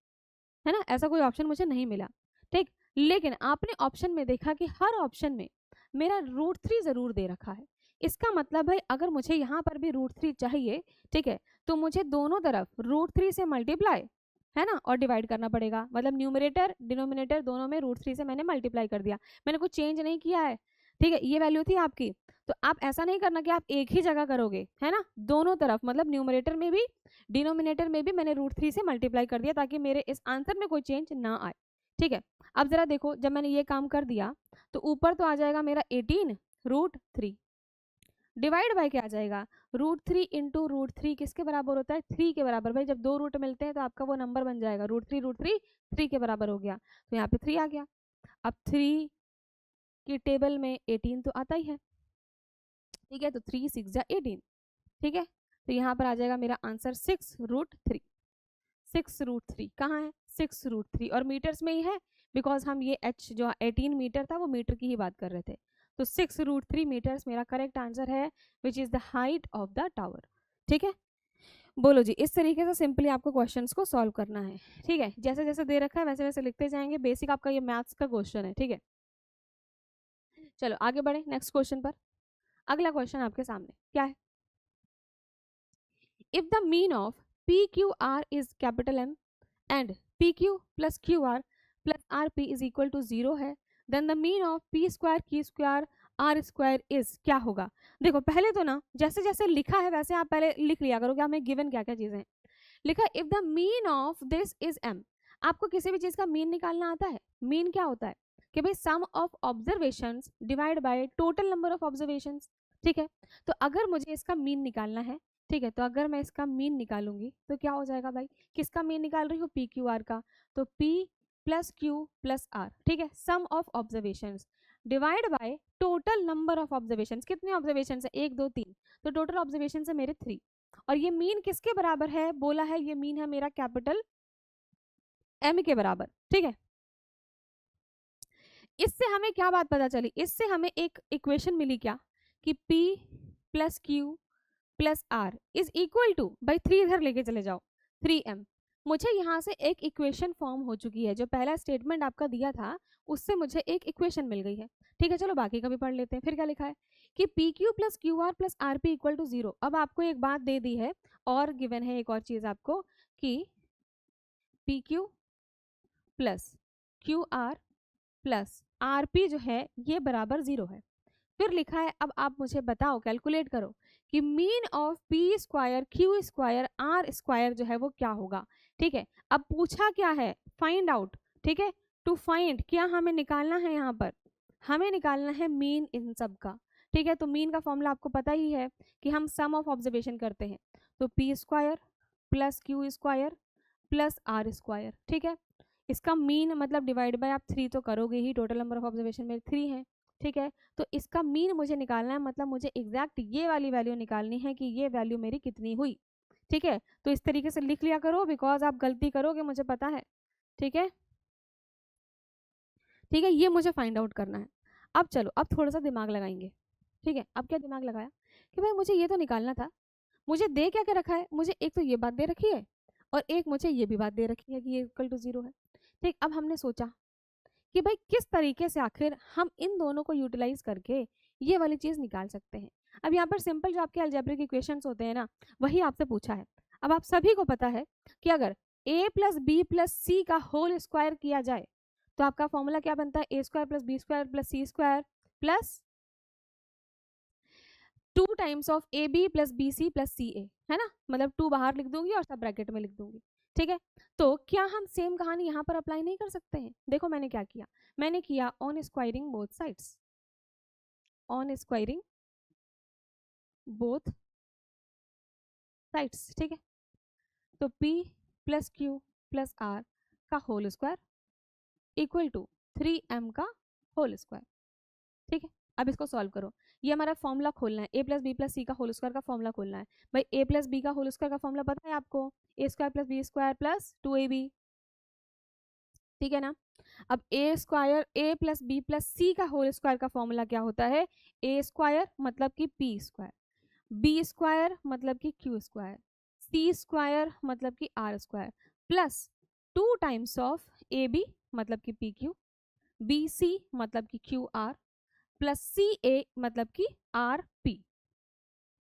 है ना, ऐसा कोई ऑप्शन मुझे नहीं मिला। ठीक, लेकिन आपने ऑप्शन में देखा कि हर ऑप्शन में मेरा √3 जरूर दे रखा है। इसका मतलब भाई अगर मुझे यहाँ पर भी √3 चाहिए, ठीक है, तो मुझे दोनों तरफ √3 से मल्टीप्लाई, है ना, और डिवाइड करना पड़ेगा, मतलब न्यूमरेटर डिनोमिनेटर दोनों में √3 से मैंने मल्टीप्लाई कर दिया, मैंने कुछ चेंज नहीं किया है। ठीक है, ये वैल्यू थी आपकी, तो आप ऐसा नहीं करना कि आप एक ही जगह करोगे, है ना, दोनों तरफ, मतलब न्यूमरेटर में भी डिनोमिनेटर में भी मैंने √3 से मल्टीप्लाई कर दिया, ताकि मेरे इस आंसर में कोई चेंज ना आए। ठीक है, अब जरा देखो, जब मैंने ये काम कर दिया तो ऊपर तो आ जाएगा मेरा 18√3, डिवाइड बाय क्या आ जाएगा, √3 इंटू √3 किसके बराबर होता है, 3 के बराबर। भाई जब दो रूट मिलते हैं तो आपका वो नंबर बन जाएगा, √3 3 के बराबर हो गया, तो यहाँ पे 3 आ गया। अब 3 की टेबल में 18 तो आता ही है। ठीक है, तो 3 6 जा 18। ठीक है, तो यहाँ पर आ जाएगा मेरा आंसर 6√3। 6√3 कहाँ है, 6√3, और मीटर्स में ही है, बिकॉज हम ये h जो 18 मीटर था वो मीटर की ही बात कर रहे थे। तो 6√3 मीटर्स मेरा करेक्ट आंसर है, which is the height of the tower. ठीक है, बोलो जी, इस तरीके से सिंपली आपको क्वेश्चंस को सॉल्व करना है। ठीक है, जैसे जैसे दे रखा है वैसे वैसे लिखते जाएंगे, बेसिक आपका ये मैथ्स का क्वेश्चन है। ठीक है, चलो आगे बढ़े नेक्स्ट क्वेश्चन पर। अगला क्वेश्चन आपके सामने क्या है, if the mean of PQR is capital M and PQ plus QR plus RP is equal to 0 है, then the mean of P square Q square R square is क्या होगा। देखो पहले तो ना जैसे जैसे लिखा है वैसे आप पहले लिख लिया करो कि हमें गिवन क्या क्या चीजें हैं। लिखा if the mean of this is M, आपको किसी भी चीज का मीन निकालना आता है। मीन क्या होता है कि भाई sum of observations divide by total number of observations. ठीक है, तो अगर मुझे इसका मीन निकालना है, ठीक है, तो अगर मैं इसका मीन निकालूंगी तो क्या हो जाएगा भाई, किसका मीन निकाल रही हूँ, PQR का, तो P plus Q plus R। ठीक है, sum of observations divide by total number of observations, कितने ऑब्जर्वेशंस है, 1 2 3, तो टोटल ऑब्जर्वेशंस है मेरे 3। और ये मीन किसके बराबर है, बोला है ये मीन है मेरा कैपिटल M के बराबर। ठीक है, इससे हमें क्या बात पता चली, इससे हमें एक इक्वेशन मिली क्या, कि P plus Q plus R is equal to, भाई 3 इधर लेके चले जाओ, 3M। मुझे यहाँ से एक इक्वेशन फॉर्म हो चुकी है, जो पहला स्टेटमेंट आपका दिया था उससे मुझे एक इक्वेशन मिल गई है। ठीक है, चलो बाकी का भी पढ़ लेते हैं। फिर क्या लिखा है कि PQ plus QR plus RP equal to 0। अब आपको एक बात दे दी है और गिवन है एक और चीज आपको, कि PQ plus Q R plus R P जो है ये बराबर 0 है। फिर लिखा है, अब आप मुझे बताओ, कैलकुलेट करो कि mean of P square Q square R square जो है वो क्या होगा। ठीक है, अब पूछा क्या है, फाइंड आउट। ठीक है, टू फाइंड, क्या हमें निकालना है, यहाँ पर हमें निकालना है मीन इन सब का। ठीक है, तो मीन का फॉर्मूला आपको पता ही है कि हम सम ऑफ ऑब्जर्वेशन करते हैं, तो P square plus Q square plus R square. ठीक है, इसका मीन मतलब डिवाइड बाय आप 3 तो करोगे ही, टोटल नंबर ऑफ ऑब्जर्वेशन मेरे 3 है। ठीक है, तो इसका मीन मुझे निकालना है, मतलब मुझे एग्जैक्ट ये वाली वैल्यू निकालनी है कि ये वैल्यू मेरी कितनी हुई। ठीक है, तो इस तरीके से लिख लिया करो, बिकॉज आप गलती करोगे मुझे पता है। ठीक है, ठीक है, ये मुझे फाइंड आउट करना है। अब चलो, अब थोड़ा सा दिमाग लगाएंगे। ठीक है, अब क्या दिमाग लगाया कि भाई मुझे ये तो निकालना था, मुझे दे क्या क्या रखा है, मुझे एक तो ये बात दे रखी है और एक मुझे ये भी बात दे रखी है कि ये इक्वल टू 0 है। ठीक, अब हमने सोचा कि भाई किस तरीके से आखिर हम इन दोनों को यूटिलाइज करके ये वाली चीज निकाल सकते हैं। अब यहाँ पर सिंपल जो आपके अलजेब्रिक इक्वेशंस होते हैं ना, वही आपसे पूछा है। अब आप सभी को पता है कि अगर a plus B plus C का होल स्क्वायर किया जाए तो आपका फॉर्मूला क्या बनता है, A square plus B square plus C square plus 2 times of A B plus B C plus C A, है ना, मतलब 2 बाहर लिख दूंगी और सब ब्रैकेट में लिख दूंगी। ठीक है, तो क्या हम सेम कहानी यहाँ पर अप्लाई नहीं कर सकते हैं। देखो मैंने क्या किया, मैंने किया on squaring both sides, on squaring both sides. ठीक है, तो p plus Q plus R का whole square equal to 3m का होल स्क्वायर। ठीक है, अब इसको सॉल्व करो, ये हमारा फॉर्मूला खोलना है, a plus B plus C का होल स्क्वायर का फॉर्मूला खोलना है। भाई a प्लस बी का होल स्क्वायर का फॉर्मूला पता है आपको, A square plus B square plus 2ab। ठीक है ना, अब A square A plus B plus C का होल स्क्वायर का फॉर्मूला क्या होता है, ए स्क्वायर मतलब कि पी स्क्वायर, बी स्क्वायर मतलब कि क्यू स्क्वायर, सी स्क्वायर मतलब कि R square plus 2 times of A B मतलब कि पी क्यू, बी सी मतलब कि Q R plus C A मतलब कि आर पी।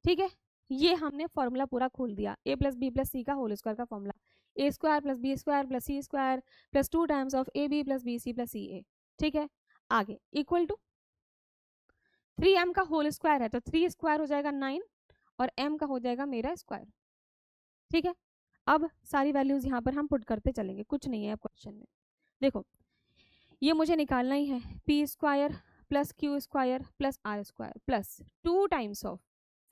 ठीक है, ये हमने फॉर्मूला पूरा खोल दिया, A plus B plus C का होल स्क्वायर का formula, A square plus B square plus C square plus 2 times of A B plus B C plus C A. ठीक है, आगे इक्वल टू 3m का whole square है तो 3 square हो जाएगा 9 और m का हो जाएगा मेरा स्क्वायर। ठीक है, अब सारी वैल्यूज यहाँ पर हम पुट करते चलेंगे, कुछ नहीं है अब क्वेश्चन में। देखो ये मुझे निकालना ही है, P square plus Q square plus R square plus 2 times of,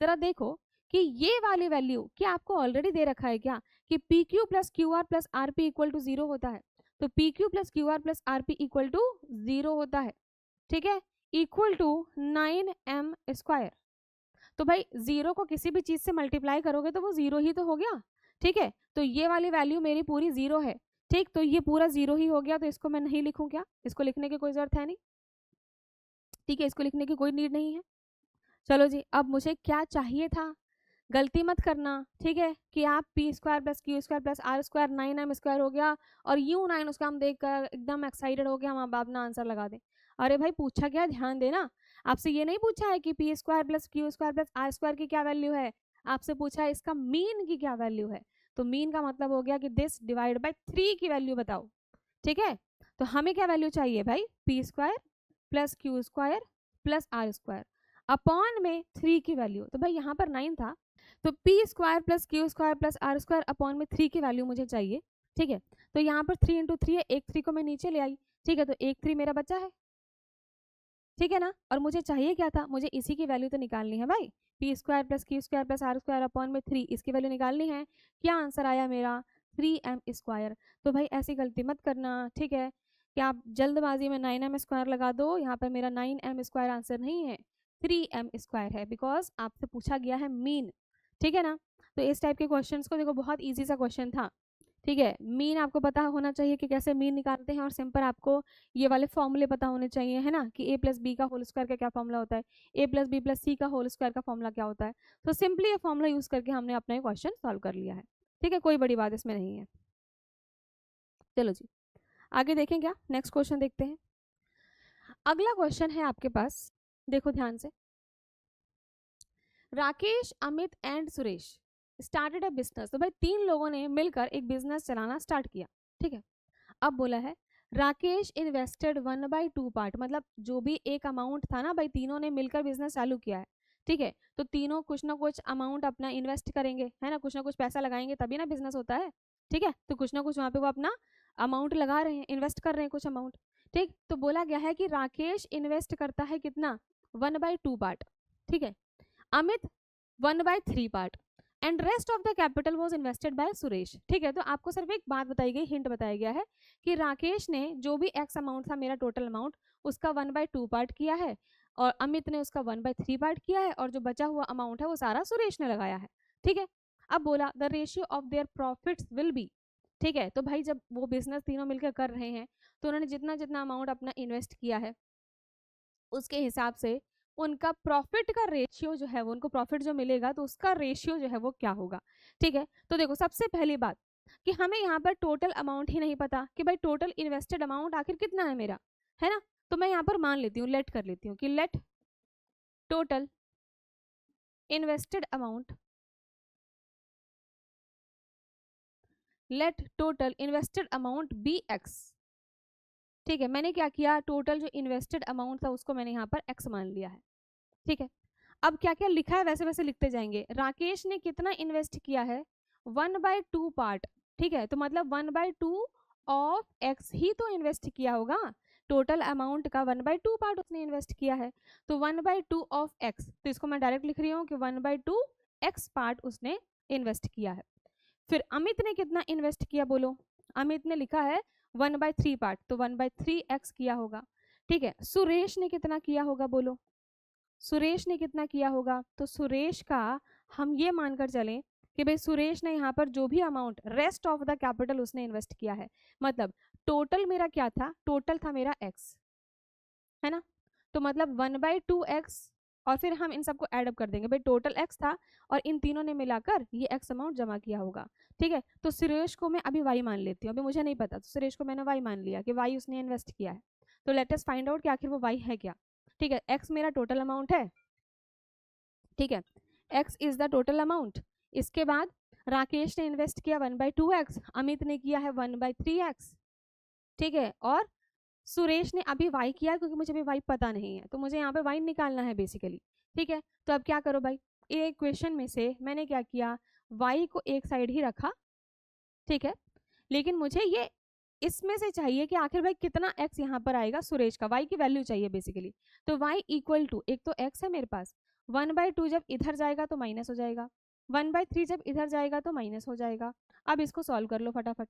जरा देखो कि ये वाली वैल्यू क्या आपको ऑलरेडी दे रखा है क्या, कि P Q plus Q R plus R P equal to 0 होता है, तो P Q plus Q R plus R P equal to 0 होता है। ठीक है, इक्वल टू 9m स्क्वायर, तो भाई 0 को किसी भी चीज से मल्टीप्लाई करोगे तो वो 0 ही तो हो गया। ठीक है, तो ये वाली वैल्यू मेरी पूरी 0 है। ठीक, तो ये पूरा 0 ही हो गया, तो इसको मैं नहीं लिखूं क्या, इसको लिखने की कोई जरूरत है नहीं। ठीक है, इसको लिखने की कोई नीड नहीं है। चलो जी, अब मुझे क्या चाहिए था, गलती मत करना। ठीक है, कि आप P square plus Q square plus R square 9m square हो गया और यू 9 उसका हम देख कर एकदम एक्साइटेड हो गया, हम अब अपना आंसर लगा दें। अरे भाई पूछा क्या, ध्यान देना, आपसे ये नहीं पूछा है कि P square plus Q square plus R square की क्या वैल्यू है, आपसे पूछा है इसका मीन की क्या वैल्यू है। तो मीन का मतलब हो गया कि दिस डिवाइड बाई 3 की वैल्यू बताओ। ठीक है, तो हमें क्या वैल्यू चाहिए भाई, P square plus Q square plus R square upon में 3 की वैल्यू, तो भाई यहाँ पर 9 था तो P square plus Q square plus R square upon में 3 की वैल्यू मुझे चाहिए। ठीक है, तो यहाँ पर 3 इंटू 3 है, एक 3 को मैं नीचे ले आई। ठीक है, तो एक 3 मेरा बचा है। ठीक है ना, और मुझे चाहिए क्या था, मुझे इसी की वैल्यू तो निकालनी है भाई, P square plus Q square plus R square upon में 3, इसकी वैल्यू निकालनी है। क्या आंसर आया मेरा, 3m स्क्वायर। तो भाई ऐसी गलती मत करना, ठीक है, कि आप जल्दबाजी में 9m स्क्वायर लगा दो, यहाँ पर मेरा 9m स्क्वायर आंसर नहीं है, 3m स्क्वायर है, बिकॉज आपसे पूछा गया है मीन। ठीक है ना, तो इस टाइप के क्वेश्चंस को देखो, बहुत ईजी सा क्वेश्चन था। ठीक है, मीन आपको पता होना चाहिए कि कैसे मीन निकालते हैं, और सिंपल आपको ये वाले फॉर्मूले पता होने चाहिए, है ना, कि a प्लस बी का होल स्क्वायर का क्या फॉर्मूला होता है, a plus B plus C का होल स्क्वायर का फॉर्मूला क्या होता है। तो सिंपली ये फॉर्मूला यूज करके हमने अपना क्वेश्चन सॉल्व कर लिया है। ठीक है, कोई बड़ी बात इसमें नहीं है। चलो जी, आगे देखें, क्या नेक्स्ट क्वेश्चन देखते हैं। अगला क्वेश्चन है आपके पास, देखो ध्यान से, Rakesh Amit and Suresh started a business. तो भाई 3 लोगों ने मिलकर एक बिजनेस चलाना स्टार्ट किया। ठीक है, अब बोला है राकेश इन्वेस्टेड 1/2 पार्ट, मतलब जो भी एक अमाउंट था ना भाई, तीनों ने मिलकर बिजनेस चालू किया है, ठीक है, तो तीनों कुछ ना कुछ अमाउंट अपना इन्वेस्ट करेंगे, है ना, कुछ ना कुछ पैसा लगाएंगे तभी ना बिजनेस होता है, ठीक है, तो कुछ ना कुछ वहां पे वो अपना अमाउंट लगा रहे हैं, इन्वेस्ट कर रहे हैं कुछ अमाउंट, ठीक। तो बोला गया है कि राकेश इन्वेस्ट करता है कितना, 1/2 पार्ट, ठीक है, Amit 1/3 part, and rest of the capital was invested bye Suresh, ठीक है। तो आपको सिर्फ एक बात बताई गई, हिंट बताया गया है कि राकेश ने जो भी एक्स अमाउंट था, मेरा टोटल अमाउंट, उसका 1/2 पार्ट किया है, और अमित ने उसका 1/3 पार्ट किया है, और जो बचा हुआ अमाउंट है वो सारा सुरेश ने लगाया है, ठीक है। अब बोला the ratio of their profits will be, ठीक है, तो भाई जब वो बिजनेस तीनों मिलकर कर रहे हैं तो उन्होंने जितना जितना अमाउंट अपना इन्वेस्ट किया है उसके हिसाब से उनका प्रॉफिट का रेशियो जो है, वो उनको प्रॉफिट जो मिलेगा तो उसका रेशियो जो है वो क्या होगा, ठीक है। तो देखो सबसे पहली बात कि हमें यहाँ पर टोटल अमाउंट ही नहीं पता कि भाई टोटल इन्वेस्टेड अमाउंट आखिर कितना है मेरा, है ना, तो मैं यहाँ पर मान लेती हूँ, लेट कर लेती हूँ कि let total invested amount, let total invested amount be X, ठीक है। मैंने क्या किया, टोटल जो इन्वेस्टेड अमाउंट था उसको मैंने यहाँ पर एक्स मान लिया है, ठीक है। अब क्या क्या लिखा है वैसे वैसे लिखते जाएंगे। राकेश ने कितना इन्वेस्ट किया है, 1/2 पार्ट, ठीक है, तो मतलब 1/2 ऑफ एक्स ही तो इन्वेस्ट किया होगा, टोटल अमाउंट का 1/2 पार्ट उसने इन्वेस्ट किया है, तो 1/2 ऑफ एक्स, तो इसको मैं डायरेक्ट लिख रही हूँ कि 1/2 एक्स पार्ट उसने इन्वेस्ट किया है। फिर अमित ने कितना इन्वेस्ट किया बोलो, अमित ने लिखा है 1/3 पार्ट, तो 1/3 एक्स किया होगा, ठीक है। सुरेश ने कितना किया होगा बोलो, सुरेश ने कितना किया होगा, तो सुरेश का हम ये मानकर चलें कि भाई सुरेश ने यहाँ पर जो भी amount rest of the capital उसने इन्वेस्ट किया है, मतलब टोटल मेरा क्या था, टोटल था मेरा एक्स, है ना, तो मतलब 1/2 एक्स, और फिर हम इन सबको एडअप कर देंगे, भाई टोटल एक्स था और इन तीनों ने मिलाकर ये एक्स अमाउंट जमा किया होगा, ठीक है। तो सुरेश को मैं अभी वाई मान लेती हूँ, अभी मुझे नहीं पता, तो सुरेश को मैंने वाई मान लिया कि वाई उसने इन्वेस्ट किया है, तो लेट अस फाइंड आउट कि आखिर वो वाई है क्या, ठीक है। एक्स मेरा टोटल अमाउंट है, ठीक है, x is the total amount. इसके बाद राकेश ने इन्वेस्ट किया 1/2 एक्स, अमित ने किया है 1/3 एक्स, ठीक है, और सुरेश ने अभी वाई किया क्योंकि मुझे अभी वाई पता नहीं है, तो मुझे यहाँ पे वाई निकालना है बेसिकली, ठीक है। तो अब क्या करो भाई, ये इक्वेशन में से मैंने क्या किया, वाई को एक साइड ही रखा, ठीक है, लेकिन मुझे ये इसमें से चाहिए कि आखिर भाई कितना एक्स यहाँ पर आएगा, सुरेश का वाई की वैल्यू चाहिए बेसिकली, तो वाई इक्वल टू, एक तो एक्स है मेरे पास, 1/2 जब इधर जाएगा तो माइनस हो जाएगा, 1/3 जब इधर जाएगा तो माइनस हो जाएगा। अब इसको सॉल्व कर लो फटाफट,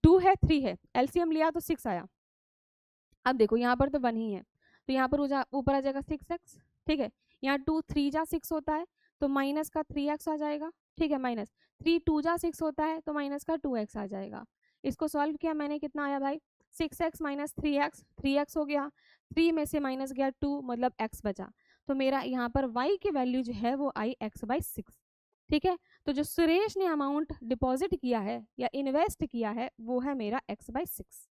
2 है 3 है, एलसीएम लिया तो 6 आया। अब देखो यहाँ पर तो 1 ही है, तो यहाँ पर ऊपर आ जाएगा 6x, ठीक है, यहाँ 2 3 जा 6 होता है तो माइनस का 3x आ जाएगा, ठीक है, माइनस 3 2 जा 6 होता है तो माइनस का 2x आ जाएगा। इसको सॉल्व किया मैंने, कितना आया भाई, 6x माइनस 3x, 3x हो गया, 3 में से माइनस गया 2, मतलब x बचा, तो मेरा यहाँ पर y की वैल्यू जो है वो आई x/6, ठीक है। तो जो सुरेश ने अमाउंट डिपॉजिट किया है या इन्वेस्ट किया है वो है मेरा x/6,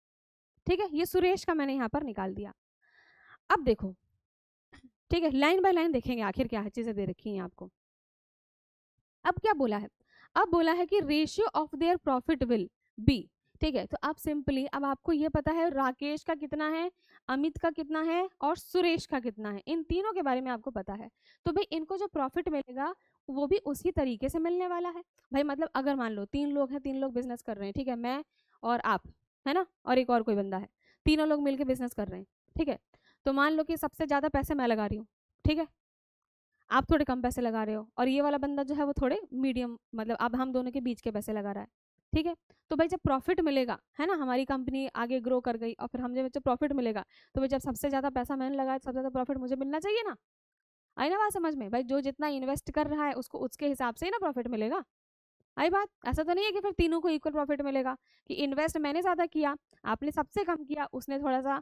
ठीक है, ये सुरेश का मैंने यहाँ पर निकाल दिया। अब देखो, ठीक है, लाइन बाय लाइन देखेंगे आखिर क्या चीजें दे रखी हैं आपको। अब क्या बोला है, अब बोला है कि ratio of their profit will be, ठीक है। तो आप सिंपली, अब आपको ये पता है राकेश का कितना है, अमित का कितना है और सुरेश का कितना है, इन तीनों के बारे में आपको पता है, तो भाई इनको जो प्रॉफिट मिलेगा वो भी उसी तरीके से मिलने वाला है भाई। मतलब अगर मान लो 3 लोग हैं, 3 लोग बिजनेस कर रहे हैं, ठीक है, मैं और आप, है ना, और एक और कोई बंदा है, तीनों लोग मिलकर बिजनेस कर रहे हैं, ठीक है, तो मान लो कि सबसे ज्यादा पैसे मैं लगा रही हूँ, ठीक है, आप थोड़े कम पैसे लगा रहे हो, और ये वाला बंदा जो है वो थोड़े मीडियम, मतलब अब हम दोनों के बीच के पैसे लगा रहा है, ठीक है। तो भाई जब प्रॉफिट मिलेगा, है ना, हमारी कंपनी आगे ग्रो कर गई और फिर हम जब प्रॉफिट मिलेगा, तो भाई जब सबसे ज्यादा पैसा मैंने लगाया सबसे ज्यादा प्रॉफिट मुझे मिलना चाहिए ना, आई ना बात समझ में, भाई जो जितना इन्वेस्ट कर रहा है उसको उसके हिसाब से ही ना प्रॉफिट मिलेगा, आई बात। ऐसा तो नहीं है कि फिर तीनों को इक्वल प्रॉफिट मिलेगा, कि इन्वेस्ट मैंने ज्यादा किया, आपने सबसे कम किया, उसने थोड़ा सा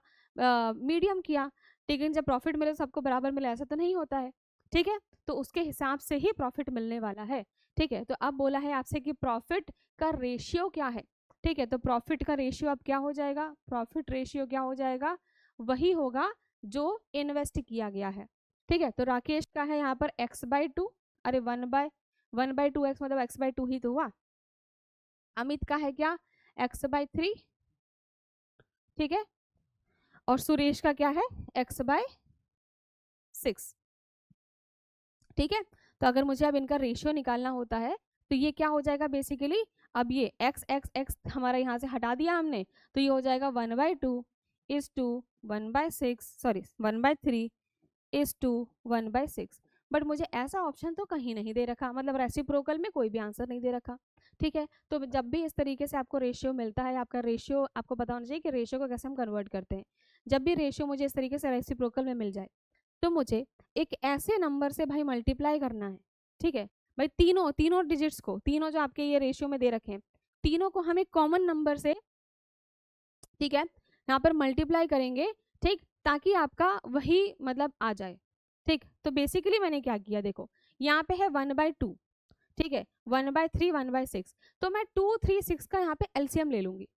मीडियम किया, लेकिन जब प्रॉफिट मिले सबको बराबर मिले, ऐसा तो नहीं होता है, ठीक है। तो उसके हिसाब से ही प्रॉफिट मिलने वाला है, ठीक है। तो अब बोला है आपसे कि प्रॉफिट का रेशियो क्या है, ठीक है, तो प्रॉफिट का रेशियो अब क्या हो जाएगा, प्रॉफिट रेशियो क्या हो जाएगा, वही होगा जो इन्वेस्ट किया गया है, ठीक है। तो राकेश का है यहाँ पर x/2, अरे 1/2x मतलब x/2 ही तो हुआ। अमित का है क्या, x/3, ठीक है, और सुरेश का क्या है x/6। ठीक है, तो अगर मुझे अब इनका रेशियो निकालना होता है तो ये क्या हो जाएगा बेसिकली, अब ये x x x हमारा यहाँ से हटा दिया हमने, तो ये हो जाएगा 1/2 is to 1/6, sorry 1/3 is to 1/6। But मुझे ऐसा ऑप्शन तो कहीं नहीं दे रखा, मतलब रेसिप्रोकल में कोई भी आंसर नहीं दे रखा। ठीक है, तो जब भी इस तरीके से आपको रेशियो मिलता है, आपका रेशियो आपको पता होना चाहिए कि रेशियो को कैसे हम कन्वर्ट करते हैं। जब भी रेशियो मुझे इस तरीके से रेसिप्रोकल में मिल जाए तो मुझे एक ऐसे नंबर से भाई मल्टीप्लाई करना है। ठीक है भाई, तीनों तीनों डिजिट्स को, तीनों जो आपके ये रेशियो में दे रखे हैं, तीनों को हम एक कॉमन नंबर से, ठीक है, यहाँ पर मल्टीप्लाई करेंगे। ठीक, ताकि आपका वही मतलब आ जाए। ठीक, तो बेसिकली मैंने क्या किया, देखो यहाँ पे है 1/2, ठीक है, 1/3 1/6, तो मैं 2 3 6 का यहाँ पे एलसीएम ले लूंगी।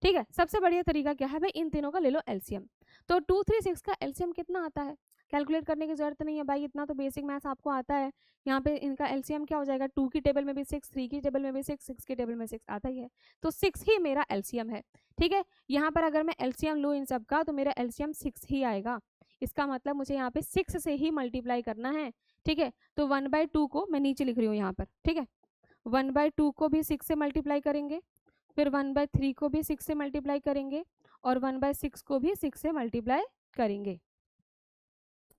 ठीक है, सबसे बढ़िया तरीका क्या है भाई, इन तीनों का ले लो एलसीएम। तो 2 3 6 का एलसीएम कितना आता है, कैलकुलेट करने की जरूरत नहीं है भाई, इतना तो बेसिक मैथ्स आपको आता है। यहाँ पे इनका एलसीएम क्या हो जाएगा, 2 की टेबल में भी 6, 3 की टेबल में भी 6, 6 की टेबल में 6 आता ही है, तो 6 ही मेरा एलसीएम है। ठीक है, यहाँ पर अगर मैं एलसीएम लूँ इन सब का तो मेरा एलसीएम 6 ही आएगा। इसका मतलब मुझे यहाँ पे 6 से ही मल्टीप्लाई करना है। ठीक है, तो 1/2 को मैं नीचे लिख रही हूँ यहाँ पर। ठीक है, 1/2 को भी 6 से मल्टीप्लाई करेंगे, फिर 1/3 को भी 6 से मल्टीप्लाई करेंगे, और 1/6 को भी 6 से मल्टीप्लाई करेंगे।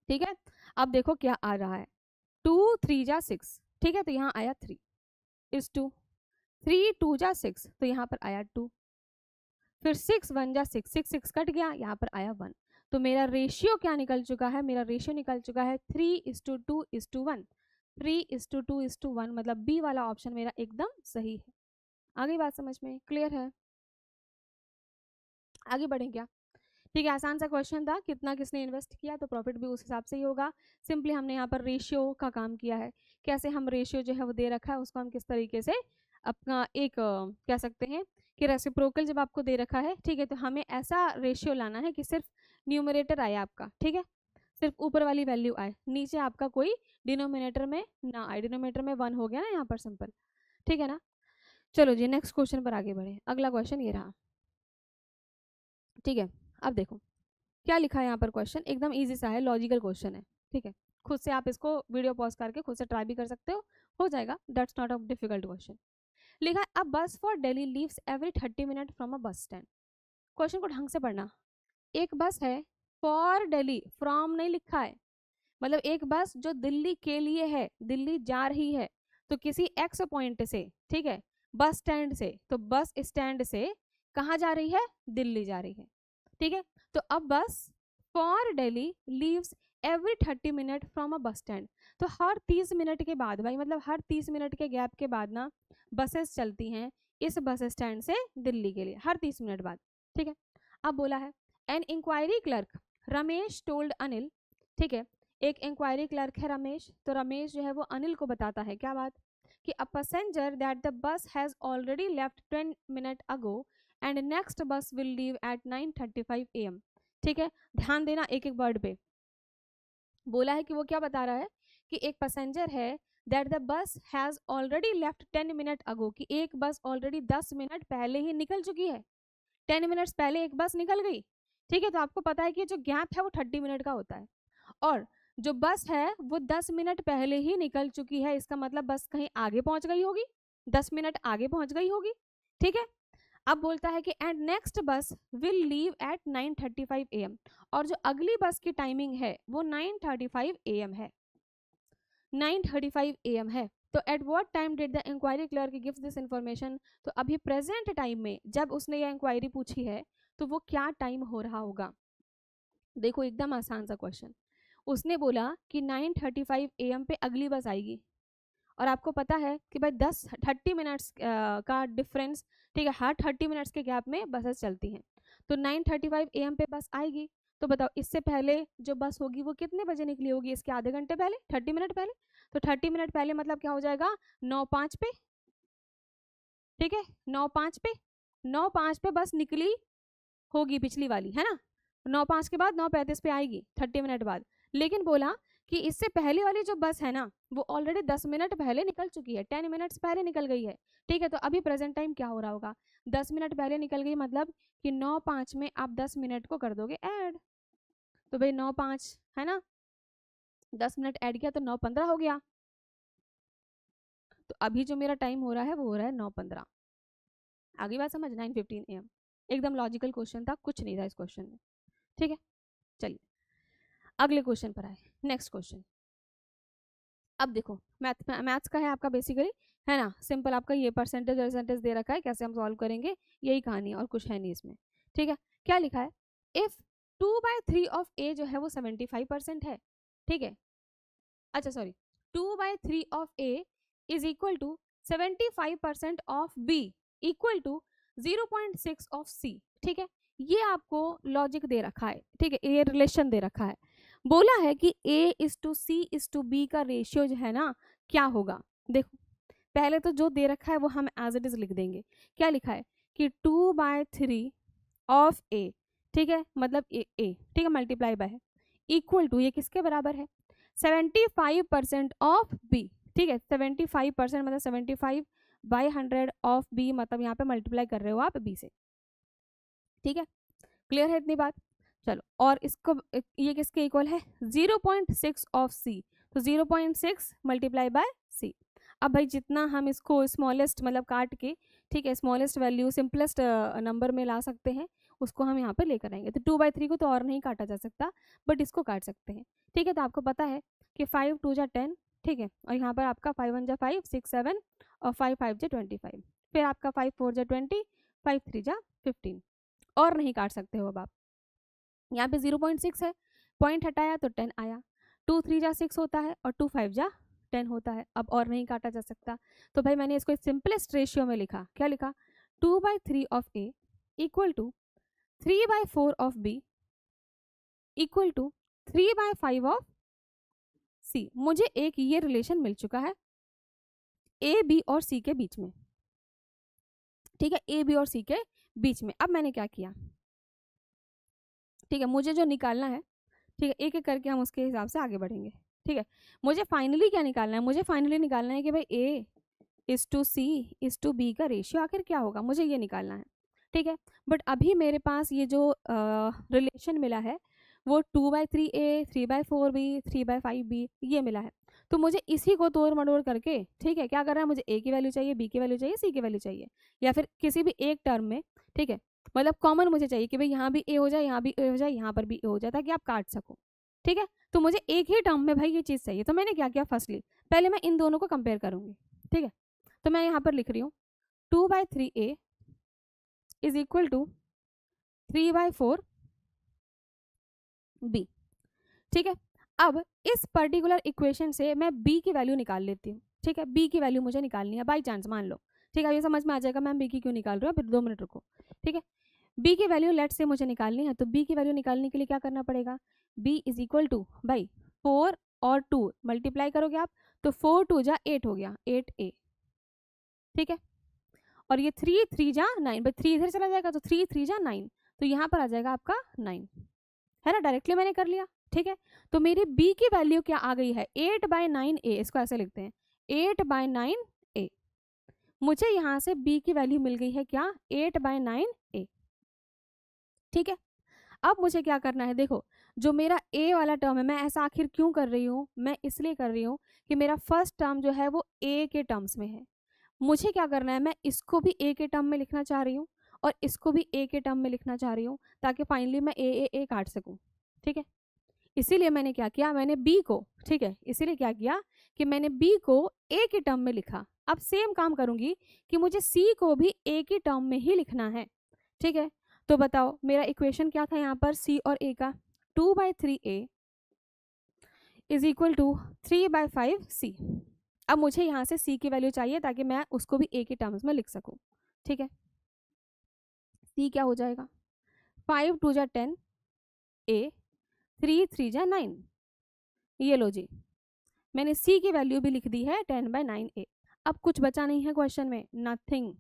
ठीक है, अब देखो क्या आ रहा है, 2 3 जा 6, ठीक है, तो यहाँ आया 3 इज 2, 3 2 जा 6, तो यहाँ पर आया 2, फिर 6 1 जा 6, 6 6 कट गया, यहाँ पर आया 1। तो मेरा रेशियो क्या निकल चुका है, मेरा रेशियो निकल चुका है 3:2:1, 3:2:1, मतलब बी वाला ऑप्शन मेरा एकदम सही है। आगे बात समझ में क्लियर है, आगे बढ़ें क्या। ठीक है, आसान सा क्वेश्चन था, कितना किसने इन्वेस्ट किया तो प्रॉफिट भी उस हिसाब से ही होगा। सिंपली हमने यहाँ पर रेशियो का काम किया है, कैसे हम रेशियो जो है वो दे रखा है उसको हम किस तरीके से अपना एक कह सकते हैं कि रेसिप्रोकल जब आपको दे रखा है, ठीक है, तो हमें ऐसा रेशियो लाना है कि सिर्फ न्यूमरेटर आए आपका, ठीक है, सिर्फ ऊपर वाली वैल्यू आए, नीचे आपका कोई डिनोमिनेटर में ना आए। डिनोमिनेटर में 1 हो गया ना यहाँ पर सिंपल, ठीक है ना। चलो जी नेक्स्ट क्वेश्चन पर आगे बढ़े, अगला क्वेश्चन ये रहा। ठीक है, अब देखो क्या लिखा है यहाँ पर, क्वेश्चन एकदम इजी सा है, लॉजिकल क्वेश्चन है। ठीक है, खुद से आप इसको वीडियो पॉज करके खुद से ट्राई भी कर सकते हो जाएगा, that's not a difficult question. लिखा है अ बस for Delhi leaves every 30 minute from a bus stand. Question को ढंग से पढ़ना, एक बस है, फॉर दिल्ली, फ्रॉम नहीं लिखा है, मतलब एक बस जो दिल्ली के लिए है, दिल्ली जा रही है, तो किसी एक्स पॉइंट से, ठीक है, बस स्टैंड से, तो बस स्टैंड से कहाँ जा रही है, दिल्ली जा रही है। ठीक है, तो अब बस for Delhi leaves every 30 minute from a bus stand, तो हर 30 मिनट के बाद भाई, मतलब हर 30 मिनट के गैप के बाद ना बसेस चलती हैं इस बस स्टैंड से दिल्ली के लिए, हर 30 मिनट बाद। ठीक है, अब बोला है an inquiry clerk Ramesh told Anil, ठीक है, एक इंक्वायरी क्लर्क है रमेश, तो रमेश जो है वो अनिल को बताता है क्या बात, कि a passenger that the bus has already left 10 minute ago and next बस विल लीव एट 9:35 AM। ठीक है, ध्यान देना एक एक वर्ड पे, बोला है कि वो क्या बता रहा है कि एक पैसेंजर है that the bus has already left 10 minute ago, कि एक बस ऑलरेडी 10 मिनट पहले ही निकल चुकी है, 10 मिनट्स पहले एक बस निकल गई। ठीक है, तो आपको पता है कि जो गैप है वो 30 मिनट का होता है, और जो बस है वो 10 मिनट पहले ही निकल चुकी है, इसका मतलब बस कहीं आगे पहुंच गई होगी, 10 मिनट आगे पहुंच गई होगी। ठीक है, अब बोलता है कि एंड नेक्स्ट बस विल लीव एट 9:35 AM, और जो अगली बस की टाइमिंग है वो 9:35 AM है, 9:35 AM है। तो at what time did the inquiry clerk gives this information, तो अभी प्रेजेंट टाइम में जब उसने ये इंक्वायरी पूछी है तो वो क्या टाइम हो रहा होगा। देखो एकदम आसान सा क्वेश्चन, उसने बोला कि 9:35 AM पे अगली बस आएगी, और आपको पता है कि भाई 30 मिनट्स का डिफरेंस, ठीक है, हर 30 मिनट्स के गैप में बसेस चलती हैं, तो 9:35 AM पे बस आएगी, तो बताओ इससे पहले जो बस होगी वो कितने बजे निकली होगी, इसके आधे घंटे पहले, 30 मिनट पहले, तो 30 मिनट पहले मतलब क्या हो जाएगा 9:05 पे। ठीक है, 9:05 पे, 9:05 पे बस निकली होगी पिछली वाली, है ना, 9:05 के बाद 9:35 पे आएगी 30 मिनट बाद। लेकिन बोला कि इससे पहले वाली जो बस है ना वो ऑलरेडी 10 मिनट पहले निकल चुकी है, 10 मिनट्स पहले निकल गई है, ठीक है। तो अभी प्रेजेंट टाइम क्या हो रहा होगा, 10 मिनट पहले निकल गई, मतलब कि 9:05 में आप 10 मिनट को कर दोगे ऐड, तो भाई 9:05 है ना, 10 मिनट ऐड किया तो 9:15 हो गया। तो अभी जो मेरा टाइम हो रहा है वो हो रहा है 9:15। आगे बात समझ, 9:15 AM। एकदम लॉजिकल क्वेश्चन था, कुछ नहीं था इस क्वेश्चन में, ठीक है। चलिए अगले क्वेश्चन पर आए, नेक्स्ट क्वेश्चन। अब देखो मैथ्स का है आपका बेसिकली, है ना, सिंपल आपका ये परसेंटेज दे रखा है, कैसे हम सॉल्व करेंगे यही कहानी, और कुछ है नहीं इसमें, ठीक है। क्या लिखा है, इफ 2/3 ऑफ ए जो है वो 75% है, ठीक है, अच्छा sorry, 2/3 of A is equal to 75% of B equal to 0.6 of C, ठीक है। ये आपको लॉजिक दे रखा है, ठीक है, ये रिलेशन दे रखा है, बोला है कि a is to C is to B का रेशियो जो है ना क्या होगा। देखो पहले तो जो दे रखा है वो हम एज इट इज लिख देंगे। क्या लिखा है कि 2/3 ऑफ ए, ठीक है, मतलब ए, ठीक है, मल्टीप्लाई बाय है, इक्वल टू ये किसके बराबर है, 75% ऑफ बी, ठीक है, 75% मतलब 75/100 ऑफ बी, मतलब यहाँ पे मल्टीप्लाई कर रहे हो आप बी से, ठीक है। क्लियर है इतनी बात, चलो। और इसको ये किसके इक्वल है, 0.6 ऑफ सी, तो 0.6 मल्टीप्लाई बाय सी। अब भाई जितना हम इसको स्मॉलेस्ट मतलब काट के, ठीक है, स्मॉलेस्ट वैल्यू सिंपलेस्ट नंबर में ला सकते हैं उसको हम यहाँ पर लेकर आएंगे। तो 2/3 को तो और नहीं काटा जा सकता, बट इसको काट सकते हैं, ठीक है। तो आपको पता है कि 5 2 जा 10, ठीक है, और यहाँ पर आपका 5 1 जा 5 6 7 और 5 5 जा 25, फिर आपका 5 4 जा 20 5 3 जा 15, और नहीं काट सकते हो अब आप। यहाँ पे 0.6 है, पॉइंट हटाया तो 10 आया, 2 3 जा 6 होता है और 2 5 जा 10 होता है, अब और नहीं काटा जा सकता। तो भाई मैंने इसको सिंपलेस्ट रेशियो में लिखा, क्या लिखा, 2/3 of A equal to 3/4 of B equal to 3/5 of C. मुझे एक ये रिलेशन मिल चुका है ए बी और सी के बीच में, ठीक है, ए बी और सी के बीच में। अब मैंने क्या किया, ठीक है, मुझे जो निकालना है, ठीक है, एक एक करके हम उसके हिसाब से आगे बढ़ेंगे, ठीक है। मुझे फाइनली क्या निकालना है, मुझे फाइनली निकालना है कि भाई A is to C is to B का रेशियो आखिर क्या होगा, मुझे ये निकालना है, ठीक है। बट अभी मेरे पास ये जो रिलेशन मिला है वो 2/3 ए 3/4 बी 3/5 बी ये मिला है। तो मुझे इसी को तोड़ मड़ोड़ करके, ठीक है, क्या करना है, मुझे ए की वैल्यू चाहिए, बी की वैल्यू चाहिए, सी की वैल्यू चाहिए, या फिर किसी भी एक टर्म में, ठीक है, मतलब कॉमन मुझे चाहिए कि भाई यहाँ भी ए हो जाए, यहाँ भी ए हो जाए, यहाँ पर भी ए हो जाए, ताकि आप काट सको, ठीक है। तो मुझे एक ही टर्म में भाई ये चीज़ चाहिए। तो मैंने क्या किया, फर्स्टली पहले मैं इन दोनों को कंपेयर करूंगी, ठीक है। तो मैं यहाँ पर लिख रही हूँ 2/3 ए इज इक्वल टू 3/4 बी, ठीक है। अब इस पर्टिकुलर इक्वेशन से मैं बी की वैल्यू निकाल लेती हूँ, ठीक है, बी की वैल्यू मुझे निकालनी है बाई चांस, मान लो, ठीक है, ये समझ में आ जाएगा मैम बी की क्यों निकाल रही हूँ, फिर 2 मिनट रुको, ठीक है। बी की वैल्यू लेट से मुझे निकालनी है, तो बी की वैल्यू निकालने के लिए क्या करना पड़ेगा, बी इज इक्वल टू भाई 4 और 2 मल्टीप्लाई करोगे आप, तो 4 2 जा 8 हो गया, 8a, ठीक है। और ये 3 3 जा 9, भाई 3 इधर चला जाएगा तो 3 3 जा 9, तो यहाँ पर आ जाएगा आपका 9, है ना, डायरेक्टली मैंने कर लिया, ठीक है। तो मेरी b की वैल्यू क्या आ गई है, 8/9a, इसको ऐसे लिखते हैं 8/9a। मुझे यहाँ से b की वैल्यू मिल गई है क्या, 8/9a, ठीक है। अब मुझे क्या करना है, देखो जो मेरा a वाला टर्म है, मैं ऐसा आखिर क्यों कर रही हूँ, मैं इसलिए कर रही हूँ कि मेरा फर्स्ट टर्म जो है वो a के टर्म्स में है। मुझे क्या करना है, मैं इसको भी a के टर्म में लिखना चाह रही हूँ और इसको भी a के टर्म में लिखना चाह रही हूँ, ताकि फाइनली मैं a काट सकूँ, ठीक है। इसीलिए मैंने क्या किया, मैंने b को, ठीक है, इसीलिए क्या किया कि मैंने b को a के टर्म में लिखा। अब सेम काम करूंगी कि मुझे c को भी a के टर्म में ही लिखना है, ठीक है। तो बताओ मेरा इक्वेशन क्या था यहाँ पर c और a का, 2/3a is equal to 3/5 c। अब मुझे यहाँ से c की वैल्यू चाहिए ताकि मैं उसको भी a के टर्म्स में लिख सकूँ, ठीक है। c क्या हो जाएगा, 5 2 जा 10 a 3 3 जा 9, ये लो जी, मैंने c की वैल्यू भी लिख दी है 10/9a। अब कुछ बचा नहीं है क्वेश्चन में, नथिंग।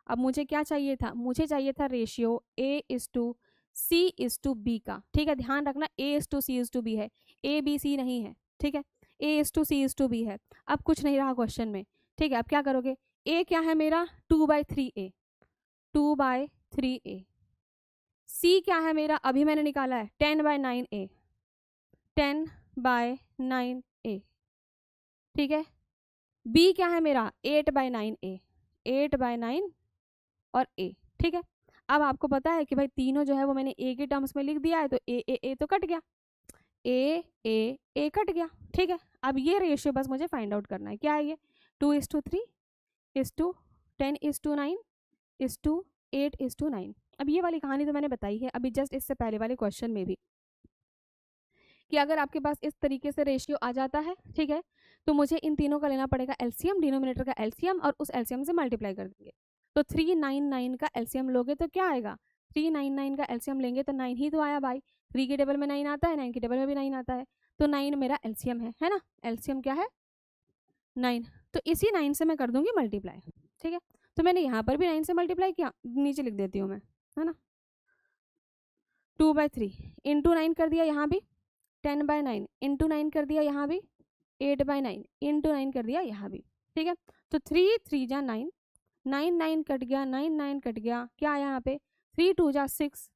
अब मुझे क्या चाहिए था, मुझे चाहिए था ratio a is to C/B का, ठीक है, ध्यान रखना A/C/B है, ABC नहीं है, ठीक है, A/C/B है। अब कुछ नहीं रहा क्वेश्चन में, ठीक है, अब क्या करोगे, A क्या है मेरा 2/3A, 2/3A, C क्या है मेरा अभी मैंने निकाला है 10/9A, 10/9A, ठीक है, B क्या है मेरा 8/9A, 8/9 और A, ठीक है। अब आपको पता है कि भाई तीनों जो है वो मैंने A के टर्म्स में लिख दिया है, तो A तो कट गया, A कट गया, ठीक है। अब ये रेशियो बस मुझे फाइंड आउट करना है, क्या है ये 2:3:10:9:8:9। अब ये वाली कहानी तो मैंने बताई है अभी जस्ट इससे पहले वाले क्वेश्चन में भी, कि अगर आपके पास इस तरीके से रेशियो आ जाता है, ठीक है, तो मुझे इन तीनों का लेना पड़ेगा एलसीएम, डिनोमिनेटर का एलसीएम, और उस एलसीएम से मल्टीप्लाई कर देंगे। तो 399 का एलसीएम लोगे तो क्या आएगा, 399 का एलसीएम लेंगे तो 9 ही तो आया भाई, 3 के टेबल में 9 आता है, 9 के टेबल में भी 9 आता है, तो 9 मेरा एलसीएम है ना, एलसीएम क्या है 9, तो इसी 9 से मैं कर दूंगी मल्टीप्लाई, ठीक है। तो मैंने यहाँ पर भी 9 से मल्टीप्लाई किया, नीचे लिख देती हूँ मैं, है ना, 2/3 इंटू 9 कर दिया, यहाँ भी 10/9 इंटू 9 कर दिया, यहाँ भी 8/9 इंटू 9 कर दिया, यहाँ भी, ठीक है। तो 3 जा 9, 9 कट गया, 9 कट गया, क्या आया यहाँ पे 3 जा 6,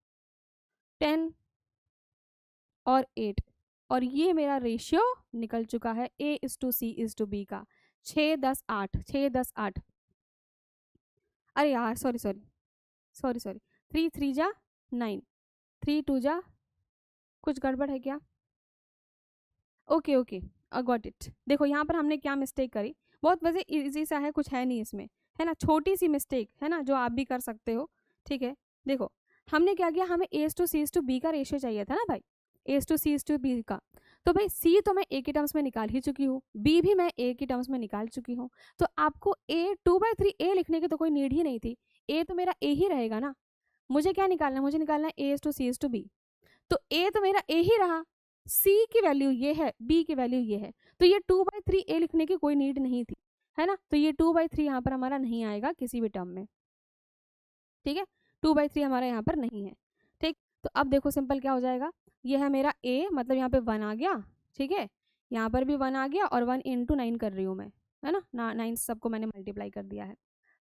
10 और 8, और ये मेरा रेशियो निकल चुका है A/C/B का 6:10:8, 6:10:8, अरे यार सॉरी 3 जा 9, 3 जा, कुछ गड़बड़ है क्या, ओके गॉट इट। देखो यहाँ पर हमने क्या मिस्टेक करी, बहुत वैसे इजी सा है, कुछ है नहीं इसमें, है ना, छोटी सी मिस्टेक है ना, जो आप भी कर सकते हो, ठीक है। देखो हमने क्या किया, हमें A/C/B का रेशियो चाहिए था ना भाई, A/C/B का, तो भाई C तो मैं A के टर्म्स में निकाल ही चुकी हूँ, B भी मैं A के टर्म्स में निकाल चुकी हूँ, तो आपको 2/3A लिखने की तो कोई नीड ही नहीं थी, A तो मेरा A ही रहेगा ना, मुझे क्या निकालना है, मुझे निकालना है A/C/B, तो A तो मेरा A ही रहा, C की वैल्यू ये है, B की वैल्यू ये है, तो ये 2/3A लिखने की कोई नीड नहीं थी, है ना, तो ये 2/3 यहाँ पर हमारा नहीं आएगा किसी भी टर्म में, ठीक है, 2/3 हमारा यहाँ पर नहीं है, ठीक। तो अब देखो सिंपल क्या हो जाएगा, ये है मेरा A, मतलब यहाँ पे 1 आ गया, ठीक है, यहाँ पर भी 1 आ गया, और 1 इंटू 9 कर रही हूँ मैं, है ना, 9 सबको मैंने मल्टीप्लाई कर दिया है,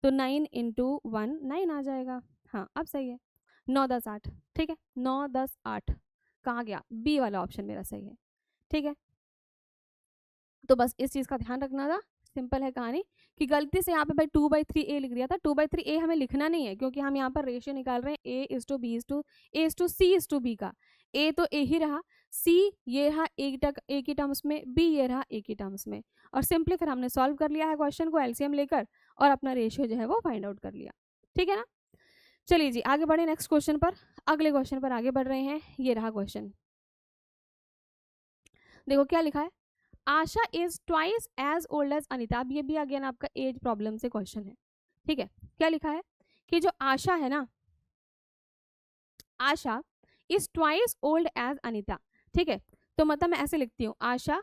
तो 9 इंटू 1 9 आ जाएगा, हाँ अब सही है, 9 10 8, ठीक है, 9 10 8 कहाँ गया, बी वाला ऑप्शन मेरा सही है, ठीक है। तो बस इस चीज़ का ध्यान रखना था, सिंपल है कहानी, कि गलती से यहाँ पे भाई 2/3A लिख दिया था, 2/3A हमें लिखना नहीं है, क्योंकि हम यहाँ पर रेशियो निकाल रहे हैं A/B/A/C/B का, A तो A ही रहा, C ये रहा A की टर्म्स में, B ये रहा A की टर्म्स में, और सिंपली फिर हमने सॉल्व कर लिया है क्वेश्चन को एलसीएम लेकर, और अपना रेशियो जो है वो फाइंड आउट कर लिया, ठीक है ना। चलिए जी आगे बढ़े नेक्स्ट क्वेश्चन पर, अगले क्वेश्चन पर आगे बढ़ रहे हैं, ये रहा क्वेश्चन, देखो क्या लिखा है, Asha is twice as old as Anita, अब ये भी अगेन आपका एज प्रॉब्लम से क्वेश्चन है, ठीक है। क्या लिखा है कि जो आशा है ना, Asha is twice old as Anita, ठीक है, तो मतलब मैं ऐसे लिखती हूँ, आशा,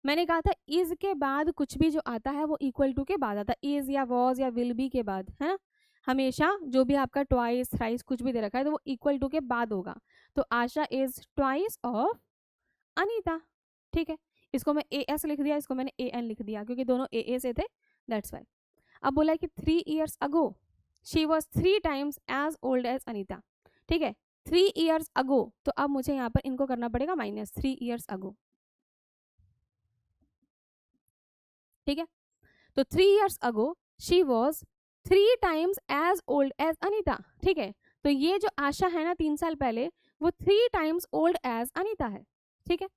मैंने कहा था इज के बाद कुछ भी जो आता है वो इक्वल टू के बाद आता है, इज या वॉज या विल बी के बाद, है ना, हमेशा जो भी आपका ट्वाइस थ्राइस कुछ भी दे रखा है तो वो इक्वल टू के बाद होगा, तो आशा इज ट्वाइस ऑफ अनीता, ठीक है, इसको मैं ए एस लिख दिया, इसको मैंने ए एन लिख दिया, क्योंकि दोनों ए ए से थे, दैट्स वाई। अब बोला है कि 3 years ago she was 3 times as old as Anita, ठीक है, 3 years अगो, तो अब मुझे यहाँ पर इनको करना पड़ेगा माइनस, 3 years अगो, ठीक है, तो 3 years ago she was 3 times as old as Anita, ठीक है, तो ये जो आशा है ना 3 साल पहले, वो 3 times ओल्ड एज अनीता है, ठीक है।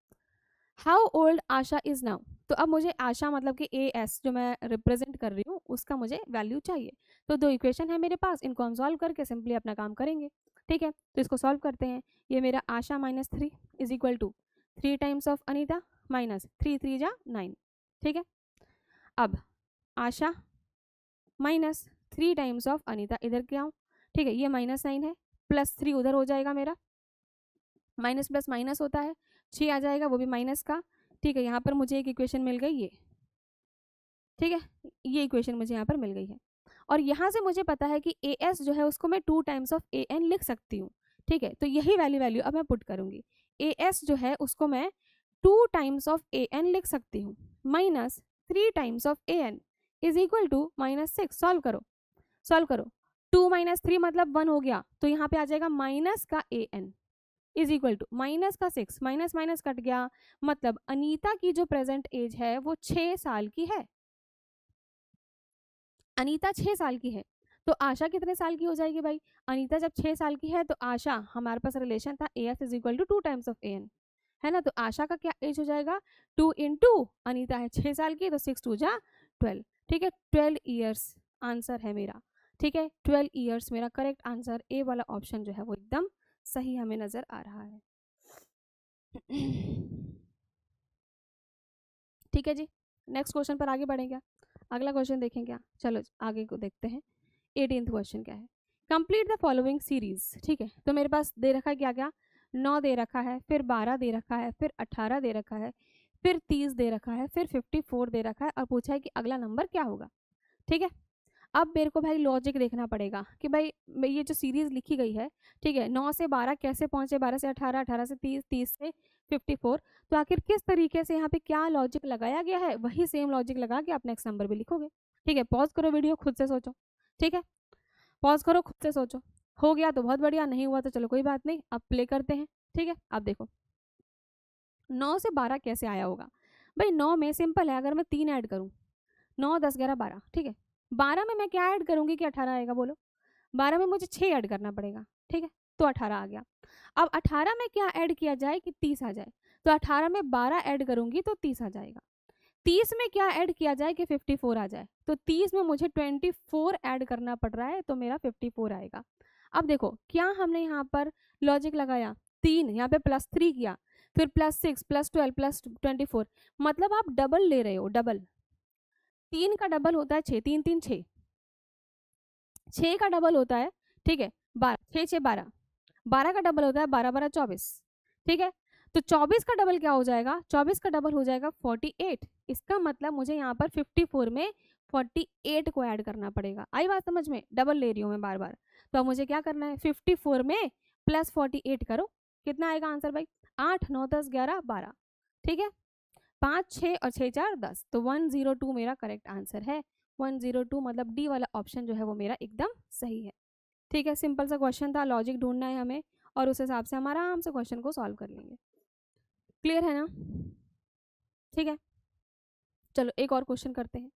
How old Asha is now, तो अब मुझे आशा मतलब कि ए एस जो मैं रिप्रेजेंट कर रही हूँ उसका मुझे वैल्यू चाहिए, तो 2 इक्वेशन है मेरे पास, इनको हम सॉल्व करके सिंपली अपना काम करेंगे, ठीक है। तो इसको सॉल्व करते हैं, ये मेरा Asha -3 is equal to 3 times of Anita minus 3 3 जा 9, ठीक है। अब Asha minus 3 times of Anita, इधर क्या हूँ, ठीक है, ये -9 है, +3 उधर हो जाएगा मेरा, माइनस प्लस माइनस होता है, 6 आ जाएगा, वो भी माइनस का, ठीक है। यहाँ पर मुझे एक इक्वेशन मिल गई ये, ठीक है, ये इक्वेशन मुझे यहाँ पर मिल गई है, और यहाँ से मुझे पता है कि ए एस जो है उसको मैं 2 times ऑफ ए एन लिख सकती हूँ, ठीक है, तो यही वैल्यू अब मैं पुट करूंगी। ए एस जो है उसको मैं 2 टाइम्स ऑफ ए एन लिख सकती हूँ, minus 3 times of A N is equal to -6। Solve करो, सॉल्व करो। 2 - 3 मतलब 1 हो गया, तो यहाँ पे आ जाएगा माइनस का A N is equal to minus का 6, माइनस माइनस कट गया, मतलब अनीता की जो प्रेजेंट एज है वो 6 साल की है। अनीता 6 साल की है, तो आशा कितने साल की हो जाएगी भाई? अनीता जब 6 साल की है तो आशा, हमारे पास रिलेशन था A S is equal to 2 times of A N, है ना? तो आशा का क्या एज हो जाएगा? 2 इंटू अनीता है 6 साल की, तो 6 2 जा 12, ठीक है, 12 ईयर्स आंसर है मेरा, ठीक है, 12 ईयर्स मेरा करेक्ट आंसर। ए वाला ऑप्शन जो है वो एकदम सही हमें नजर आ रहा है। ठीक है जी, नेक्स्ट क्वेश्चन पर आगे बढ़ें क्या? अगला क्वेश्चन देखें क्या? चलो आगे को देखते हैं। 18th क्वेश्चन क्या है? Complete the following series. ठीक है, तो मेरे पास दे रखा है क्या क्या? 9 दे रखा है, फिर 12 दे रखा है, फिर 18 दे रखा है, फिर 30 दे रखा है, फिर 54 दे रखा है, और पूछा है कि अगला नंबर क्या होगा। ठीक है, अब मेरे को भाई लॉजिक देखना पड़ेगा कि भाई ये जो सीरीज लिखी गई है, ठीक है, 9 से 12 कैसे पहुंचे, 12 से 18, 18 से 30, 30 से 54, तो आखिर किस तरीके से यहाँ पे क्या लॉजिक लगाया गया है, वही सेम लॉजिक लगा के आप नेक्स्ट नंबर भी लिखोगे। ठीक है, पॉज करो वीडियो, खुद से सोचो। ठीक है, पॉज करो, खुद से सोचो। हो गया तो बहुत बढ़िया, नहीं हुआ तो चलो कोई बात नहीं, अब प्ले करते हैं। ठीक है, अब देखो 9 से 12 कैसे आया होगा भाई? 9 में सिंपल है, अगर मैं 3 ऐड करूँ, 9 10 11 12, ठीक है, 12 में मैं क्या ऐड करूंगी कि 18 आएगा? बोलो, 12 में मुझे 6 ऐड करना पड़ेगा, ठीक है, तो 18 आ गया। अब 18 में क्या ऐड किया जाए कि 30 आ जाए? तो 18 में 12 ऐड करूंगी तो 30 आ जाएगा। 30 में क्या ऐड किया जाए कि 54 आ जाए? तो 30 में मुझे 24 ऐड करना पड़ रहा है, तो मेरा 54 आएगा। अब देखो क्या हमने यहाँ पर लॉजिक लगाया, 3 यहाँ पे +3 किया, फिर +6 +12 +24, मतलब आप डबल ले रहे हो, डबल। 3 का डबल होता है 6, 3 3 6, 6 का डबल होता है, ठीक है, 12, 6 6 12, 12 का डबल होता है 12 12 24, ठीक है, तो 24 का डबल क्या हो जाएगा? 24 का डबल हो जाएगा 48। इसका मतलब मुझे यहाँ पर 54 में 48 को ऐड करना पड़ेगा। आई बात समझ में? डबल ले रही हूँ मैं बार बार, तो अब मुझे क्या करना है? 54 में +48 करो, कितना आएगा आंसर भाई? 8 9 10 11 12, ठीक है, 5 6 और 6 4 10, तो 102 मेरा करेक्ट आंसर है। 102 मतलब डी वाला ऑप्शन जो है वो मेरा एकदम सही है। ठीक है, सिंपल सा क्वेश्चन था, लॉजिक ढूंढना है हमें, और उस हिसाब से हम आराम से क्वेश्चन को सॉल्व कर लेंगे। क्लियर है ना? ठीक है, चलो एक और क्वेश्चन करते हैं।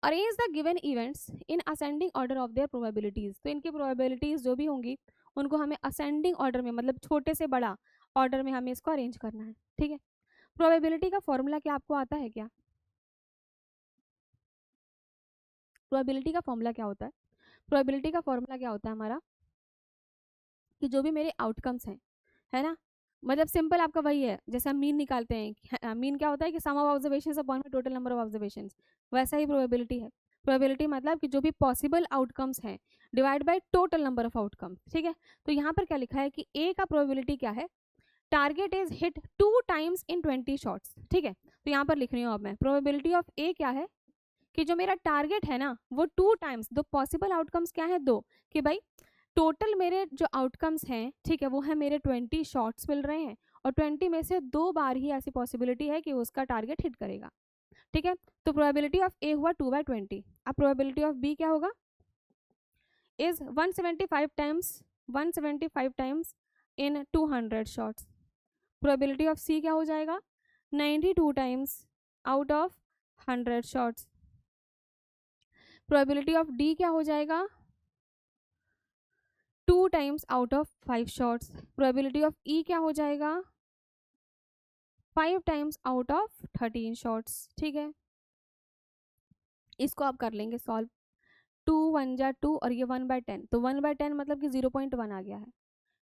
Arrange the given events in ascending order of their probabilities. तो इनकी प्रोबेबिलिटीज जो भी होंगी उनको हमें असेंडिंग ऑर्डर में, मतलब छोटे से बड़ा ऑर्डर में हमें इसको अरेंज करना है। ठीक है, प्रोबेबिलिटी का फॉर्मूला क्या आपको आता है क्या? प्रोबेबिलिटी का फॉर्मूला क्या होता है? प्रोबेबिलिटी का फॉर्मूला क्या होता है हमारा, कि जो भी मेरे आउटकम्स हैं, है ना, मतलब सिंपल आपका वही है, जैसे हम मीन निकालते हैं, मीन क्या होता है कि सम ऑफ ऑब्जर्वेशंस अपॉन में टोटल नंबर ऑफ ऑब्जर्वेशंस, वैसा ही प्रोबेबिलिटी है। प्रोबेबिलिटी मतलब कि जो भी पॉसिबल आउटकम्स हैं divide by total number of outcomes. ठीक है, तो यहाँ पर क्या लिखा है कि ए का प्रोबेबिलिटी क्या है? Target is hit 2 times in 20 shots. ठीक है, तो यहाँ पर लिख रही हूँ अब मैं, प्रोबेबिलिटी ऑफ ए क्या है कि जो मेरा टारगेट है ना वो 2 टाइम्स, दो पॉसिबल आउटकम्स क्या है? 2, कि भाई टोटल मेरे जो आउटकम्स हैं, ठीक है, वो है मेरे 20 शॉट्स मिल रहे हैं, और 20 में से 2 बार ही ऐसी पॉसिबिलिटी है कि उसका टारगेट हिट करेगा। ठीक है, तो प्रोबेबिलिटी ऑफ ए हुआ 2/20। अब प्रोबेबिलिटी ऑफ बी क्या होगा? Is 175 times in 200 shots. Probability of C क्या हो जाएगा? 92 times out of 100 shots. Probability of D क्या हो जाएगा? 2 times out of 5 shots. Probability of E क्या हो जाएगा? 5 टाइम्स आउट ऑफ 13 शॉट्स। ठीक है, इसको आप कर लेंगे सॉल्व। 2 1 जा 2 और ये 1/10, तो 1/10 मतलब कि 0.1 आ गया है।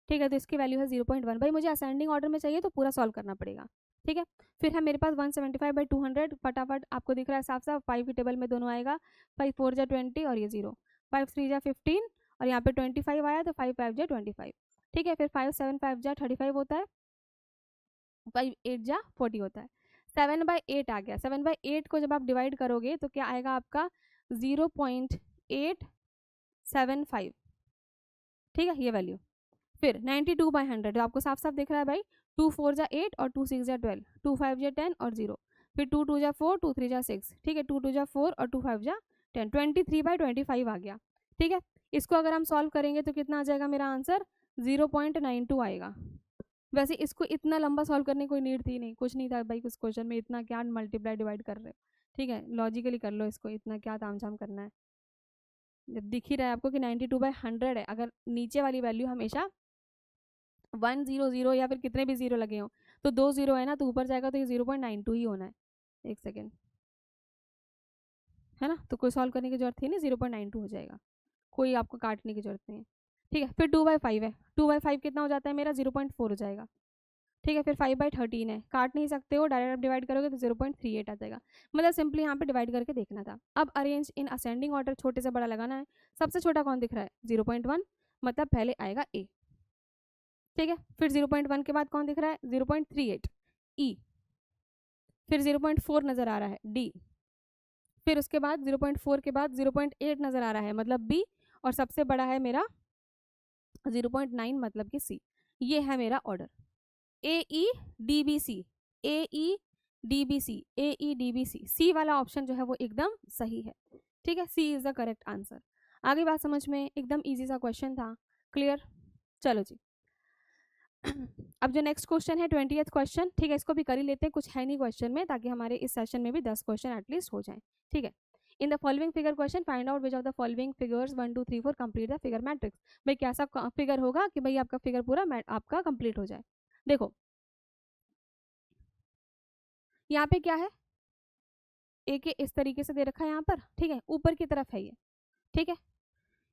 ठीक है, तो इसकी वैल्यू है 0.1। भाई मुझे असेंडिंग ऑर्डर में चाहिए तो पूरा सॉल्व करना पड़ेगा। ठीक है, फिर है मेरे पास 175/200, फटाफट आपको दिख रहा है साफ साफ, 5 की टेबल में दोनों आएगा, 5 4 जा 20 और ये 0, 5 3 जा 15 और यहाँ पे 25 आया, तो 5 5 जा 25। ठीक है, फिर 5 7 5 जा 35 होता है, 5 8 जा 40 होता है, 7/8 आ गया। 7/8 को जब आप डिवाइड करोगे तो क्या आएगा आपका? 0.875। ठीक है, ये वैल्यू फिर 92/100 तो आपको साफ साफ दिख रहा है भाई, 2 4 जा 8 और 2 6 जा 12, 2 5 जा 10 और 0, फिर 2 2 जा 4, 2 3 जा 6, ठीक है, 2 2 जा 4 और 2 5 जा 10, 23/25 आ गया। ठीक है, इसको अगर हम सॉल्व करेंगे तो कितना आ जाएगा मेरा आंसर, 0.92 आएगा। वैसे इसको इतना लंबा सॉल्व करने की कोई नीड थी नहीं, कुछ नहीं था भाई कुछ क्वेश्चन में, इतना क्या मल्टीप्लाई डिवाइड कर रहे हो, ठीक है, लॉजिकली कर लो इसको, इतना क्या तामझाम करना है। जब दिख ही रहा है आपको कि 92/100 है, अगर नीचे वाली वैल्यू हमेशा 100 या फिर कितने भी जीरो लगे हो तो 2 0 है ना, तो ऊपर जाएगा तो ये 0.92 ही होना है। एक सेकेंड, है ना, तो कोई सॉल्व करने की जरूरत थी नहीं, 0.92 हो जाएगा, कोई आपको काटने की जरूरत नहीं है। ठीक है, फिर 2/5 है, 2/5 कितना हो जाता है मेरा, 0.4 हो जाएगा। ठीक है, फिर 5/13 है, काट नहीं सकते हो, डायरेक्ट डिवाइड करोगे तो 0.38 आ जाएगा। मतलब सिंपली यहाँ पे डिवाइड करके देखना था। अब अरेंज इन असेंडिंग ऑर्डर, छोटे से बड़ा लगाना है। सबसे छोटा कौन दिख रहा है, 0.1, मतलब पहले आएगा ए। ठीक है, फिर 0.1 के बाद कौन दिख रहा है, 0.38 ई, फिर 0.4 नजर आ रहा है डी, फिर उसके बाद 0.4 के बाद 0.8 नजर आ रहा है मतलब बी, और सबसे बड़ा है मेरा 0.9 मतलब कि सी। ये है मेरा ऑर्डर, ए ई डी बी सी, ए ई डी बी सी, ए ई डी बी सी, सी वाला ऑप्शन जो है वो एकदम सही है। ठीक है, सी इज द करेक्ट आंसर। आगे बात समझ में, एकदम इजी सा क्वेश्चन था, क्लियर। चलो जी अब जो नेक्स्ट क्वेश्चन है 20th क्वेश्चन, ठीक है, इसको भी कर ही लेते हैं, कुछ है नहीं क्वेश्चन में, ताकि हमारे इस सेशन में भी 10 क्वेश्चन एटलीस्ट हो जाए। ठीक है, इन the following figure question find out which of the following figures 1 2 3 4 complete the figure matrix. भाई कैसा फिगर होगा कि भाई आपका फिगर पूरा आपका कंप्लीट हो जाए। देखो यहाँ पे क्या है, ए के इस तरीके से दे रखा है यहाँ पर, ठीक है, ऊपर की तरफ है ये। ठीक है,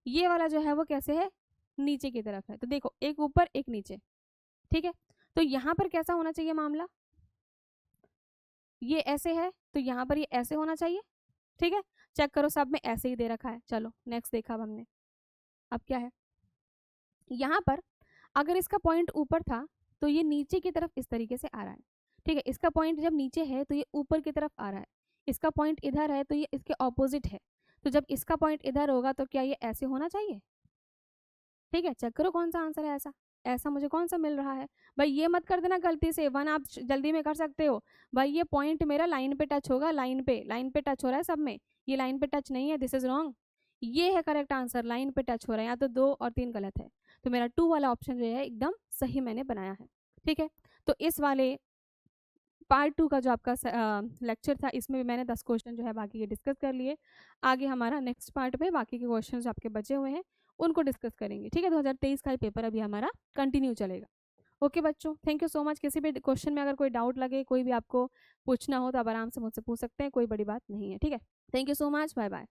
ये वाला जो है वो कैसे है, नीचे की तरफ है। तो देखो एक ऊपर एक नीचे, ठीक है, तो यहाँ पर कैसा होना चाहिए मामला, ये ऐसे है तो यहाँ पर ये ऐसे होना चाहिए। ठीक है, चेक करो सब में ऐसे ही दे रखा है। चलो नेक्स्ट देखा अब हमने, अब क्या है, यहाँ पर अगर इसका पॉइंट ऊपर था तो ये नीचे की तरफ इस तरीके से आ रहा है। ठीक है, इसका पॉइंट जब नीचे है तो ये ऊपर की तरफ आ रहा है, इसका पॉइंट इधर है तो ये इसके ऑपोजिट है। तो जब इसका पॉइंट इधर होगा तो क्या ये ऐसे होना चाहिए। ठीक है, चेक करो कौन सा आंसर है ऐसा, ऐसा मुझे कौन सा मिल रहा है। भाई ये मत कर देना गलती से, वन आप जल्दी में कर सकते हो। भाई ये पॉइंट मेरा लाइन पे टच होगा, लाइन पे टच हो रहा है सब में, ये लाइन पे टच नहीं है, दिस इज रॉन्ग। ये है करेक्ट आंसर, लाइन पे टच हो रहा है, यहाँ तो 2 और 3 गलत है, तो मेरा 2 वाला ऑप्शन जो है एकदम सही मैंने बनाया है। ठीक है, तो इस वाले पार्ट 2 का जो आपका लेक्चर था, इसमें भी मैंने 10 क्वेश्चन जो है बाकी के डिस्कस कर लिए। आगे हमारा नेक्स्ट पार्ट में बाकी के क्वेश्चन जो आपके बचे हुए हैं उनको डिस्कस करेंगे। ठीक है, 2023 का ही पेपर अभी हमारा कंटिन्यू चलेगा। ओके बच्चों, थैंक यू सो मच। किसी भी क्वेश्चन में अगर कोई डाउट लगे, कोई भी आपको पूछना हो तो आप आराम से मुझसे पूछ सकते हैं, कोई बड़ी बात नहीं है। ठीक है, thank you so much, bye bye.